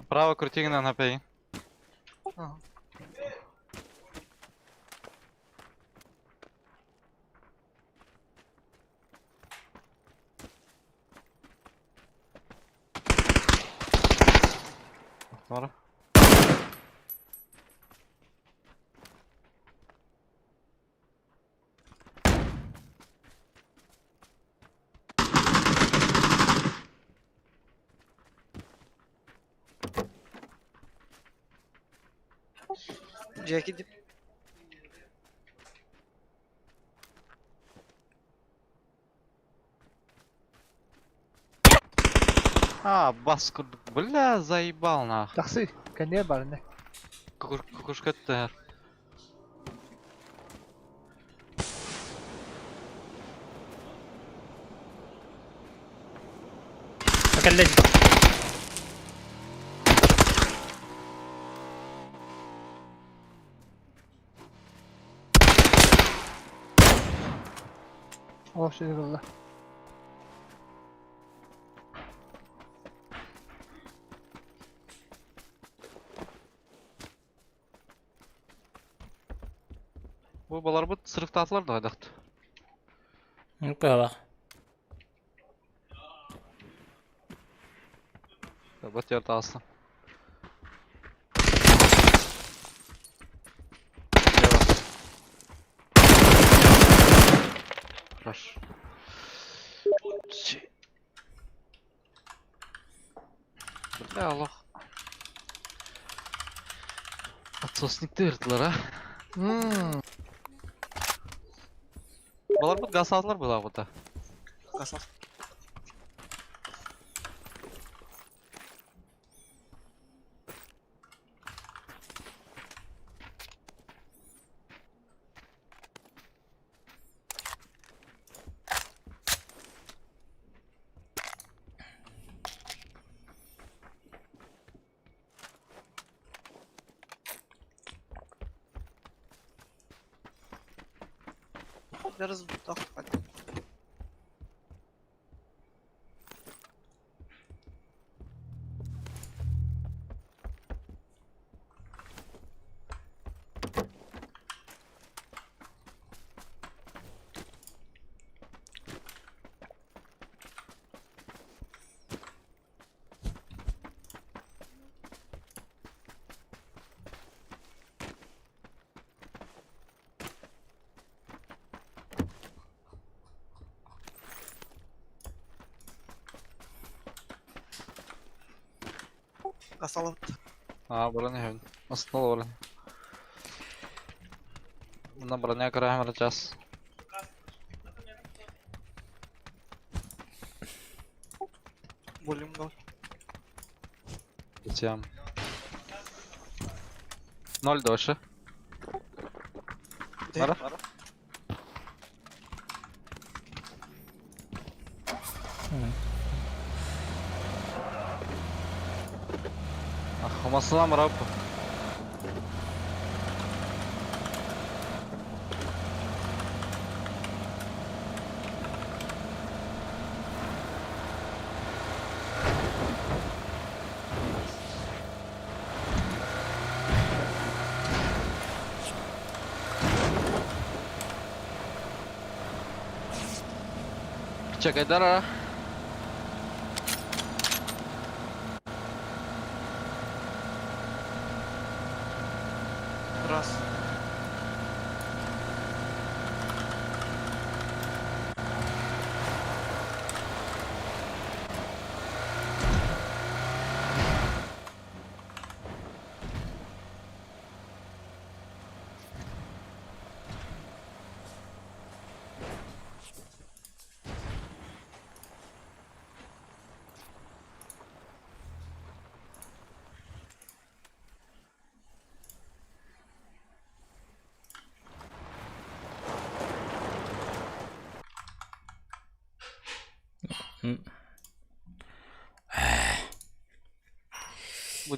Право крути на напей. Ага. Doğru. Jackie dip. А, бас курдук. Бля, заебал нах. Жақсы. Кәне бар не? Кукушка тәр. أكلج. О, şükür Allah. Bu balar bu sırıkta atlar da aydaktı. نقبل. Bat yerde aslan. Rush. Bля, Allah. Отсосникті ертілер, а? Балар бұд газ алдылар бұл ағыда. Касал. Зараз так хватит. Касал. А, броня хевн. Основа броня. На броня краем час. Болим гол. Geçeceğim. 0 doşı. Ara. Ah, masına mı rap? Çek eder ha. Bu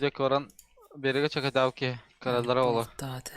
dekoran berige çakadav ki karalara ola. Tadı.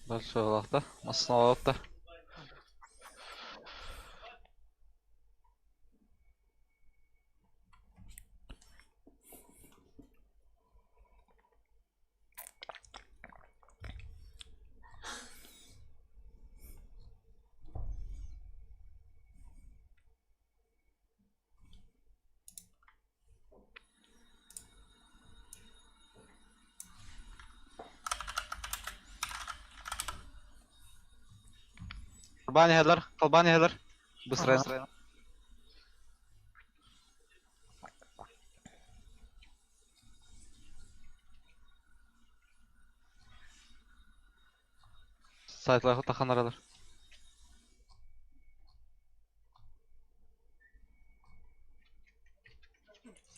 Dal olaqda. Aslan olaqda. Kalbani heller. Bısraya sıraya. Saytlar takan aralar.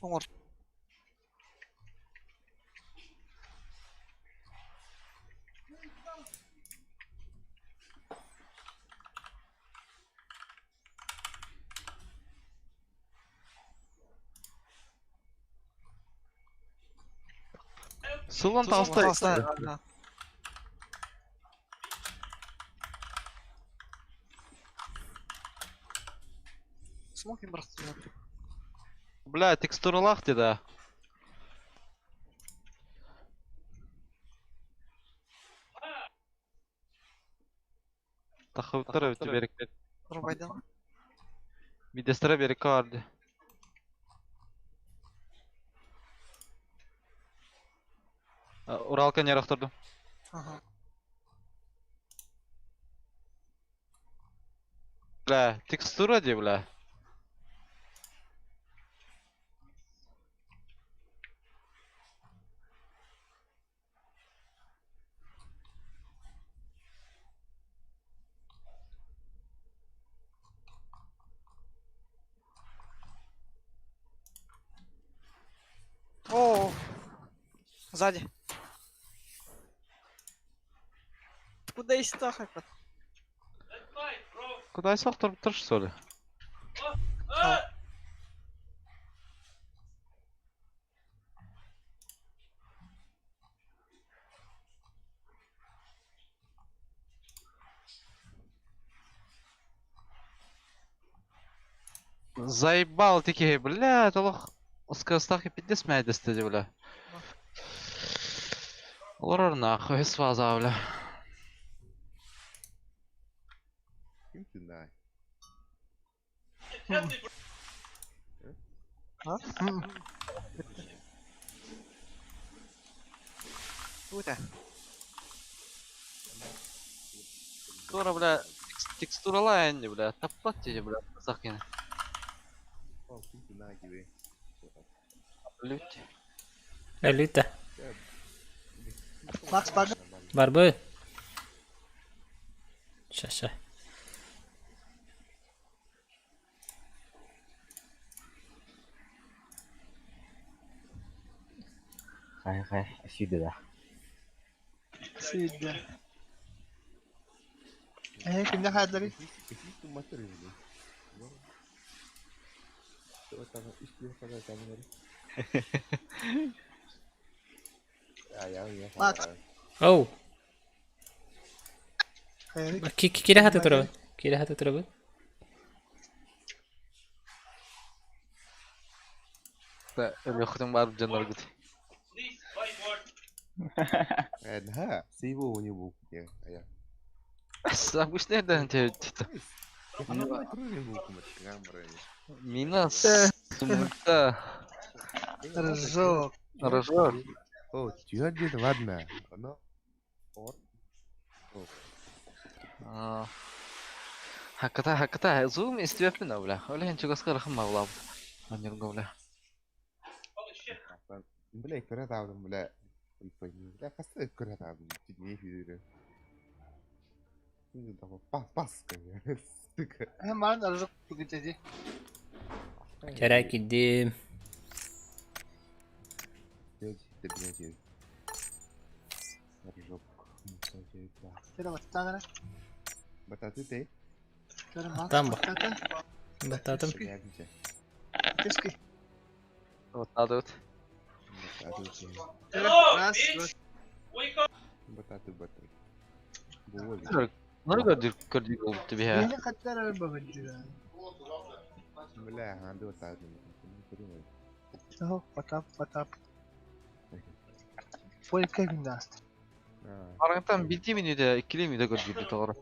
Оңор. Сулан тауста. Смоки брат. Бля, текстуралах ти да. Тахыптыр өтü берекler. Пробайдан. Midestere berek vardı. Уралка не рахтырdım. Ага. Бля, текстура де бля. О. Сзади. Куда есть тахай? Куда сақтырып тұршы солі? Заебал таки, бля, толық скоростахи 50 мәйдесті де, бля. Олар нахуй сваза, бля. Куда? Тора, бля, текстурала әнді, бля. Таппат де, бля, сақины. Лють. Elite. Макс бага. Barbu. Şaşa. Хай, сюда да. Сидя. Kimde hadları? Max. Oh. Hayır. Kira hatu turabun. Kira hatu turabun. Ölüyordum var canlar gidi. Ha, save o new book. Yeah, yeah. Sen bu iş nereden tevdi? Минус. Сумка. Ржок. Рожок. О, чё где-то, ладно. Оно... Hakata zoom istiyapmina bular. Ular ancha qasqar xamma bular. Manjurga bular. Бля, көрәт алдым, бля. Бля, қасты көрәт алдым. Тидне фидері. Пас, стыка. Hemen rızık gidecek. Kerak idim. Şöyle bak tane. Бататы ты? Şöyle bak. Там ба. Bakın. Бататым. Keşke. Вот надо вот. Şöyle раз. Бататы, бататы. Боли. Nari gördük oldu bir ya. Yeni katlar araba bence. Бля, ганды бататы. Tamam, patap. Bu iki gün dast. Arangtan bitti miydi de ikili miydi gördük doğru.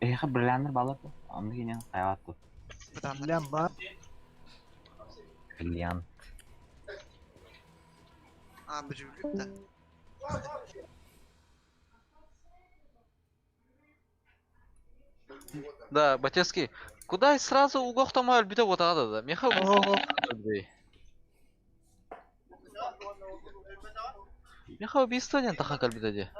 Berlianlar balık. Onu yine hayat bu. Lamba. Berlian. Abicim lütfen. Да, Батецкий. Куда сразу угол там альбита вот да. Михаил. Михаил бистонен тахак альбита де.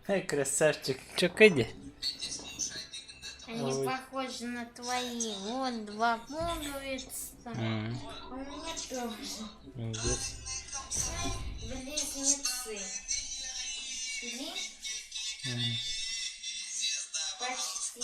Эй, красавчик. Чё, Кэдди? Они похожи на твои. Вон два пуговицы. У меня тоже. Близнецы. Видишь? Почти.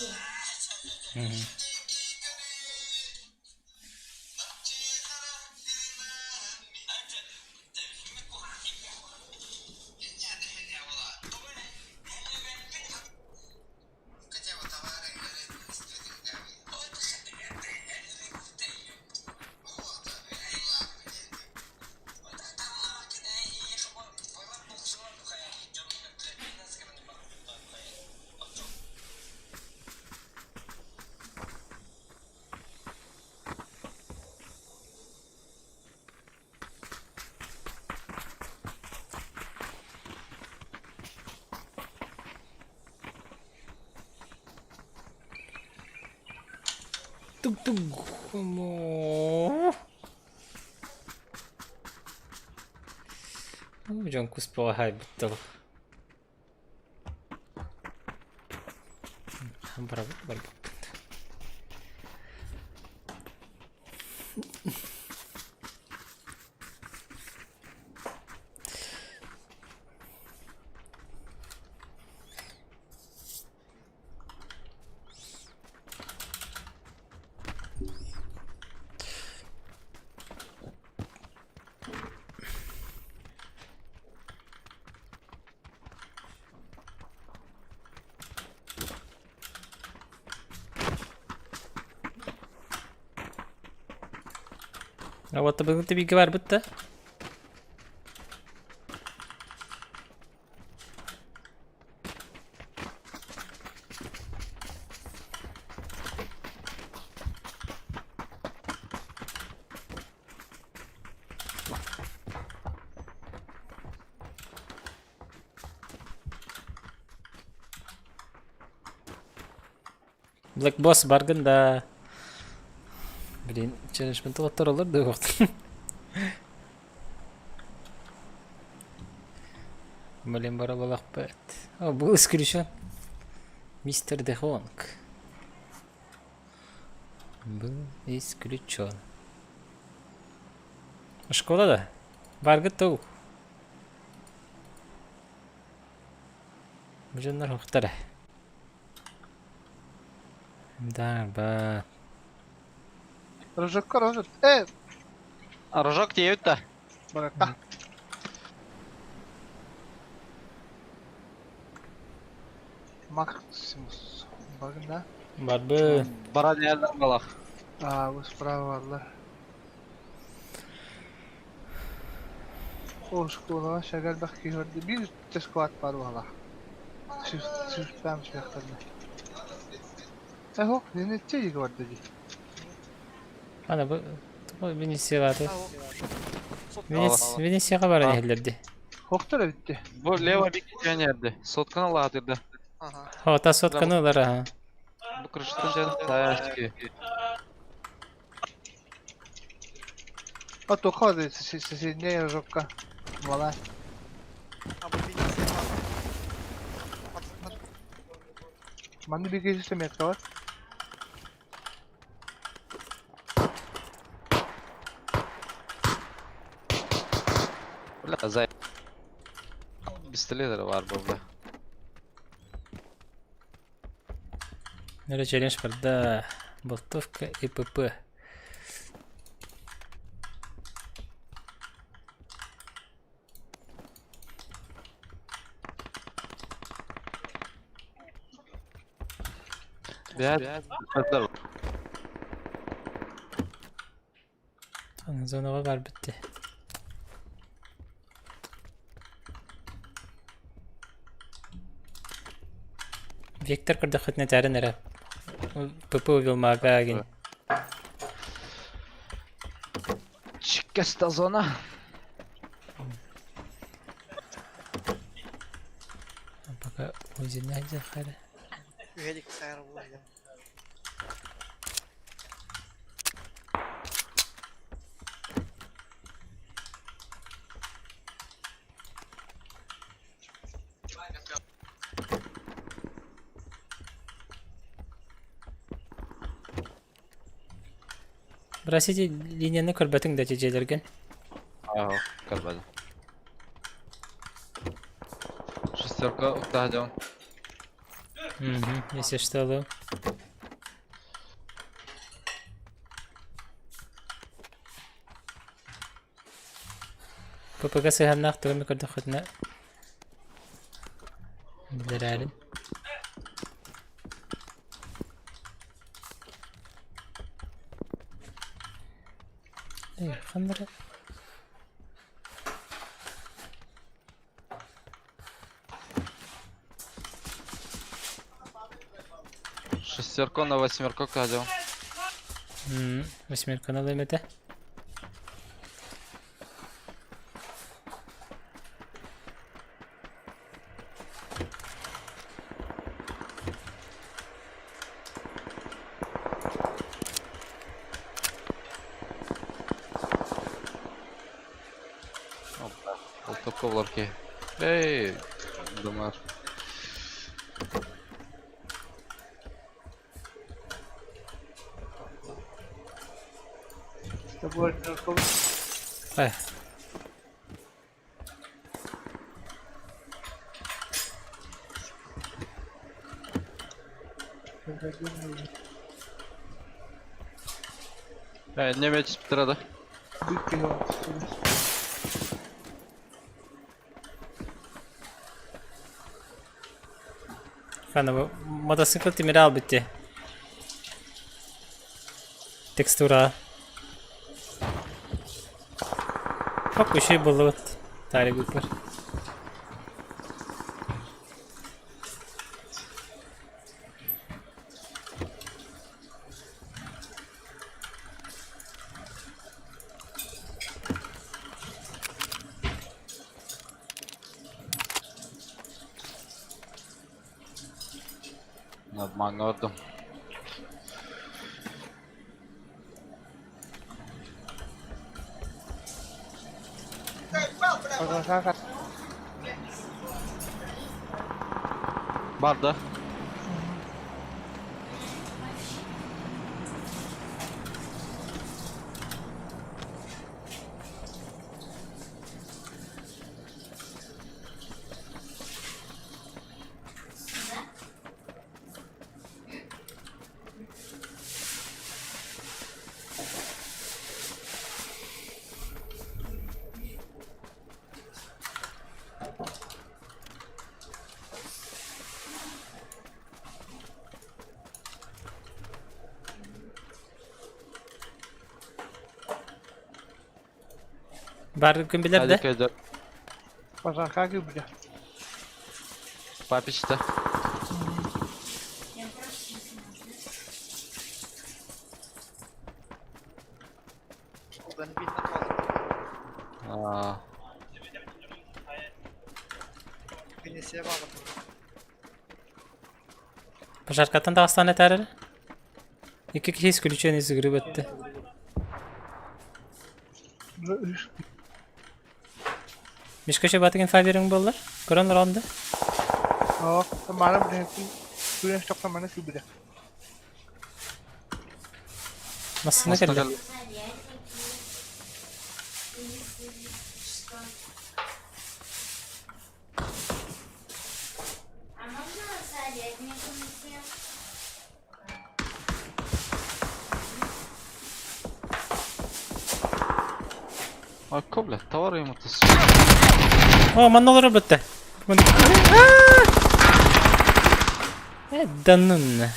Тук-тук. Жонку спала хай буттал. Браво. Avatta birlikte bilgi var bitti. Black Boss bargın da. Блин, challenge'ment'i otur olur da yok. Блин, бара балақ бәт. О, бұл исключен. Мистер Де Хонг. Бұл исключен. Школада. Баргы тау. Бұжанлар хоқтары. Да, ба. Рожокка рожок. Рожок тиеют да. Барака. Максимус. Bakın da. Барбы. Бара nereden balak? Bu справа varlar. O şkola şeker bak ki hırdı. Bir squat var valla. Çift ben şey yaptım. Hop, ne çeşit vardı ki? Ana bu Venesia'da. Aa, Venesia'ga var ehlerdi. Hoktura bitti. Bu leva bir kişi nerede? Sotkan Allah hatırda. Aha. Ha, ta sotkanılar ha. Bu kırıştın canım. Tayaşki. O toka da siz ne rojokka? Valla. Abi bilgisayar var. Mandi bir gezi istemek var. Bля, зай. Пистолеты var burada. Нера челлендж бар да. Болтовка и ПП. Biraz. Ana zonaga var bitti. Вектор когда хоть на тяре нера. ПП увел Магагин. Чикеста зона. Пока узина захара. Üyelik sayarı bu ya. Бросите линияны көрбәтің дәте желерген. Ага, көрбәдім. Шестерка ұқтадым. Если что, лу. ППГ сыйганнақ тұрымы көрді құтына. Білдер әлін. Қандыры. Шестерку на восьмерку кадил. Восьмерка на лимите. Ковларки. Эй, думаешь. Ай. Не меч бітіреді. Хана bu motosiklet mineral bitti. Tekstura. Bak bir şey buldu. Tarih gruplar. Normal gördüm. Pagkakaka. Barda. Bar kim bilir Hadi de. köyde. Pagkakaka bile. Pap işte. Ben bilmem oğlum. Aa. Bilesiye bağladım. Başarkatan da hastane tararı. İki kişi iskulüçen izgiri bitti. Mishka batın faviring bollar. Koran ronda. Oo, kemarin berhenti. Sudah stok kemana sih beda? Masına geldi. Mustafa А можно садить? Мне комментируют. Ay koble. Tavar yumurtası. Oh, man olur bitti. Danın.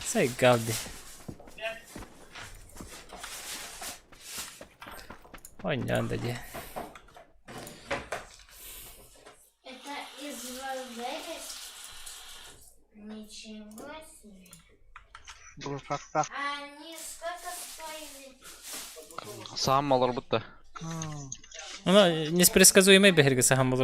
Say galdi. Oynayan da diye. Это из Валдерис? Ничего себе. Berusaha. А они сколько стоили? Sağım olur bitti. Ama nispredskazuемый bir herkese ham olur.